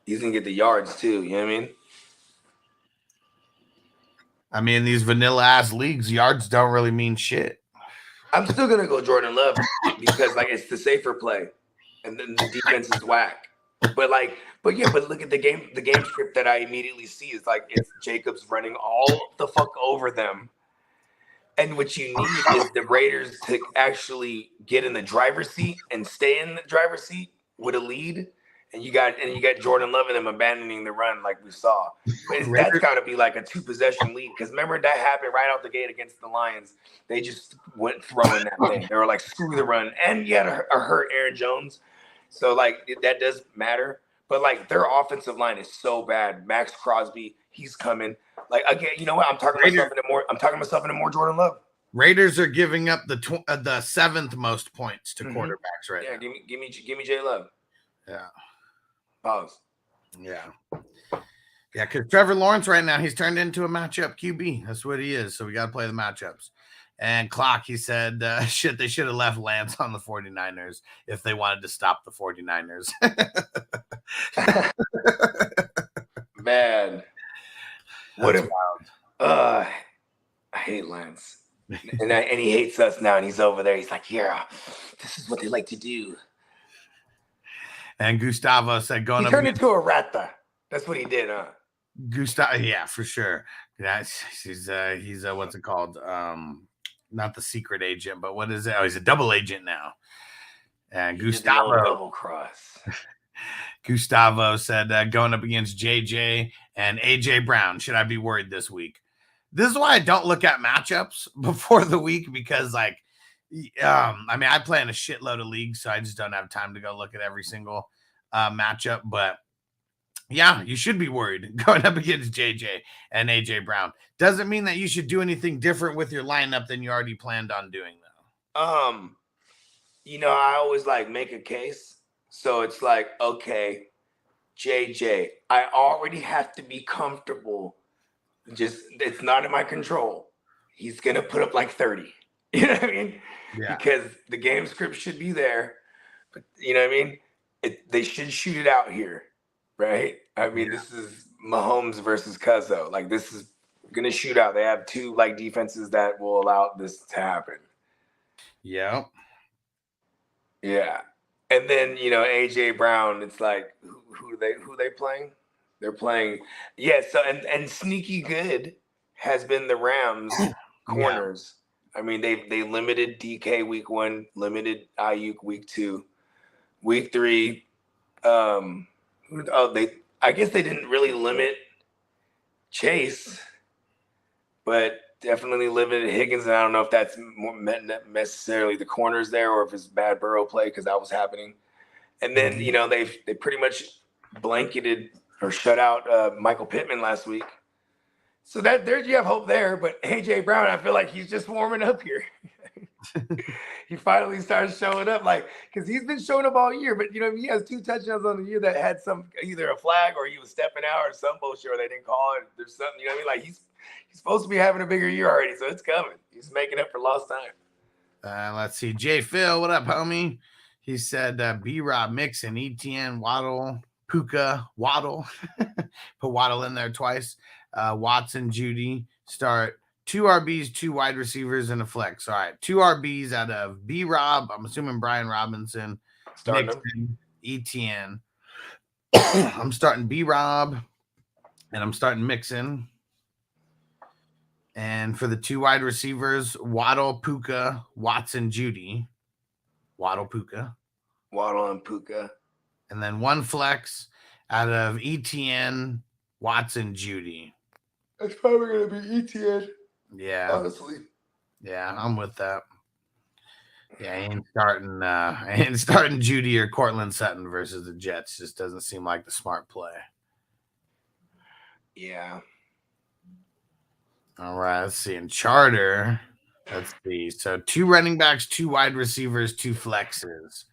He's gonna get the yards too. You know what I mean? I mean, these vanilla ass leagues, yards don't really mean shit. I'm still gonna go Jordan Love because like it's the safer play. and then the defense is whack. But look at the game script that I immediately see is like it's Jacobs running all the fuck over them. And what you need is the Raiders to actually get in the driver's seat and stay in the driver's seat with a lead. And you got Jordan Love and them abandoning the run like we saw. But that's got to be like a 2-possession lead because remember that happened right out the gate against the Lions. They just went throwing that thing. They were like, screw the run. And you had a hurt Aaron Jones. So, like, that does matter. But, like, their offensive line is so bad. Max Crosby, he's coming. Like, again, you know what? I'm talking myself into more Jordan Love. Raiders are giving up the 7th most points to quarterbacks right now. Give me J Love. Yeah. Pause. Yeah. Yeah, because Trevor Lawrence right now, he's turned into a matchup QB. That's what he is. So we got to play the matchups. And Clock, he said, they should have left Lance on the 49ers if they wanted to stop the 49ers. Man. What if I hate Lance. And he hates us now, and he's over there. He's like, yeah, this is what they like to do. And Gustavo said, he turned into a rata. That's what he did, huh? Gustavo, yeah, for sure. Yeah, he's what's it called? Not the secret agent, but what is it? Oh, he's a double agent now. And Gustavo double cross. Gustavo said, going up against JJ and AJ Brown. Should I be worried this week? This is why I don't look at matchups before the week because, like, I play in a shitload of leagues, so I just don't have time to go look at every single matchup. But yeah, you should be worried going up against JJ and AJ Brown. Doesn't mean that you should do anything different with your lineup than you already planned on doing, though. I always like make a case. So it's like, okay, JJ, I already have to be comfortable. Just it's not in my control. He's gonna put up like 30. You know what I mean? Yeah. Because the game script should be there, but you know what I mean? They should shoot it out here, right? I mean, This is Mahomes versus Cuzzo. Like this is gonna shoot out. They have two like defenses that will allow this to happen. Yeah. Yeah. And then AJ Brown, it's like who they playing? They're playing, So and sneaky good has been the Rams corners. Yeah. I mean, they limited DK week 1, limited Ayuk week 2, week 3. I guess they didn't really limit Chase, but definitely limited Higgins. And I don't know if that's more necessarily the corners there or if it's bad Burrow play because that was happening. And then they pretty much blanketed or shut out Michael Pittman last week. So there you have hope there. But AJ Brown, I feel like he's just warming up here. He finally started showing up, like, because he's been showing up all year. But he has 2 touchdowns on the year that had some either a flag or he was stepping out or some bullshit or they didn't call it. There's something, like he's supposed to be having a bigger year already, so it's coming. He's making up for lost time. Let's see, Jay Phil, what up, homie? He said B-Rob, Mixon, ETN, Waddle, Puka, Waddle. Put Waddle in there twice. Watson, Judy, start 2 RBs, 2 wide receivers, and a flex. All right, 2 RBs out of B-Rob. I'm assuming Brian Robinson, Mixon, ETN. I'm starting B-Rob, and I'm starting Mixon. And for the 2 wide receivers, Waddle, Puka, Watson, Judy. Waddle, Puka. Waddle and Puka. And then 1 flex out of ETN, Watson, Judy. That's probably going to be ETN. Yeah. Honestly. Yeah, I'm with that. Yeah, I ain't starting Judy or Cortland Sutton versus the Jets. Just doesn't seem like the smart play. Yeah. All right, let's see. In Charter, let's see. So 2 running backs, 2 wide receivers, 2 flexes.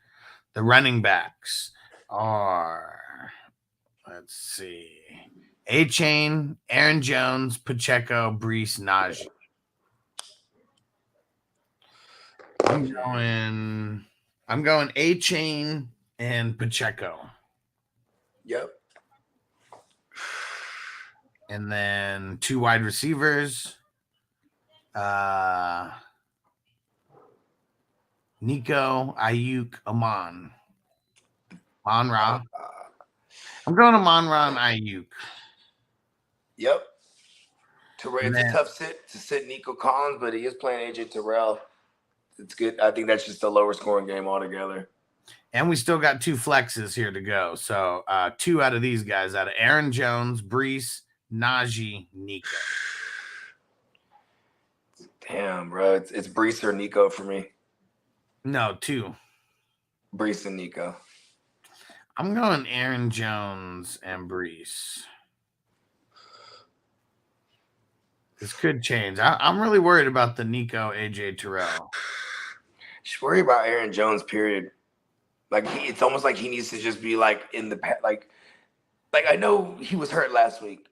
The running backs are, let's see, A-Chain, Aaron Jones, Pacheco, Brees, Najee. I'm going A-Chain and Pacheco. Yep. And then 2 wide receivers. Nico, Ayuk, Amon. Monra. I'm going to Monra and Ayuk. Yep. It's a tough sit to sit Nico Collins, but he is playing AJ Terrell. It's good. I think that's just a lower scoring game altogether. And we still got 2 flexes here to go. So 2 out of these guys, out of Aaron Jones, Brees, Najee, Nico. Damn, bro. It's Brees or Nico for me. No, 2. Brees and Nico. I'm going Aaron Jones and Brees. This could change. I'm really worried about the Nico AJ Terrell. Just worry about Aaron Jones, period. Like it's almost like he needs to just be like in the like I know he was hurt last week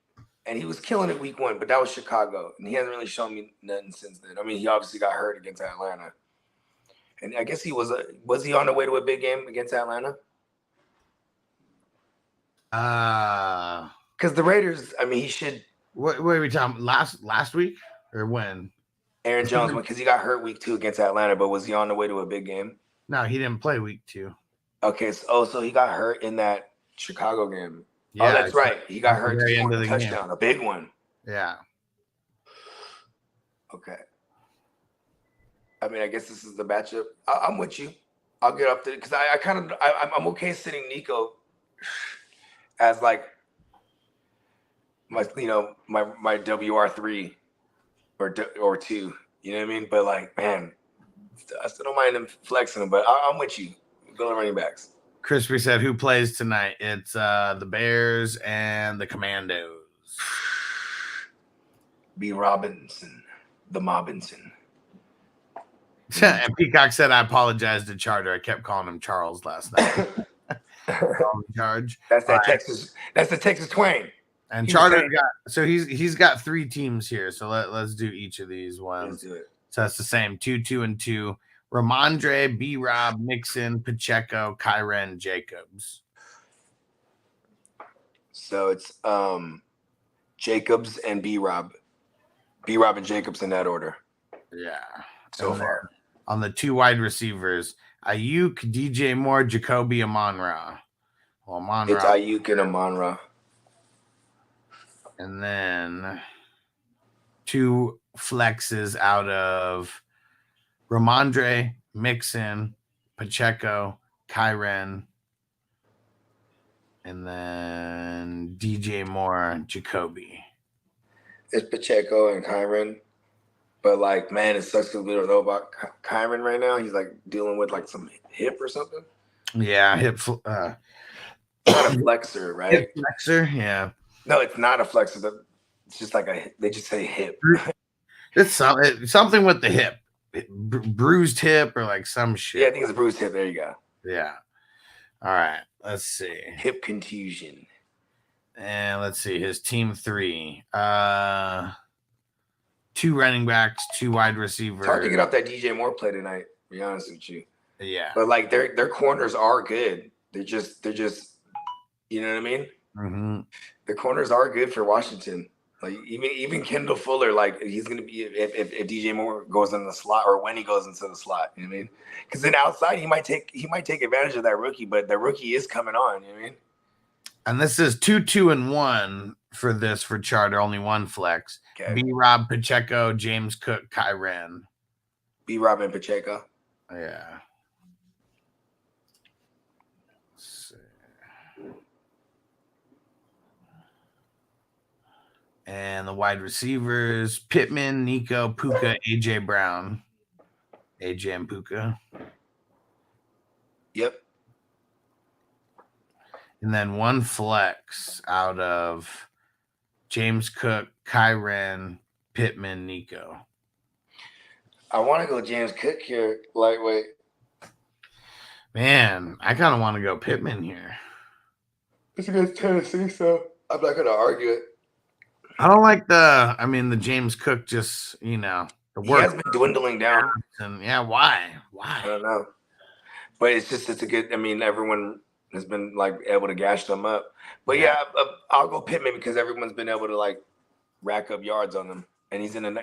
and he was killing it week 1, but that was Chicago and he hasn't really shown me nothing since then. I mean, he obviously got hurt against Atlanta, and I guess he was he on the way to a big game against Atlanta? Because the Raiders, I mean, he should. What are we talking? Last week or when? Aaron Jones, because he got hurt week 2 against Atlanta, but was he on the way to a big game? No, he didn't play week 2. Okay, so he got hurt in that Chicago game. Yeah, oh, that's right. He got hurt very end of a the touchdown, game. A big one. Yeah. Okay. I mean, I guess this is the matchup. I'm with you. I'll get up to it because I'm okay sitting Nico as like my my WR3 or 2. You know what I mean? But like, man, I still don't mind them flexing them. But I'm with you. Go to running backs. Crispy said, "Who plays tonight?" It's the Bears and the Commandos. B. Robinson, the Mobinson. And Peacock said, "I apologize to Charter. I kept calling him Charles last night." Charge. That's that Texas. That's the Texas twang. And Charter he's got 3 teams here. So let's do each of these ones. Let's do it. So that's the same 2, 2, and 2. Ramondre, B. Rob, Mixon, Pacheco, Kyren, Jacobs. So it's Jacobs and B. Rob. B. Rob and Jacobs in that order. Yeah. So far. On the 2 wide receivers, Ayuk, DJ Moore, Jacoby, Amon-Ra. Well, Amon-Ra. It's Ayuk and Amon-Ra. And then 2 flexes out of Ramondre, Mixon, Pacheco, Kyren, and then DJ Moore, Jacoby. It's Pacheco and Kyren. But like, man, it sucks because we don't know about Kyren right now. He's like dealing with like some hip or something. Yeah, hip. Not a flexor, right? Hip flexor, yeah. No, it's not a flexor. It's just like they just say hip. It's something with the hip. Bruised hip or like some shit. Yeah, I think it's a bruised hip. There you go. Yeah. All right. Let's see. Hip contusion. And let's see. His team 3. 2 running backs, 2 wide receivers. It's hard to get off that DJ Moore play tonight, to be honest with you. Yeah. But like their corners are good. They're just you know what I mean? Mm-hmm. The corners are good for Washington. Like even Kendall Fuller, like he's gonna be if DJ Moore goes in the slot or when he goes into the slot, you know what I mean? Because then outside he might take advantage of that rookie, but the rookie is coming on, you know what I mean? And this is 2, 2, and 1 for Charter, only 1 flex. Okay. B. Rob, Pacheco, James Cook, Kyren. B. Rob and Pacheco. Yeah. And the wide receivers, Pittman, Nico, Puka, AJ Brown. AJ and Puka. Yep. And then 1 flex out of James Cook, Kyren, Pittman, Nico. I want to go James Cook here, lightweight. Man, I kind of want to go Pittman here. It's against Tennessee, so I'm not going to argue it. I don't like the James Cook just, the work. He has been dwindling down. And yeah, why? I don't know. But it's a good, everyone has been like able to gash them up. But yeah, I'll go Pittman because everyone's been able to like rack up yards on them. And he's in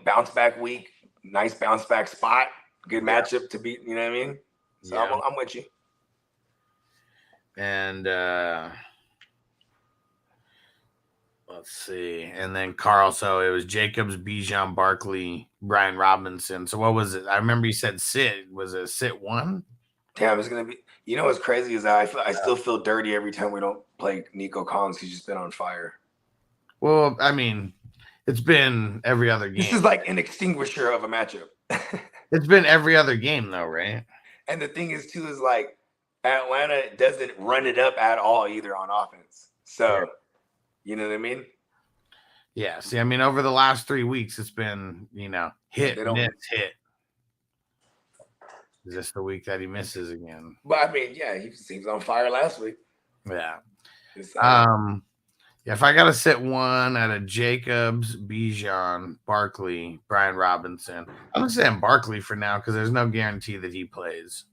bounce back week, nice bounce back spot, good matchup to beat, you know what I mean? So I'm with you. And let's see. And then Carl. So it was Jacobs, Bijan, Barkley, Brian Robinson. So what was it? I remember you said sit. Was it sit one? Damn, it's gonna be. You know what's crazy is that I still feel dirty every time we don't play Nico Collins. He's just been on fire. Well, I mean, it's been every other game. This is like an extinguisher of a matchup. It's been every other game though, right? And the thing is too is like Atlanta doesn't run it up at all either on offense. So you know what I mean? Yeah. See, I mean, over the last 3 weeks, it's been, hit, miss, hit. Is this the week that he misses again? But I mean, yeah, he was on fire last week. Yeah. If I gotta sit one at a Jacobs, Bijan, Barkley, Brian Robinson, I'm saying Barkley for now because there's no guarantee that he plays.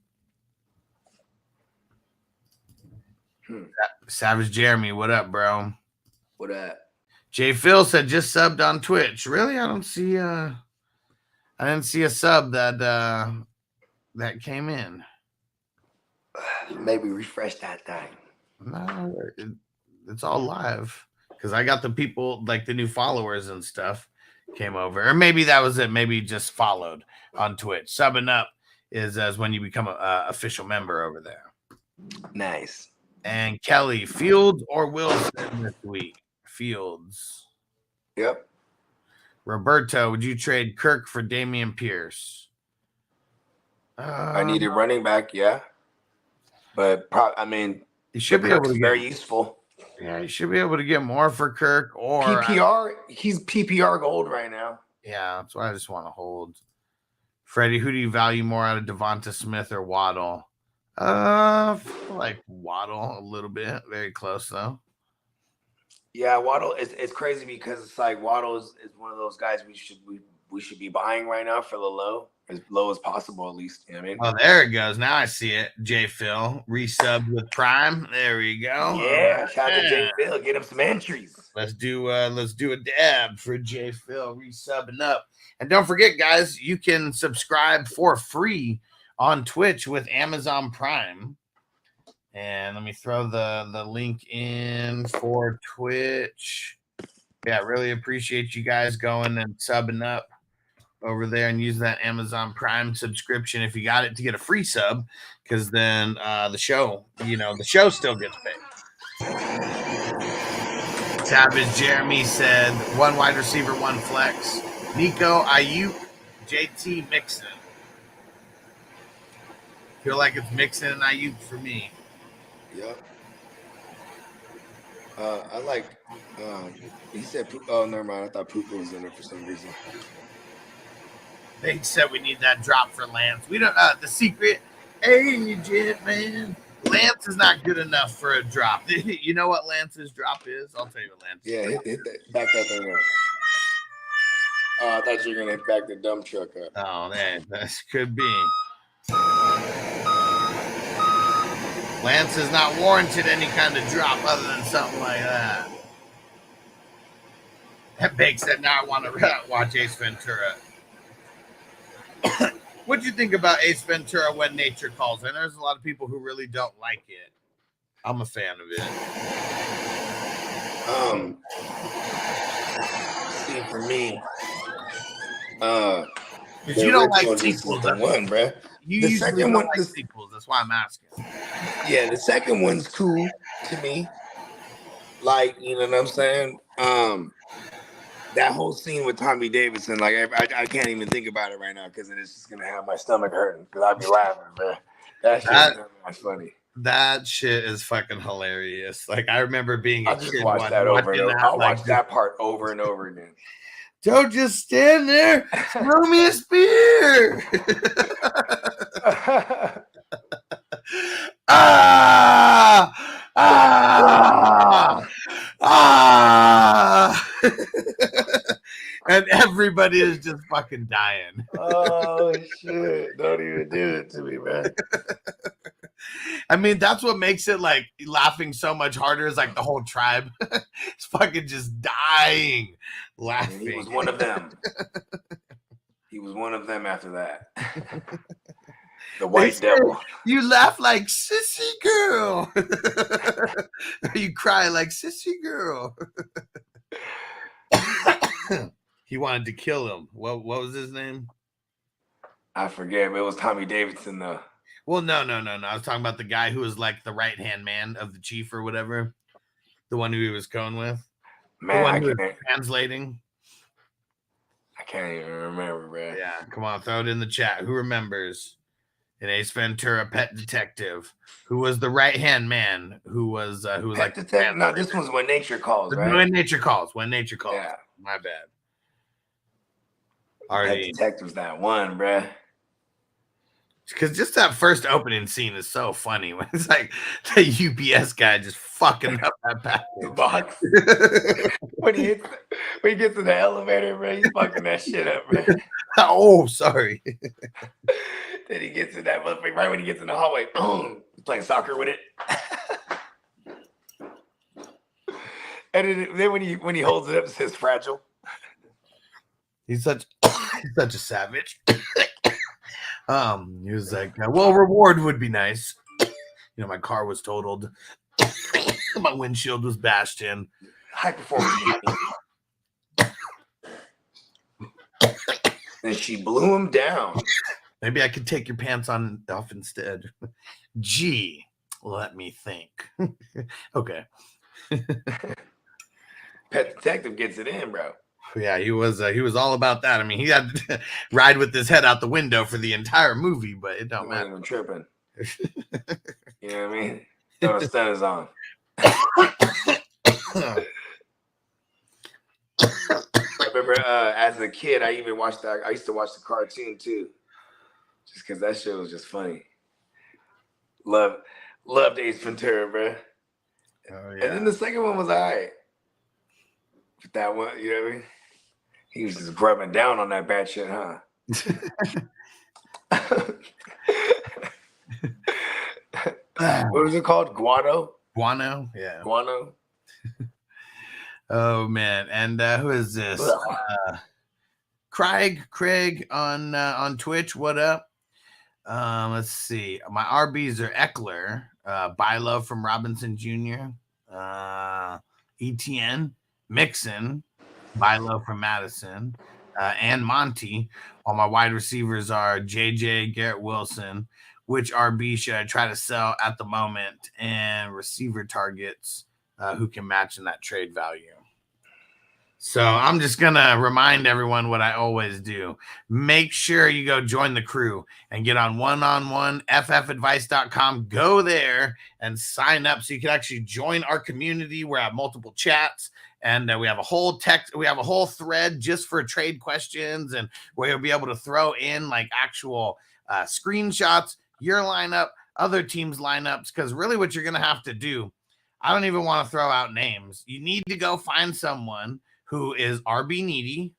Savage Jeremy, what up, bro? What up? Jay Phil said just subbed on Twitch. Really? I didn't see a sub that came in. Maybe refresh that thing. No, it's all live because I got the people like the new followers and stuff came over, or maybe that was it. Maybe just followed on Twitch. Subbing up is as when you become a official member over there. Nice. And Kelly, Fields or Wilson this week? Fields. Yep. Roberto, would you trade Kirk for Damian Pierce? I needed running back, yeah. But I mean, he should be able to get very useful. Yeah, he should be able to get more for Kirk or PPR. He's PPR gold right now. Yeah, that's why I just want to hold. Freddie, who do you value more out of Devonta Smith or Waddle? I feel like Waddle a little bit. Very close though. Yeah, Waddle. It's crazy because it's like Waddle is one of those guys we should be buying right now for as low as possible, at least. You know what I mean? Oh, there it goes. Now I see it. J Phil resubbed with Prime. There we go. Yeah, shout out to J Phil. Get him some entries. Let's do a dab for J Phil resubbing up. And don't forget, guys, you can subscribe for free on Twitch with Amazon Prime. And let me throw the link in for Twitch. Yeah, really appreciate you guys going and subbing up over there and use that Amazon Prime subscription if you got it to get a free sub, because then the show still gets paid. Savage Jeremy said 1 wide receiver, 1 flex. Nico, Ayuk, JT, Mixon. Feel like it's Mixon and Ayuk for me. Yep. I like. He said, "Oh, never mind. I thought Puka was in it for some reason." They said we need that drop for Lance. We don't. The secret agent, man. Lance is not good enough for a drop. You know what Lance's drop is? I'll tell you what Lance. Yeah, hit that. Back that thing up. Oh, I thought you were gonna back the dump truck up. Oh, man, this could be. Lance has not warranted any kind of drop other than something like that. That Bake said, now I want to watch Ace Ventura. What'd you think about Ace Ventura When Nature Calls? And there's a lot of people who really don't like it. I'm a fan of it. See, for me, because you don't like sequels. The one, bro. You the second one like sequels. That's why I'm asking. Yeah, the second one's cool to me. Like, you know what I'm saying? That whole scene with Tommy Davidson, like I can't even think about it right now because it's just gonna have my stomach hurting because I'll be laughing, man. That shit's funny. That shit is fucking hilarious. Like I remember being a kid watch that over and over. I'll watch that part over and over again. Don't just stand there. Throw me a spear. And everybody is just fucking dying. Oh shit. Don't even do it to me, man. I mean, that's what makes it like laughing so much harder is like the whole tribe is fucking just dying laughing. He was one of them. He was one of them after that. The white devil. You laugh like sissy girl. You cry like sissy girl. He wanted to kill him. What was his name? I forget, but it was Tommy Davidson though. Well, no. I was talking about the guy who was like the right-hand man of the chief or whatever. The one who he was going with. Man, the one I who was can't. translating. I can't even remember, bro. Yeah, come on, throw it in the chat. Who remembers? An Ace Ventura Pet Detective, who was the right-hand man, who was Pet like Detective. No, this one's When Nature Calls, right? When Nature Calls. When Nature Calls. Yeah. My bad. Pet Detective's that one, bruh. Because just that first opening scene is so funny when it's like the UPS guy just fucking up that package box. when he gets in the elevator, bro, he's fucking that shit up, bro. Oh, sorry. Then he gets in that motherfucker right when he gets in the hallway. Boom, he's playing soccer with it. And then when he holds it up, it says fragile. He's such a savage. He was like, well, reward would be nice. You know, my car was totaled. My windshield was bashed in. High performance. And she blew him down. Maybe I could take your pants off instead. Gee, let me think. Okay. Pet Detective gets it in, bro. Yeah, he was all about that. I mean, he had to ride with his head out the window for the entire movie, but it don't matter. Even tripping. You know what I mean? Throw the stunners on. I remember as a kid, I even watched that. I used to watch the cartoon too, just because that shit was just funny. Loved Ace Ventura, bro. Oh yeah. And then the second one was alright. But that one, you know what I mean? He was just grubbing down on that bad shit, huh? What was it called? Guano? Guano? Yeah. Guano? Oh man. And who is this? Craig on Twitch. What up? Let's see. My RBs are Eckler, Bilo from Robinson Jr., ETN, Mixon, Bilo from Madison, and Monty. All my wide receivers are JJ, Garrett Wilson. Which RB should I try to sell at the moment? And receiver targets who can match in that trade value. So I'm just going to remind everyone what I always do. Make sure you go join the crew and get on one-on-one ffadvice.com. Go there and sign up so you can actually join our community. We have multiple chats and we have a whole thread just for trade questions, and where you'll be able to throw in like actual screenshots, your lineup, other teams' lineups, because really what you're going to have to do, I don't even want to throw out names. You need to go find someone who is RB needy,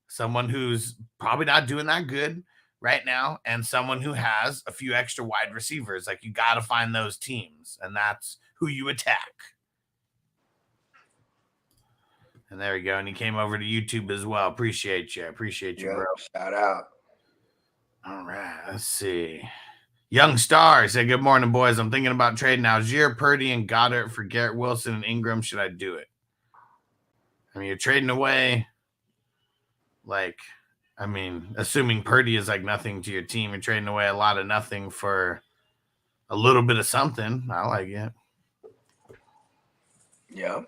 someone who's probably not doing that good right now, and someone who has a few extra wide receivers. Like, you got to find those teams, and that's who you attack. And there we go. And he came over to YouTube as well. Appreciate you, bro. Shout out. All right, let's see. Young Star said, good morning, boys. I'm thinking about trading Algier, Purdy, and Goddard for Garrett Wilson and Ingram. Should I do it? I mean, you're trading away, assuming Purdy is like nothing to your team, you're trading away a lot of nothing for a little bit of something. I like it. Yeah.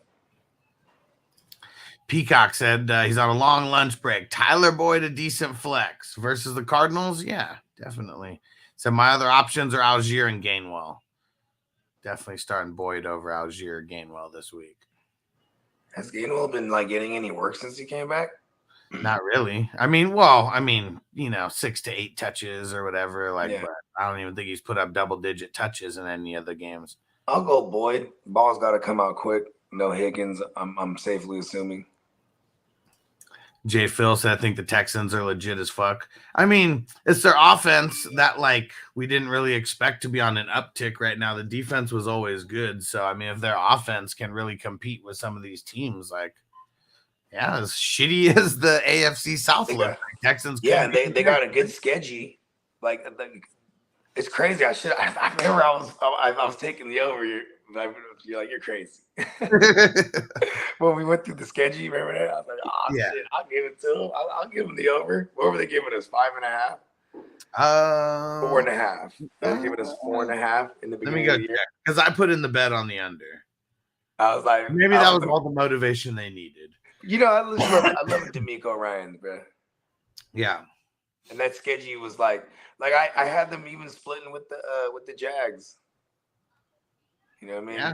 Peacock said he's on a long lunch break. Tyler Boyd, a decent flex versus the Cardinals. Yeah, definitely. So my other options are Algier and Gainwell. Definitely starting Boyd over Algier or Gainwell this week. Has Gainwell been getting any work since he came back? Not really. I mean, 6 to 8 touches or whatever. But I don't even think he's put up double-digit touches in any other games. I'll go Boyd. Ball's got to come out quick. No Higgins, I'm safely assuming. Jay Phil said, I think the Texans are legit as fuck. I mean, it's their offense that, we didn't really expect to be on an uptick right now. The defense was always good. So, I mean, if their offense can really compete with some of these teams, as shitty as the AFC South look, Texans. Yeah, they got a good schedule. It's It's crazy. I remember I was taking the over. You're like, you're crazy. When we went through the schedule, you remember that? I was like, oh Yeah. shit, I'll give it to him. I'll give him the over. What were they giving us? 5.5? 4.5. They were giving us 4.5 in the beginning of the year. Because I put in the bet on the under. I was like, Maybe that was all the motivation they needed. You know, I love D'Amico Ryan, bro. Yeah. And that schedule was like I had them even splitting with the Jags. You know what I mean? Yeah.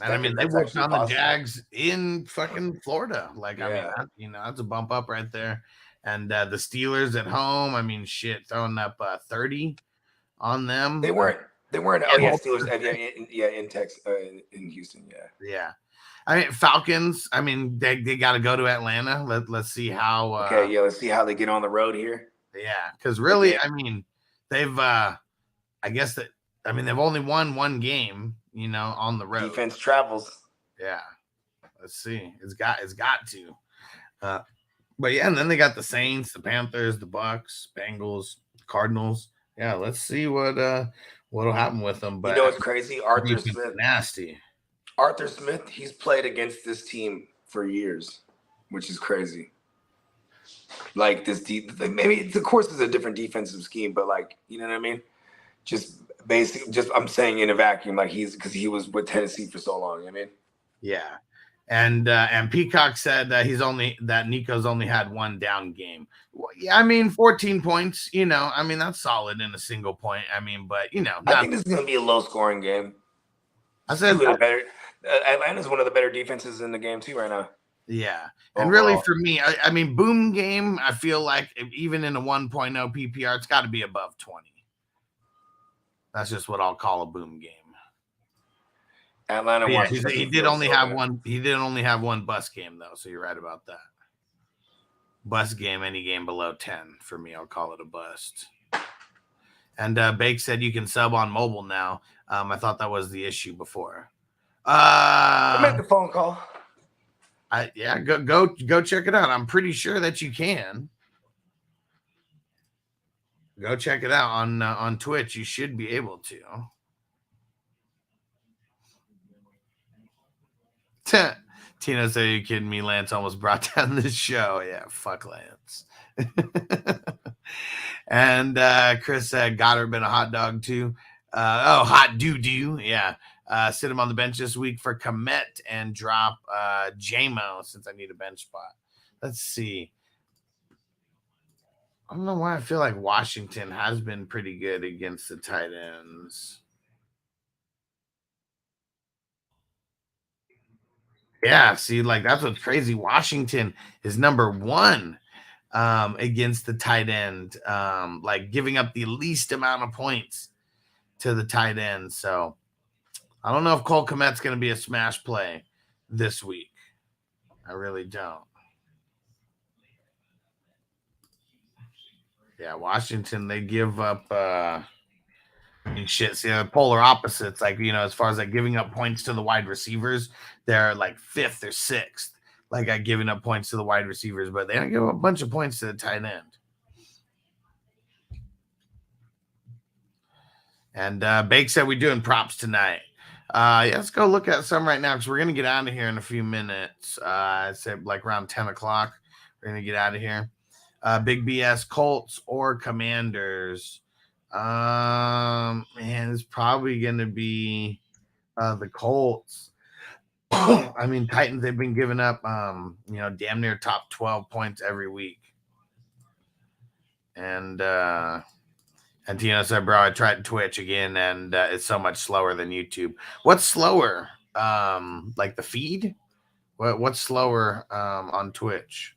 And I mean, they worked on the Jags in fucking Florida. Like, I mean, that's a bump up right there. And the Steelers at home, I mean, shit, throwing up 30 on them. They weren't. Oh yeah, Steelers. In Texas, in Houston. Yeah. I mean, Falcons. I mean, they got to go to Atlanta. Let's see how. Let's see how they get on the road here. Yeah, because really, I mean, they've. They've only won one game. You know, on the road. Defense travels. Yeah. Let's see. It's got to. But yeah, and then they got the Saints, the Panthers, the Bucks, Bengals, Cardinals. Yeah, let's see what'll happen with them. But you know what's crazy? Arthur Smith. Nasty. Arthur Smith, he's played against this team for years, which is crazy. Like this maybe it's, of course it's a different defensive scheme, but like, you know what I mean? Just I'm saying in a vacuum, like because he was with Tennessee for so long, you know what I mean? Yeah. And Peacock said that Nico's only had one down game. Well, yeah, I mean 14 points, you know, I mean that's solid in a single point. I mean, but you know, I think this is gonna be a low scoring game. I said Atlanta's one of the better defenses in the game too right now. Yeah. And really for me, I mean, boom game, I feel like even in a 1.0 PPR, it's got to be above 20. That's just what I'll call a boom game. Atlanta he did only have one. He did only have one bus game though, so you're right about that. Bus game, any game below 10 for me, I'll call it a bust. And Bake said you can sub on mobile now. I thought that was the issue before. I made the phone call. Go check it out. I'm pretty sure that you can. Go check it out on Twitch. You should be able to. Tina said, "Are you kidding me? Lance almost brought down this show." Yeah, fuck Lance. And Chris said, "Goddard been a hot dog too." Hot doo-doo. Yeah. Sit him on the bench this week for Komet and drop JMO since I need a bench spot. Let's see. I don't know why I feel like Washington has been pretty good against the tight ends. Yeah, see, like that's what's crazy. Washington is number 1 against the tight end, like giving up the least amount of points to the tight end. So I don't know if Cole Kmet's going to be a smash play this week. I really don't. Yeah, Washington, they give up shit. See, the polar opposites, like, you know, as far as like giving up points to the wide receivers, they're like 5th or 6th, like at giving up points to the wide receivers, but they don't give up a bunch of points to the tight end. And Bake said we're doing props tonight. Yeah, let's go look at some right now because we're going to get out of here in a few minutes. I said like around 10 o'clock. We're going to get out of here. Big BS, Colts or Commanders. Man, it's probably going to be the Colts. I mean, Titans, they've been giving up, damn near top 12 points every week. And Tino said, bro, I tried Twitch again, and it's so much slower than YouTube. What's slower? Like the feed? What's slower on Twitch?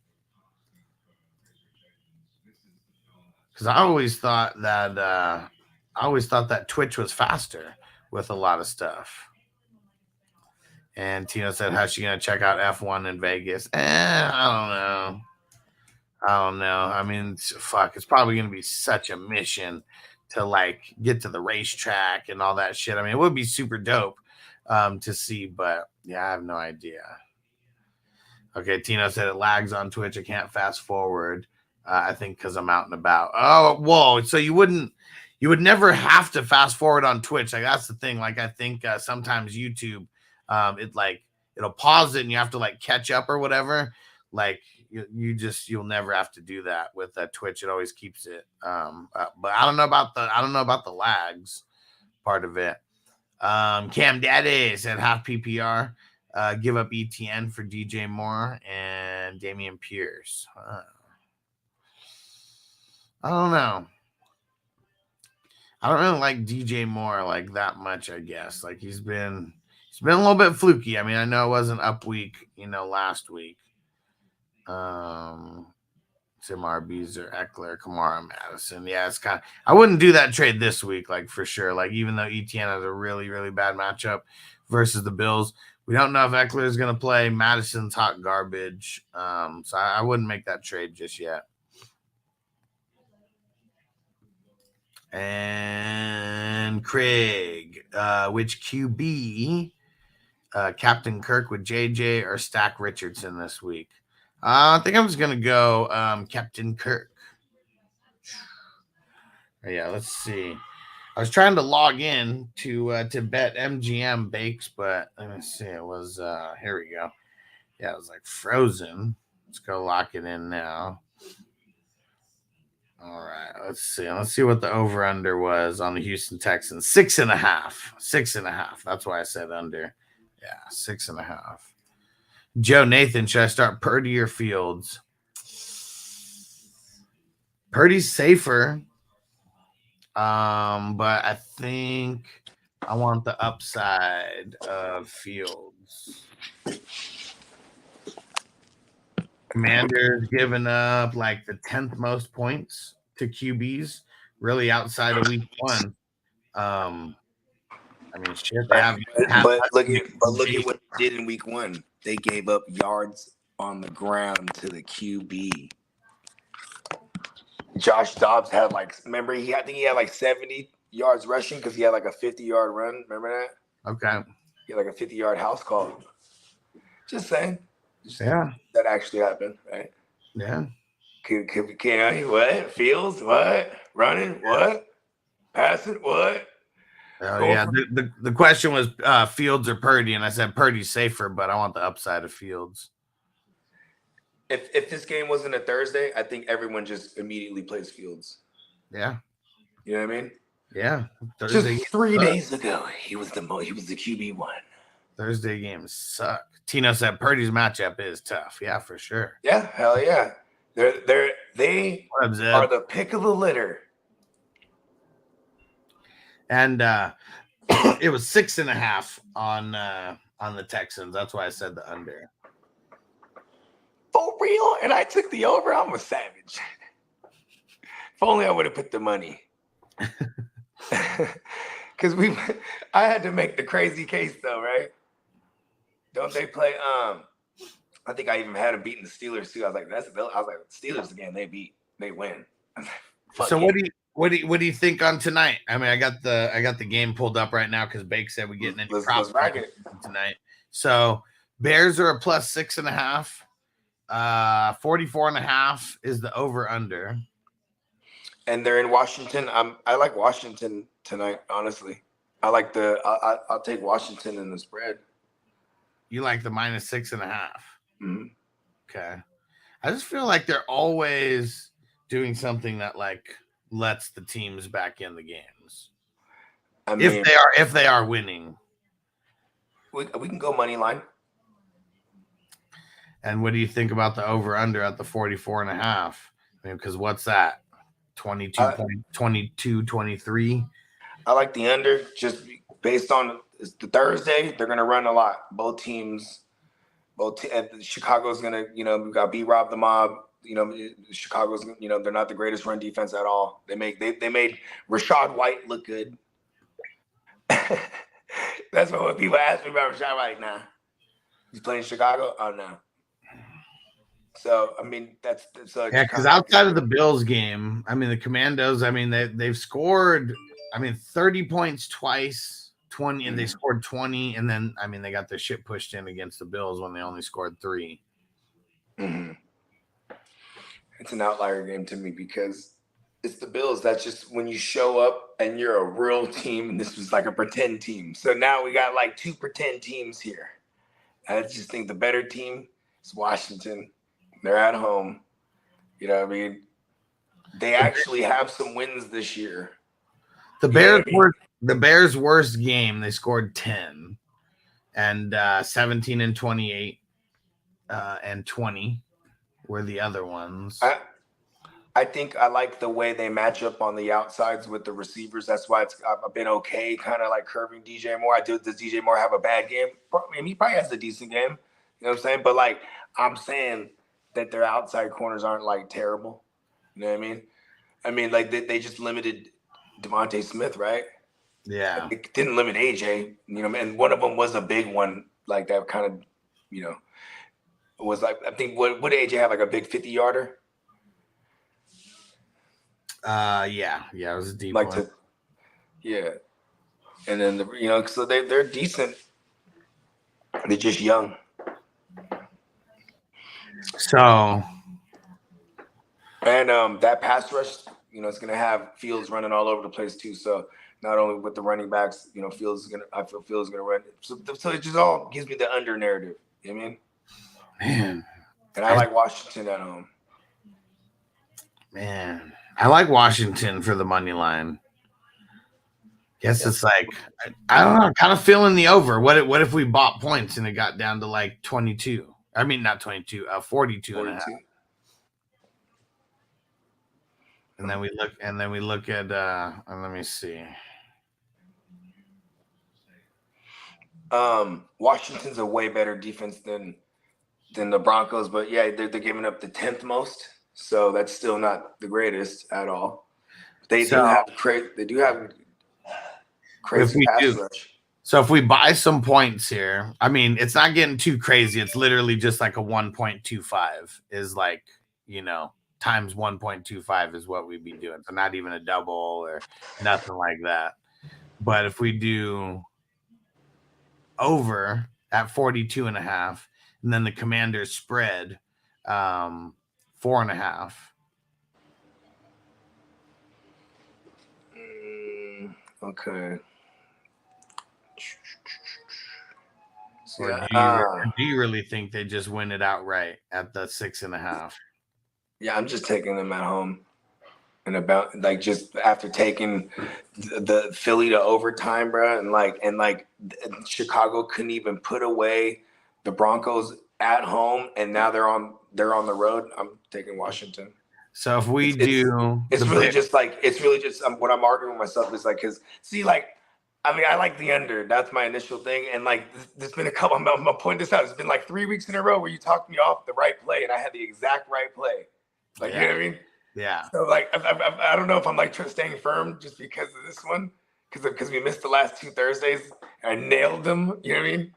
Because I always thought that Twitch was faster with a lot of stuff. And Tino said, how's she gonna check out F1 in Vegas? I don't know. I mean, fuck, it's probably gonna be such a mission to like get to the racetrack and all that shit. I mean, it would be super dope to see, but yeah, I have no idea. Okay, Tino said it lags on Twitch. I can't fast forward. I think because I'm out and about. Oh, whoa! So you wouldn't you would never have to fast forward on Twitch. Like that's the thing. Like I think sometimes YouTube, it'll pause it and you have to like catch up or whatever. Like you'll never have to do that with Twitch. It always keeps it. But I don't know about the lags part of it. Cam Daddy said half PPR. Give up ETN for DJ Moore and Damian Pierce. I don't know. I don't really like DJ Moore like that much, I guess. Like he's been a little bit fluky. I mean, I know it wasn't up week, last week. Tim Beezer, Eckler, Kamara, Madison. Yeah, it's kind of I wouldn't do that trade this week, like for sure. Like even though ETN has a really, really bad matchup versus the Bills, we don't know if Eckler is going to play. Madison's hot garbage. So I wouldn't make that trade just yet. And Craig, which QB, Captain Kirk with JJ or Stack Richardson this week? I think I'm just going to go Captain Kirk. Yeah, let's see. I was trying to log in to bet MGM Bakes, but let me see. It was here we go. Yeah, it was like frozen. Let's go lock it in now. All right, let's see. Let's see what the over-under was on the Houston Texans. 6.5. 6.5. That's why I said under. Yeah, 6.5. Joe Nathan, should I start Purdy or Fields? Purdy's safer. But I think I want the upside of Fields. Commanders giving up like the 10th most points to QBs, really outside of week 1. I mean, shit. They have, but look at what they did in week 1. They gave up yards on the ground to the QB. Josh Dobbs had I think he had like 70 yards rushing because he had like a 50-yard run. Remember that? Okay. He had like a 50-yard house call. Just saying. Yeah. That actually happened, right? Yeah. Can what? Fields? What? Running? What? Passing? What? Oh, yeah. The question was Fields or Purdy, and I said Purdy's safer, but I want the upside of Fields. If this game wasn't a Thursday, I think everyone just immediately plays Fields. Yeah. You know what I mean? Yeah. Thursday just 3 days ago, he was the QB1. Thursday games suck. Tino said Purdy's matchup is tough. Yeah, for sure. Yeah, hell yeah. They are the pick of the litter. And it was 6.5 on the Texans. That's why I said the under. For real? And I took the over. I'm a savage. If only I would have put the money. Because I had to make the crazy case though, right? Don't they play? I think I even had them beating the Steelers too. I was like, Steelers again. They win. So what do you think on tonight? I mean, I got the game pulled up right now because Bake said we getting any props tonight. So Bears are a plus 6.5. 44.5 is the over under. And they're in Washington. I like Washington tonight, honestly. I like I'll take Washington in the spread. You like the minus 6.5. Mm-hmm. Okay. I just feel like they're always doing something that like lets the teams back in the games. I mean, if they are winning. We can go money line. And what do you think about the over under at the 44.5? I mean, because what's that? 22, 23. I like the under just based on the Thursday. They're going to run a lot. Both teams. Chicago's going to, we've got B-Rob the Mob. Chicago's, they're not the greatest run defense at all. They made Rachaad White look good. That's what when people ask me about Rachaad White. Nah, he's playing Chicago. Oh no. So I mean that's yeah. Because outside of the Bills game, I mean the Commandos. I mean they've scored. I mean 30 points twice, 20, and they scored 20, and then I mean they got their shit pushed in against the Bills when they only scored 3. Mm-hmm. It's an outlier game to me because It's the Bills. That's just when you show up and you're a real team, and this was like a pretend team. So now we got like 2 pretend teams here. I just think the better team is Washington. They're at home. You know what I mean? They actually have some wins this year. The Bears were the Bears' worst game. They scored 10, and 17 and 28 and 20 were the other ones. I think I like the way they match up on the outsides with the receivers. That's why I've been okay, kind of like curving DJ Moore. Does DJ Moore have a bad game? I mean, he probably has a decent game. You know what I'm saying? But like, I'm saying that their outside corners aren't like terrible. You know what I mean? I mean, like they just limited Devontae Smith, right? Yeah. It didn't limit AJ, you know, and one of them was a big one, like that kind of, you know, was like, I think, what did AJ have, like a big 50-yarder? Yeah, it was a deep one. Yeah. And then, you know, so they're decent. They're just young. So. And that pass rush, you know, it's going to have Fields running all over the place too. So not only with the running backs, you know, I feel Fields is going to run. So it just all gives me the under narrative. You know what I mean? Man. And I like Washington at home. Man. I like Washington for the money line. Guess it's like, I don't know, kind of feeling the over. What if we bought points and it got down to like 22? I mean, not 22, 42 and a half. And then we look at let me see. Washington's a way better defense than the Broncos, but yeah, they're giving up the 10th most. So that's still not the greatest at all. They do have crazy pass rush. So if we buy some points here, I mean, it's not getting too crazy. It's literally just like a 1.25 is like, you know, times 1.25 is what we'd be doing. So not even a double or nothing like that. But if we do over at 42 and a half, and then the Commanders spread 4.5. Okay. Or do you really think they just win it outright at the 6.5? Yeah, I'm just taking them at home, and about like just after taking the Philly to overtime, bro, and Chicago couldn't even put away the Broncos at home, and now they're on the road. I'm taking Washington. So if we it's really just what I'm arguing with myself is like, because see, like, I mean, I like the under. That's my initial thing, and like, there's been a couple. I'm gonna point this out. It's been like 3 weeks in a row where you talked me off the right play, and I had the exact right play. Like, you know what I mean? Yeah. So like, I don't know if I'm like staying firm just because of this one, because we missed the last 2 Thursdays and I nailed them. You know what I mean?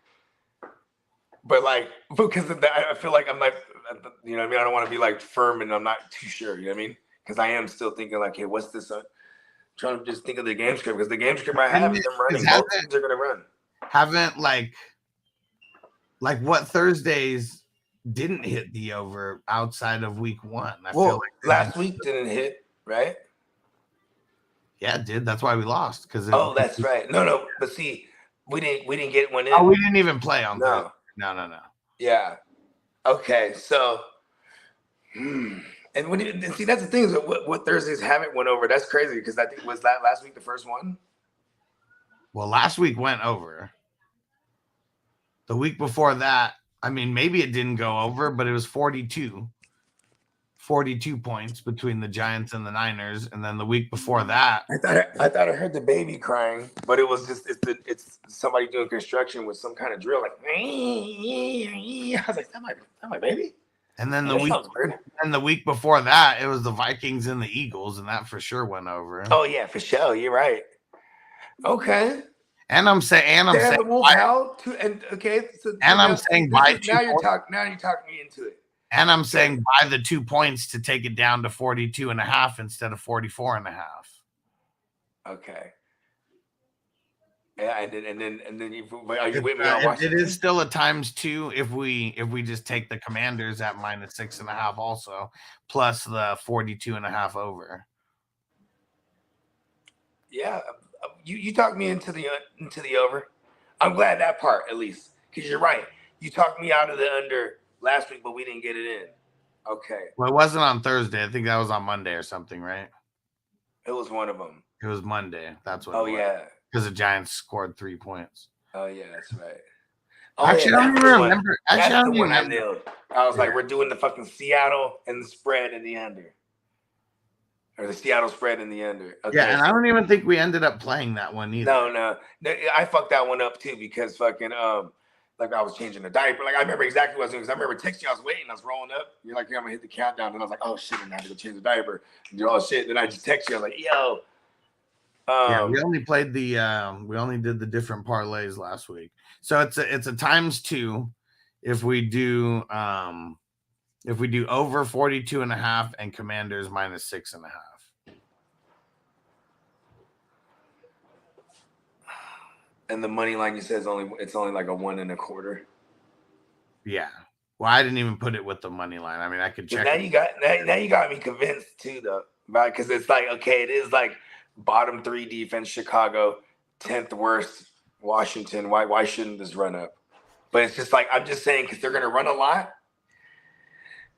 But like, because of that, I feel like I'm like, you know what I mean? I don't want to be like firm and I'm not too sure. You know what I mean? Because I am still thinking like, hey, what's this? Trying to just think of the game script, because the game script I have is them running. Both teams are gonna run. Haven't like what Thursdays didn't hit the over outside of week 1? I feel like last week didn't hit, right? Yeah, it did. That's why we lost. That's right. No. But see, we didn't get one in. Oh, we didn't even play on Thursday. No. Yeah. Okay. So, and see, that's the thing is what Thursdays haven't went over. That's crazy, because I think was that last week the first one. Well, last week went over. The week before that, I mean, maybe it didn't go over, but it was 42 points between the Giants and the Niners. And then the week before that, I thought I heard the baby crying, but it was just it's somebody doing construction with some kind of drill, like I was like, that my baby. And then the week before that, it was the Vikings and the Eagles, and that for sure went over. Oh yeah, for sure. You're right. Okay. And I'm saying, okay. So I'm saying buy 2 now you're talking me into it. And I'm saying buy the 2 points to take it down to 42.5 instead of 44.5. Okay. Yeah, and then are you with me on Washington? It is still a ×2 if we just take the Commanders at -6.5 also, plus the 42.5 over. Yeah, you talked me into the over. I'm glad that part at least, because you're right. You talked me out of the under last week, but we didn't get it in. Okay. Well, it wasn't on Thursday. I think that was on Monday or something, right? It was one of them. It was Monday. That's what. Oh yeah. Because the Giants scored 3 points. Oh yeah, that's right. Oh, Actually, yeah, I don't even remember. Actually, I don't even I remember. nailed. I was like, we're doing the fucking Seattle and the spread in the under. Or the Seattle spread in the under. Okay, Yeah, and I don't even think we ended up playing that one either. No. I fucked that one up too because fucking like I was changing the diaper. Like I remember exactly what I was doing because I remember texting you, I was waiting, I was rolling up. You're like, yeah, I'm gonna hit the countdown. And I was like, oh shit, I'm gonna have to go change the diaper and do all shit. Then I just text you, I was like, yo. Yeah, we only played we only did the different parlays last week. So it's a ×2 if we do over 42.5 and Commanders -6.5. And the money line you said is it's only like a 1 1/4. Yeah. Well, I didn't even put it with the money line. I mean, I could check. Now you got me convinced too, though, right? Because it's like, okay, it is like bottom 3 defense, Chicago, 10th worst, Washington. Why shouldn't this run up? But it's just like, I'm just saying, because they're gonna run a lot.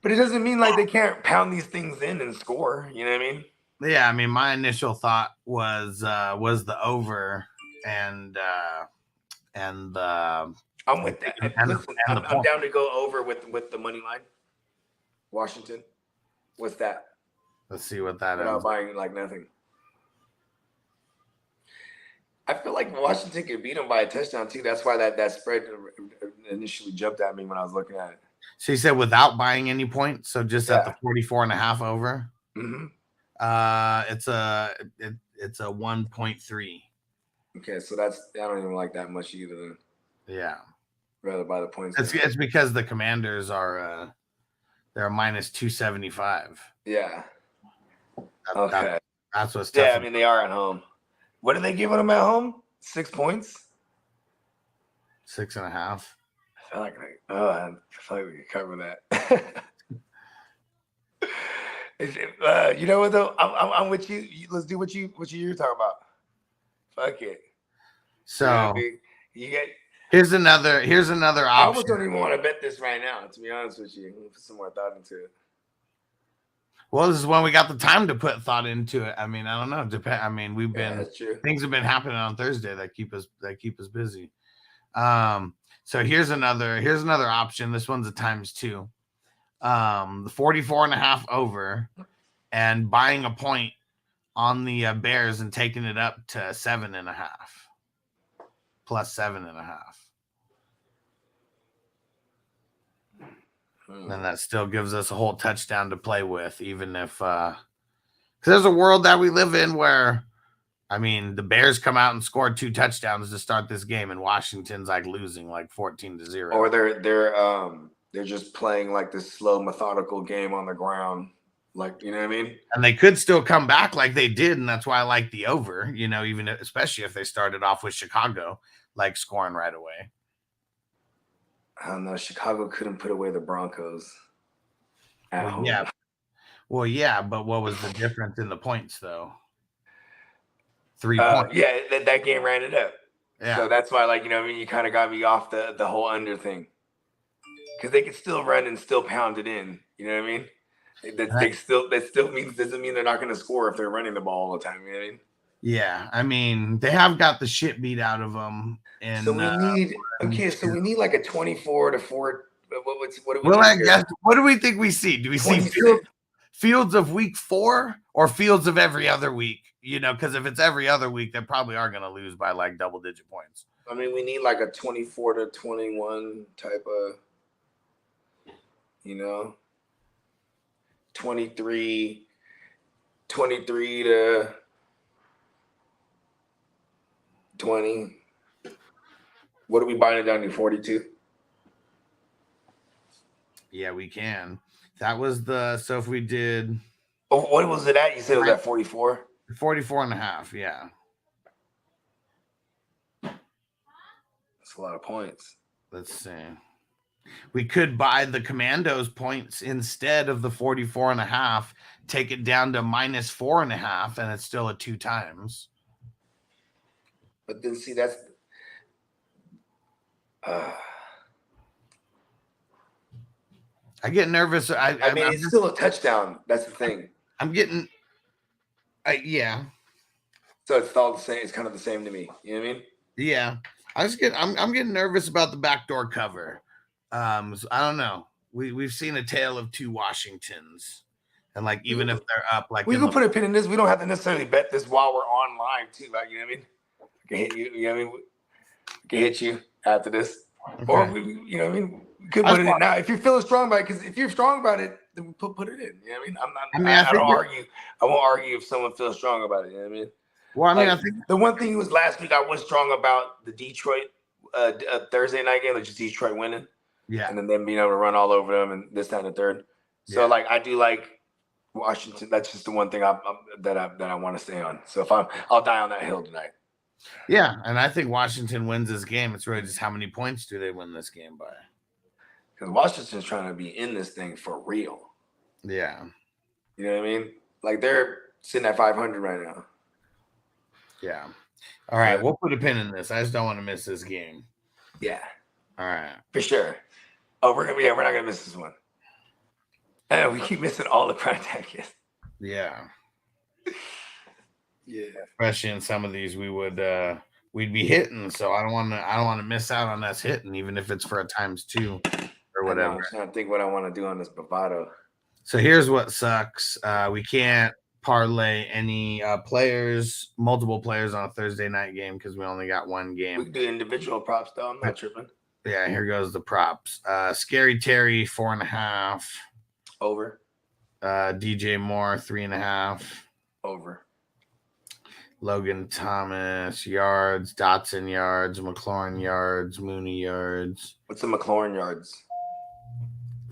But it doesn't mean like they can't pound these things in and score. You know what I mean? Yeah, I mean, my initial thought was the over and the. I'm with that. Listen, I'm down to go over with the money line. Washington. What's that? Let's see what that is. Without buying like nothing. I feel like Washington could beat them by a touchdown too. That's why that spread initially jumped at me when I was looking at it. So you said without buying any points, so just at the 44.5 over. Mm-hmm. It's a 1.3. Okay, so I don't even like that much either. Then. Yeah. Rather buy the points. It's because the Commanders are they're -275. Yeah. Okay. That's what's tough. Yeah, I mean they are at home. What are they giving them at home? 6 points? 6.5. I feel like we could cover that. You know what though? I'm with you. Let's do what you're talking about. Fuck it. So you get. Here's another option. I almost don't even want to bet this right now. To be honest with you, put some more thought into it. Well, this is when we got the time to put thought into it. I mean, I don't know. I mean, things have been happening on Thursday that keep us busy. So here's another option. This one's a ×2. The 44.5 over and buying a point on the Bears and taking it up to 7.5 plus 7.5. And that still gives us a whole touchdown to play with, even if because there's a world that we live in where, I mean, the Bears come out and scored 2 touchdowns to start this game, and Washington's like losing like 14-0. Or they're just playing like this slow, methodical game on the ground, like, you know what I mean? And they could still come back like they did, and that's why I like the over. You know, especially if they started off with Chicago like scoring right away. I don't know. Chicago couldn't put away the Broncos at home. Yeah. Well, yeah, but what was the difference in the points, though? 3 points. Yeah, that game ran it up. Yeah. So that's why, like, you know what I mean? You kind of got me off the whole under thing. Because they can still run and still pound it in. You know what I mean? That still doesn't mean they're not going to score if they're running the ball all the time. You know what I mean? Yeah, I mean, they have got the shit beat out of them. And so we need like a 24-4. What do we think we see? Do we see fields of week 4 or fields of every other week? You know, because if it's every other week, they probably are going to lose by like double-digit points. I mean, we need like a 24-21 type of, you know, 23 to 20. What are we buying it down to? 42? Yeah, we can. That was so if we did. Oh, what was it at? You said it was at 44? 44.5, yeah. That's a lot of points. Let's see. We could buy the Commandos points instead of the 44.5, take it down to -4.5, and it's still a 2 times. But then see, that's I get nervous. I mean, it's still a touchdown. That's the thing. I'm getting, yeah. So it's all the same. It's kind of the same to me. You know what I mean? Yeah. I'm getting nervous about the backdoor cover. So I don't know. We've seen a tale of two Washingtons, and like even if they're up, like we can put a pin in this. We don't have to necessarily bet this while we're online too. Like, you know what I mean? I can hit you. You know what I mean? I can hit you after this, or you know what I mean? We could put it in now if you're feeling strong about it. Because if you're strong about it, then we put it in. You know what I mean? I don't argue. I won't argue if someone feels strong about it. You know what I mean? Well, I mean, like, I think the one thing was last week I was strong about the Detroit Thursday night game, which is Detroit winning. Yeah. And then them being able to run all over them and this, that, and the third. So like I do like Washington. That's just the one thing that I want to stay on. So if I'll die on that hill tonight. Yeah, and I think Washington wins this game. It's really just how many points do they win this game by? Because Washington's trying to be in this thing for real. Yeah. You know what I mean? Like they're sitting at 500 right now. Yeah. All right, we'll put a pin in this. I just don't want to miss this game. Yeah. All right. For sure. Oh, we're not gonna miss this one. And we keep missing all the prime time games. Yeah. Yeah. Especially in some of these, we'd be hitting. So I don't want to miss out on us hitting, even if it's for a × 2 or whatever. I'm trying to think what I want to do on this bravado. So here's what sucks. We can't parlay any multiple players on a Thursday night game because we only got one game. We can do individual props though. I'm not tripping. Yeah, here goes the props. Scary Terry 4.5. Over. DJ Moore 3.5. Over. Logan Thomas yards, Dotson yards, McLaurin yards, Mooney yards. What's the McLaurin yards?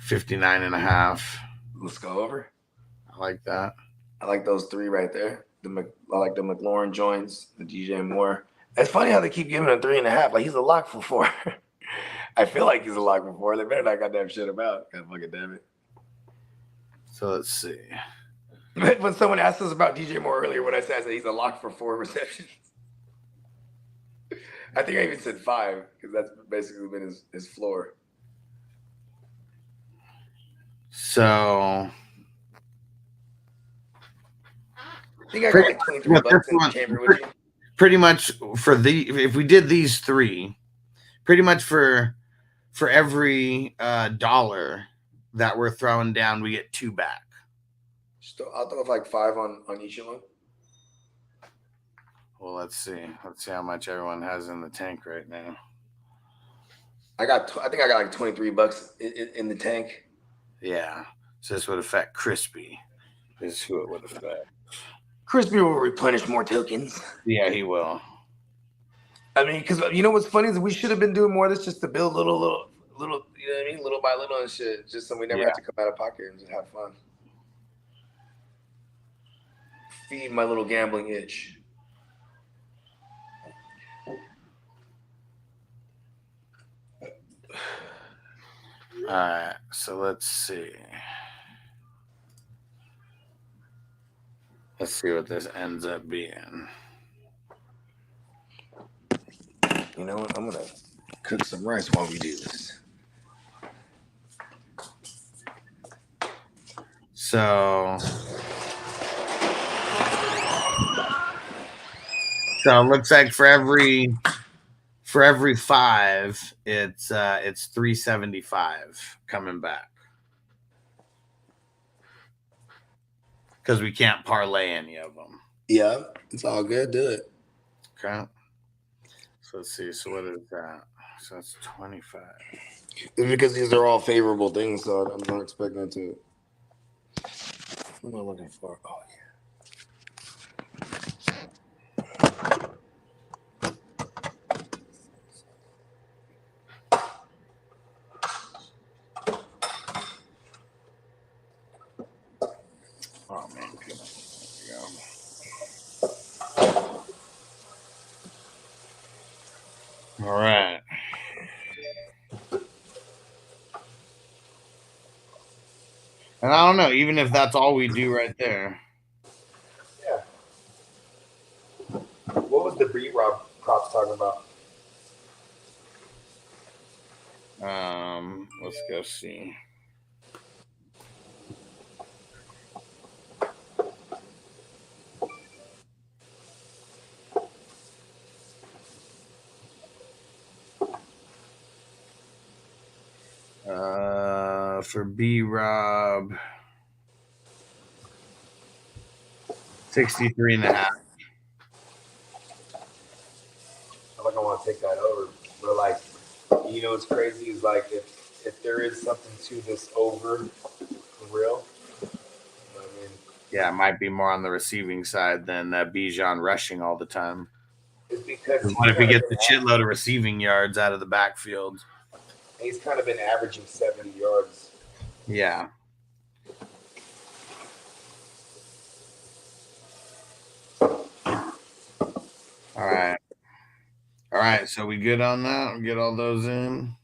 59.5. Let's go over. I like that. I like those three right there. I like the McLaurin joints, the DJ Moore. It's funny how they keep giving him 3.5. Like he's a lock for 4. I feel like he's a lock for 4. They better not got that shit about. God fucking damn it. So let's see. When someone asked us about DJ Moore earlier, when I said he's a lock for 4 receptions, I think I even said 5 because that's basically been his floor. So I think I got like 23 bucks in the chamber with you. Pretty much if we did these three, pretty much for every dollar that we're throwing down, we get 2 back. I'll throw like 5 on each of them. Well, let's see. Let's see how much everyone has in the tank right now. I think I got like 23 bucks in the tank. Yeah. So this would affect Crispy. This is who it would affect. Crispy will replenish more tokens. Yeah, he will. I mean, because you know what's funny is we should have been doing more of this just to build little, you know what I mean? Little by little and shit. Just so we never have to come out of pocket and just have fun. Feed my little gambling itch. All right, so let's see. Let's see what this ends up being. You know what? I'm gonna cook some rice while we do this. So it looks like for every 5, it's 375 coming back. Because we can't parlay any of them. Yeah, it's all good. Do it. Okay. So let's see. So what is that? So that's 25. It's because these are all favorable things, so I'm not expecting to. What am I looking for? Oh, yeah. Oh, man. There we go. All right. And I don't know, even if that's all we do right there. Yeah. What was the Bree Rob prop Pop's talking about. Let's go see. For B-Rob, 63.5. I like I want to take that over, but like, you know, what's crazy is like if there is something to this over for real, you know what I mean? Yeah, it might be more on the receiving side than Bijan rushing all the time. It's because What if he gets a shitload of receiving yards out of the backfield? He's kind of been averaging 70 yards. Yeah. All right. So we good on that? We'll get all those in.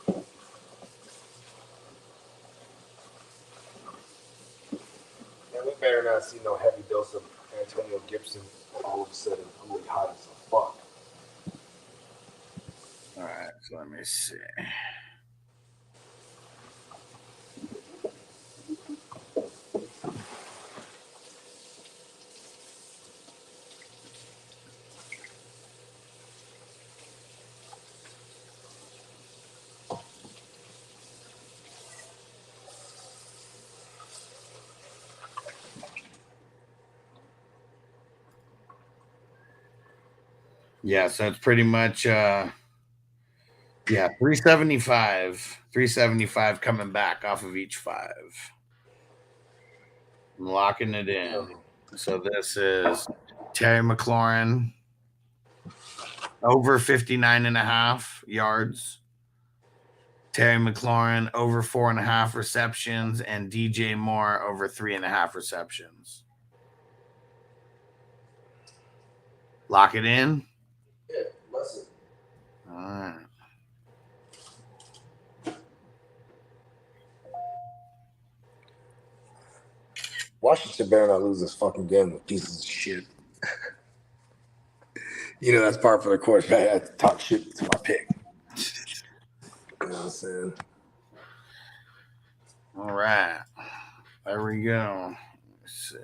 And we better not see no heavy dose of Antonio Gibson all of a sudden really hot as a fuck. All right. So let me see. Yeah, so it's pretty much 375 coming back off of each 5. I'm locking it in. So this is Terry McLaurin over 59.5 yards. Terry McLaurin over 4.5 receptions, and DJ Moore over 3.5 receptions. Lock it in. Yeah, listen. All right. Washington better not lose this fucking game with pieces of shit. You know, that's part for the course. I had to talk shit to my pick. You know what I'm saying? All right. There we go. Let's see.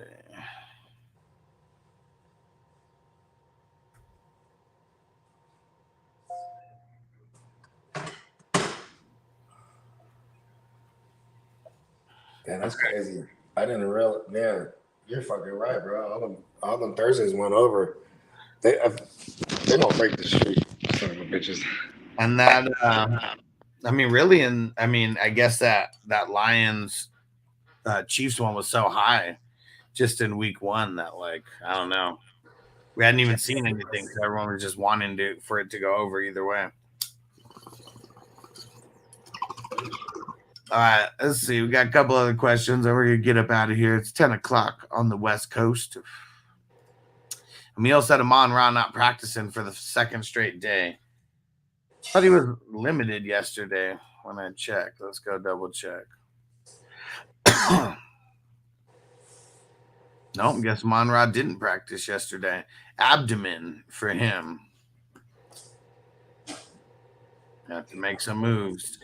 Man, that's crazy. I didn't realize. Man, you're fucking right, bro. All them Thursdays went over. They don't break the street, son of a bitches. And that, I mean, really, and I mean, I guess that Lions Chiefs one was so high just in week 1 that, like, I don't know, we hadn't even seen anything, so everyone was just wanting for it to go over either way. All right, let's see. We got a couple other questions, and we're gonna get up out of here. It's 10 o'clock on the West Coast. Emil said Amon-Ra not practicing for the 2nd straight day. Thought he was limited yesterday when I checked. Let's go double check. Nope, guess Amon-Ra didn't practice yesterday. Abdomen for him. Have to make some moves.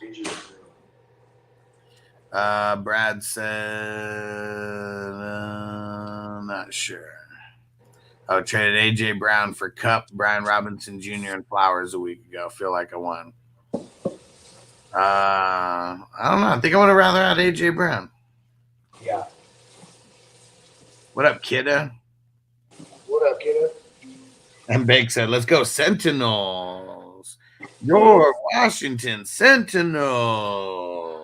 Brad said, not sure. I traded A.J. Brown for Cup, Brian Robinson Jr., and Flowers a week ago. Feel like I won. I don't know. I think I would have rather had A.J. Brown. Yeah. What up, kidda? What up, kidda? And Bake said, let's go Sentinels. Your Washington Sentinels.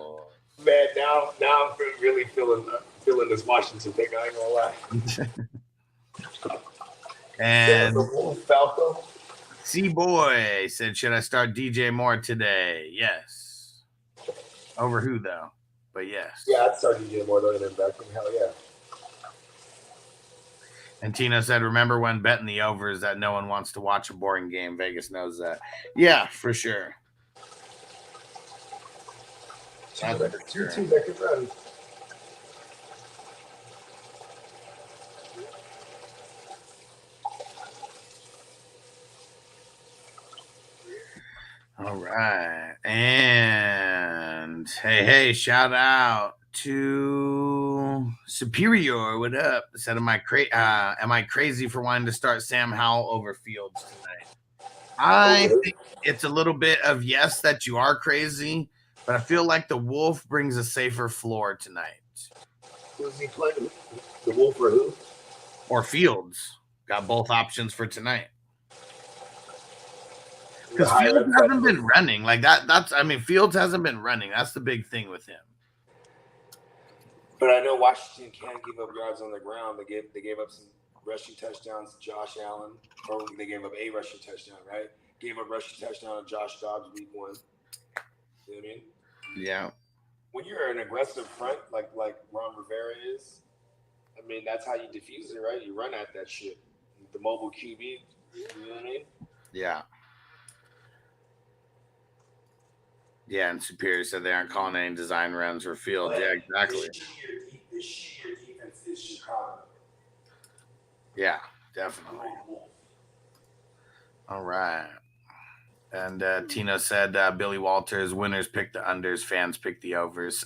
Man, now I'm really feeling this Washington pick. I ain't gonna lie. And Falco. C-Boy said, should I start DJ Moore today? Yes. Over who, though? But yes. Yeah, I'd start DJ Moore than Beckham. Hell yeah. And Tina said, remember when betting the overs that no one wants to watch a boring game? Vegas knows that. Yeah, for sure. Two that could run. All right. And hey, shout out to Superior. What up? Said, am I crazy for wanting to start Sam Howell over Fields tonight? I think it's a little bit of yes that you are crazy, but I feel like the Wolf brings a safer floor tonight. Who's he playing? The Wolf or who? Or Fields. Got both options for tonight. Because Fields hasn't been running like that. Fields hasn't been running. That's the big thing with him. But I know Washington can give up yards on the ground. They gave up some rushing touchdowns to Josh Allen, or they gave up a rushing touchdown, right? Gave up rushing touchdown to Josh Dobbs week 1. You know what I mean? Yeah. When you're an aggressive front like Ron Rivera is, I mean, that's how you diffuse it, right? You run at that shit. The mobile QB, you know what I mean? Yeah. Yeah, and Superior said they aren't calling any design runs for Fields. Yeah, exactly. The sheer defense is Chicago. Yeah, definitely. All right. And Tino said Billy Walters, winners pick the unders, fans pick the overs.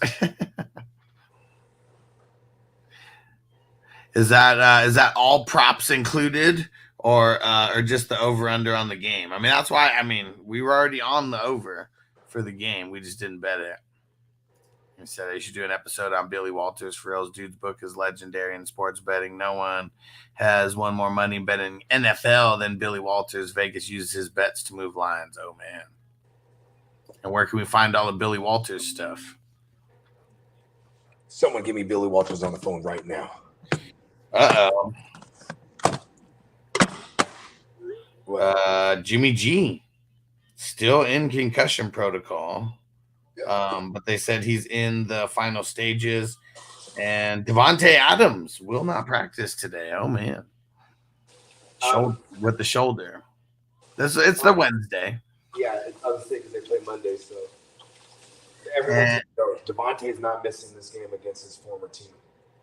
Is that all props included, or just the over under on the game? I mean, that's why. I mean, we were already on the over for the game. We just didn't bet it. He said they should do an episode on Billy Walters. For real, dude's book is legendary in sports betting. No one has won more money betting NFL than Billy Walters. Vegas uses his bets to move lines. Oh, man. And where can we find all the Billy Walters stuff? Someone give me Billy Walters on the phone right now. Uh-oh. Jimmy G. Still in concussion protocol. But they said he's in the final stages. And Devontae Adams will not practice today. Oh, man. With the shoulder. It's the Wednesday. Yeah, I was thinking they play Monday, so Devontae's not missing this game against his former team.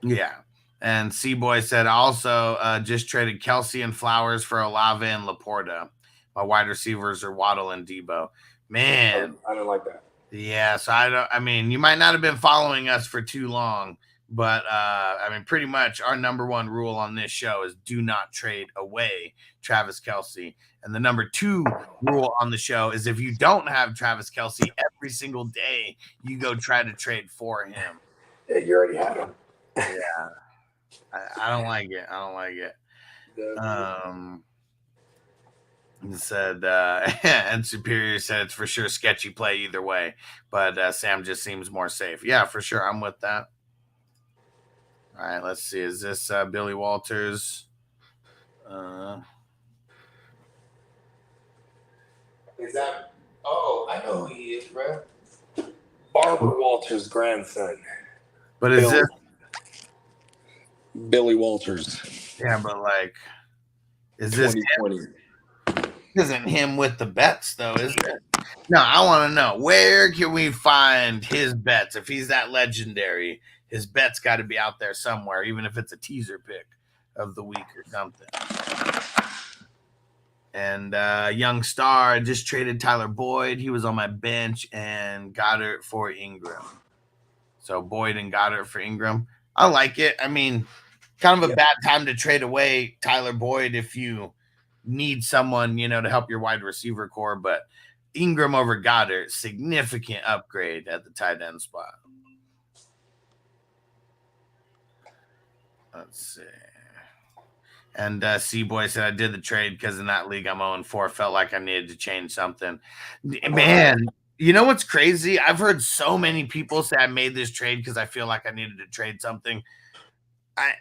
Yeah. And C-Boy said also just traded Kelsey and Flowers for Olave and Laporta. My wide receivers are Waddle and Debo. Man. I don't like that. Yeah, so you might not have been following us for too long, but pretty much our number one rule on this show is do not trade away Travis Kelce. And the number 2 rule on the show is if you don't have Travis Kelce every single day, you go try to trade for him. Yeah, you already had him. Yeah. I don't like it. He said, and Superior said it's for sure sketchy play either way, but Sam just seems more safe. Yeah, for sure. I'm with that. All right, let's see. Is this Billy Walters? Is that? Oh, I know who he is, bro. Barbara Walters' grandson. But is this Billy Walters? Yeah, but is this him? Isn't him with the bets though, is it? No, I want to know, where can we find his bets? If he's that legendary, his bets got to be out there somewhere, even if it's a teaser pick of the week or something. And Young Star just traded Tyler Boyd. He was on my bench and Goddard for Ingram. So Boyd and Goddard for Ingram. I like it. I mean, kind of a bad time to trade away Tyler Boyd if you need someone, to help your wide receiver core. But Ingram over Goddard, significant upgrade at the tight end spot. Let's see. And C-Boy said, I did the trade because in that league I'm 0-4. Felt like I needed to change something. Man, you know what's crazy? I've heard so many people say I made this trade because I feel like I needed to trade something. I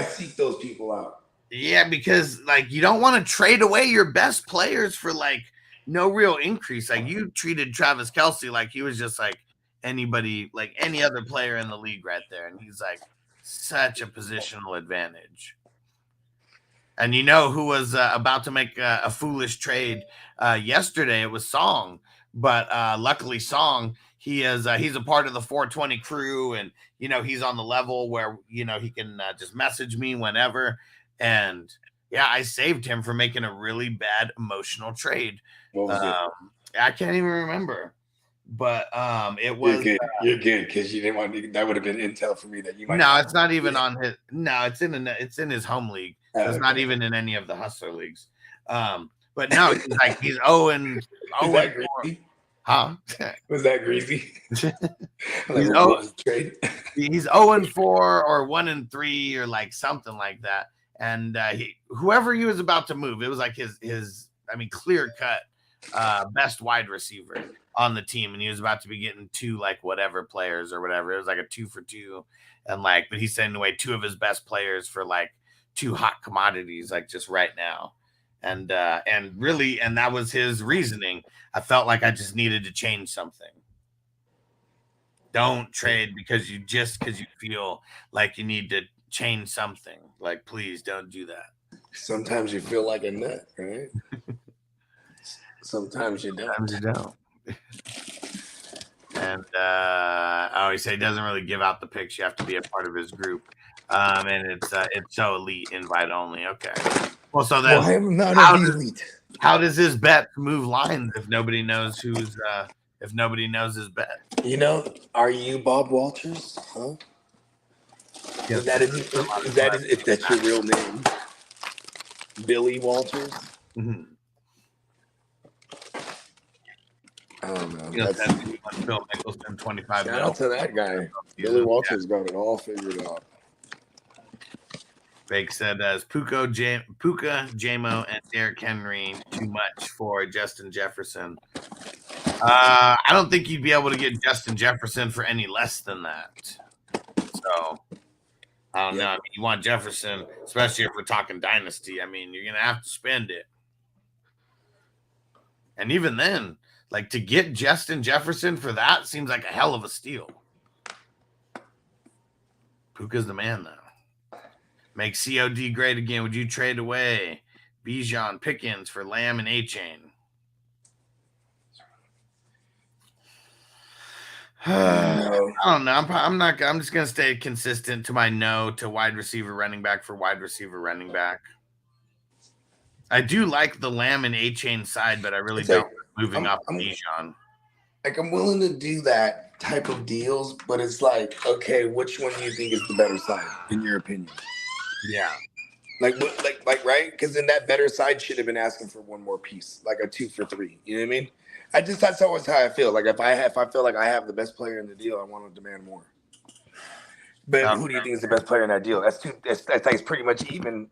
seek those people out. Yeah, because you don't want to trade away your best players for no real increase. You treated Travis Kelce like he was just anybody, any other player in the league right there. And he's such a positional advantage. And who was about to make a foolish trade yesterday? It was Song. But luckily Song, he's a part of the 420 crew. And, he's on the level where, he can just message me whenever. And Yeah, I saved him for making a really bad emotional trade. What was it? I can't even remember, but it was. You're good because you didn't want to, that would have been intel for me that you might. No, it's not even on his. No, it's in his home league. So it's not okay. even in any of the hustler leagues. But no, he's 0 and 0. Huh? Was that greasy? He's 0 and 4 or 1 and 3 or like something like that. And whoever he was about to move, it was like his clear cut best wide receiver on the team, and he was about to be getting 2 like whatever players or whatever. It was like a 2 for 2, and like, but he's sending away 2 of his best players for like 2 hot commodities, like just right now. And that was his reasoning. I felt like I just needed to change something. Don't trade because you feel like you need to change something. Like, please don't do that. Sometimes you feel like a nut, right? Sometimes you don't. Sometimes you don't. And I always say he doesn't really give out the picks. You have to be a part of his group. And it's so elite, invite only. Okay. Well, so then I'm not elite. How does his bet move lines if nobody knows his bet? You know, are you Bob Walters? Huh? Yes. If that's your real name, Billy Walters? Mm-hmm. I don't know. Phil Mickelson, 25 Shout out to that guy. Billy Walters got it all figured out. Fake said, as Puka, J-Mo, and Derrick Henry too much for Justin Jefferson? I don't think you'd be able to get Justin Jefferson for any less than that. So, I don't know. I mean, you want Jefferson, especially if we're talking dynasty. I mean, you're going to have to spend it. And even then, like, to get Justin Jefferson for that seems like a hell of a steal. Puka's the man, though. Make COD great again. Would you trade away Bijan, Pickens for Lamb and A-Chain? I don't know. I'm just gonna stay consistent to my no to wide receiver, running back for wide receiver, running back. I do like the Lamb and A-Chain side, but I really don't moving up Bijan. Like, I'm willing to do that type of deals, but it's like, okay, which one do you think is the better side in your opinion? Yeah. Like right? Because then that better side should have been asking for one more piece, like a 2 for 3. You know what I mean? That's always how I feel. Like, if I feel like I have the best player in the deal, I want to demand more. But who do you think is the best player in that deal? That's like pretty much even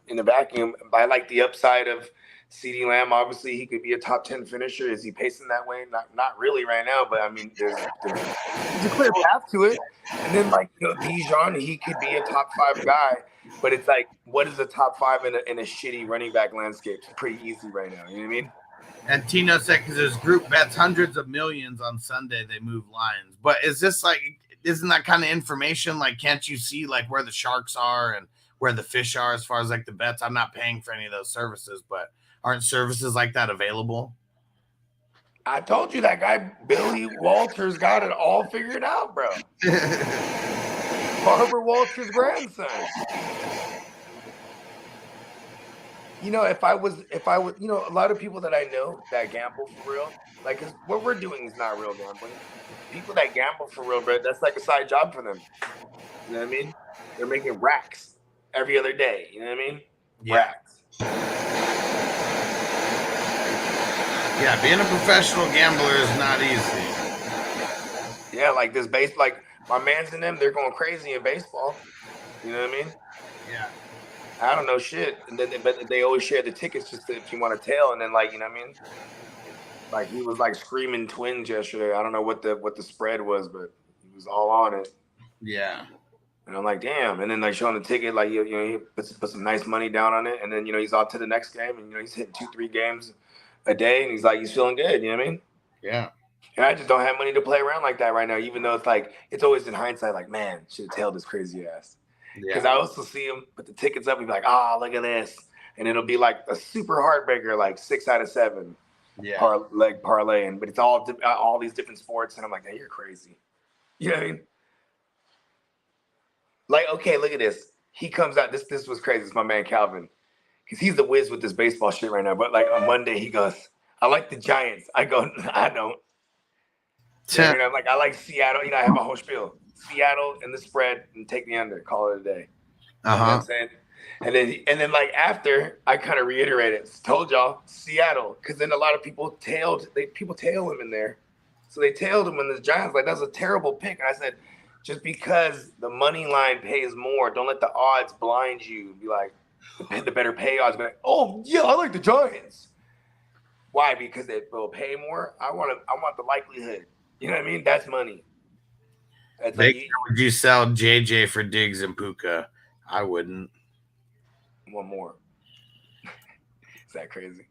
in the vacuum. I like the upside of CeeDee Lamb. Obviously, he could be a top 10 finisher. Is he pacing that way? Not really right now, but I mean, there's a clear path to it. And then, like, Bijan, he could be a top 5 guy, but it's like, what is a top 5 in a shitty running back landscape? It's pretty easy right now. You know what I mean? And Tino said, because his group bets hundreds of millions on Sunday, they move lines. But is this like, isn't that kind of information? Like, can't you see like where the sharks are and where the fish are as far as like the bets? I'm not paying for any of those services, but aren't services like that available? I told you that guy Billy Walters got it all figured out, bro. Barbara Walters' grandson. You know, if I was, you know, a lot of people that I know that gamble for real, like, 'cause what we're doing is not real gambling. People that gamble for real, bro, that's like a side job for them. You know what I mean? They're making racks every other day. You know what I mean? Yeah. Racks. Yeah, being a professional gambler is not easy. Yeah, like this like my man's in them, they're going crazy in baseball. You know what I mean? Yeah. I don't know shit. And then but they always share the tickets just if you want to tell. And then, like, you know what I mean? Like, he was like screaming Twins yesterday. I don't know what the spread was, but he was all on it. Yeah. And I'm like, damn. And then like showing the ticket, like, you know, he put some nice money down on it. And then, you know, he's off to the next game, and, you know, he's hitting 2-3 games a day, and he's like, he's feeling good. You know what I mean? Yeah. And I just don't have money to play around like that right now, even though it's like, it's always in hindsight, like, man, should have tailed this crazy ass. Because I also see him put the tickets up and be like, look at this. And it'll be like a super heartbreaker, like 6 out of 7 parlay. But it's all these different sports. And I'm like, hey, you're crazy. You know what I mean? Like, okay, look at this. He comes out. This was crazy. It's my man Calvin. because he's the whiz with this baseball shit right now. But like on Monday, he goes, I like the Giants. I go, I don't. Yeah, I'm like, I like Seattle. I have a whole spiel. Seattle and the spread and take the under. Call it a day. You know what I'm saying? And then like after I kind of reiterated, told y'all Seattle, because then a lot of people tail him in there. So they tailed him in the Giants. Like, that's a terrible pick. And I said, just because the money line pays more, don't let the odds blind you. Be like, the better pay odds. Be like, oh yeah, I like the Giants. Why? Because they will pay more. I want the likelihood. You know what I mean? That's money. That's like, would you sell JJ for Diggs and Puka? I wouldn't. One more. Is that crazy?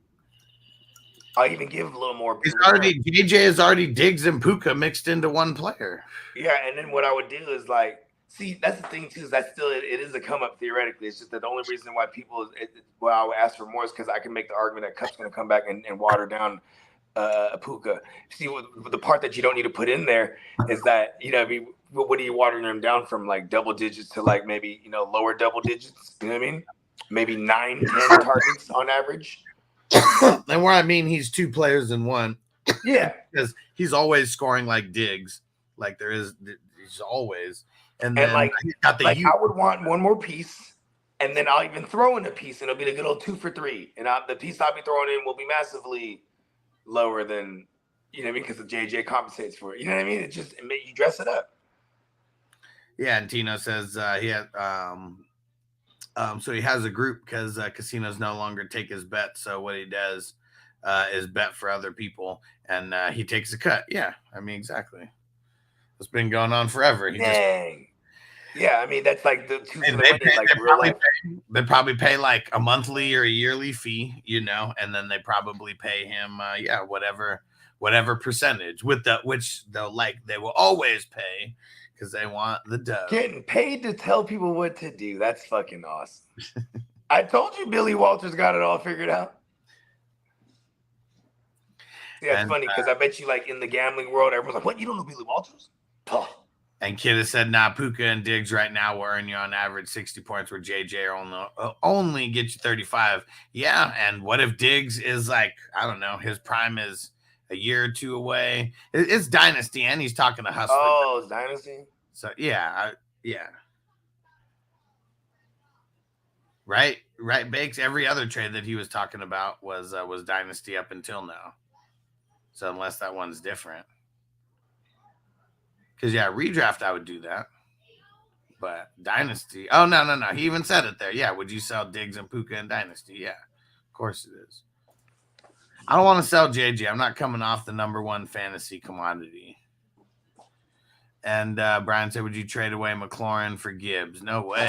I'll even give a little more. JJ is already Diggs and Puka mixed into one player. Yeah, and then what I would do is like, see, that's the thing too, is that still it is a come up theoretically. It's just that the only reason why I would ask for more is because I can make the argument that Cup's going to come back and water down Puka. See, the part that you don't need to put in there is that, what are you watering them down from, like double digits to like maybe, lower double digits? You know what I mean? Maybe 9, 10 targets on average. And where I mean he's two players in one. Yeah. Because he's always scoring like Diggs. Like he's always. And then like I would want one more piece, and then I'll even throw in a piece, and it'll be the good old 2 for 3. And the piece I'll be throwing in will be massively lower than, because the JJ compensates for it. You know what I mean? It just you dress it up. Yeah, and Tino says he had so he has a group because casinos no longer take his bet. So what he does is bet for other people, and he takes a cut. Yeah, I mean, exactly. It's been going on forever. Yeah, I mean, that's like the two. They probably pay like a monthly or a yearly fee, and then they probably pay him, whatever percentage which they will always pay because they want the dub. Getting paid to tell people what to do. That's fucking awesome. I told you Billy Walters got it all figured out. Yeah, it's funny because I bet you, like, in the gambling world, everyone's like, what, you don't know Billy Walters? Oh. And Kid has said, nah, Puka and Diggs right now will earn you on average 60 points where JJ only get you 35. Yeah, and what if Diggs is like, I don't know, his prime is a year or two away. It's Dynasty, and he's talking to Hustler. Oh, it's Dynasty? So, yeah. Right, Bakes. Every other trade that he was talking about was Dynasty up until now. So unless that one's different. Because, yeah, redraft, I would do that. But Dynasty. Oh, no. He even said it there. Yeah, would you sell Diggs and Puka in Dynasty? Yeah, of course it is. I don't want to sell JJ. I'm not coming off the #1 fantasy commodity. And Brian said, would you trade away McLaurin for Gibbs? No way.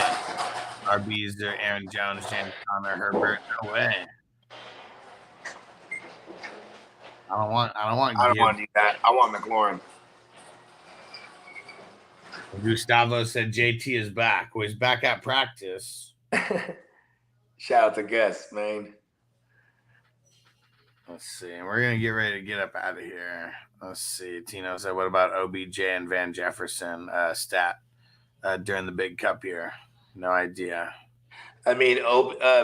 RBs or Aaron Jones, James Conner, Herbert. No way. I don't want to do that. I want McLaurin. Gustavo said JT is back. Well, he's back at practice. Shout out to Gus, man. Let's see. And we're going to get ready to get up out of here. Let's see. Tino said, what about OBJ and Van Jefferson stat during the big cup here? No idea. I mean,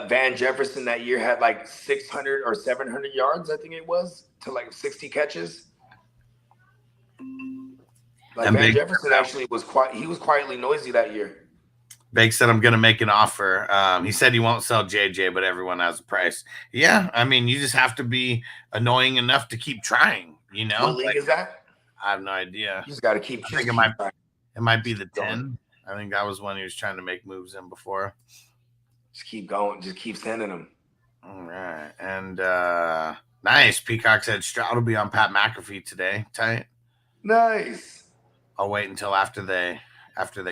Van Jefferson that year had like 600 or 700 yards, I think it was, to like 60 catches. Like Van Jefferson actually was quietly noisy that year. Bake said, I'm going to make an offer. He said he won't sell JJ, but everyone has a price. Yeah, I mean, you just have to be annoying enough to keep trying, What league is that? I have no idea. You just got to keep I think it might be the 10. I think that was one he was trying to make moves in before. Just keep going. Just keep sending them. All right. And nice. Peacock said Stroud will be on Pat McAfee today. Tight. Nice. I'll wait until after they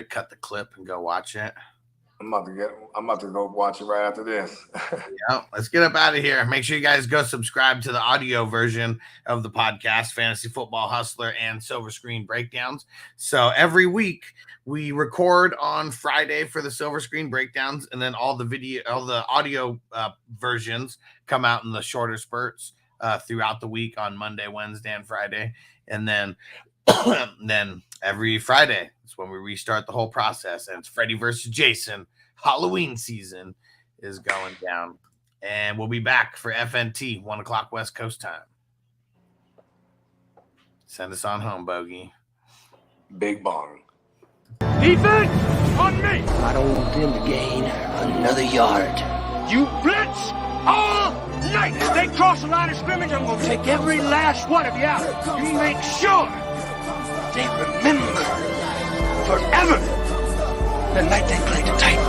cut the clip and go watch it. I'm about to go watch it right after this. Yeah, let's get up out of here. Make sure you guys go subscribe to the audio version of the podcast, Fantasy Football Hustler and Silver Screen Breakdowns. So every week we record on Friday for the Silver Screen Breakdowns, and then all the audio versions come out in the shorter spurts throughout the week on Monday, Wednesday, and Friday. And then every Friday is when we restart the whole process, and it's Freddy versus Jason. Halloween season is going down. And we'll be back for FNT, 1 o'clock West Coast time. Send us on home, Bogey. Big bong. Defense on me. I don't want them to gain another yard. You blitz all night. If they cross the line of scrimmage, I'm going to take every last one of you out. You make sure they remember forever the night they played the Titans.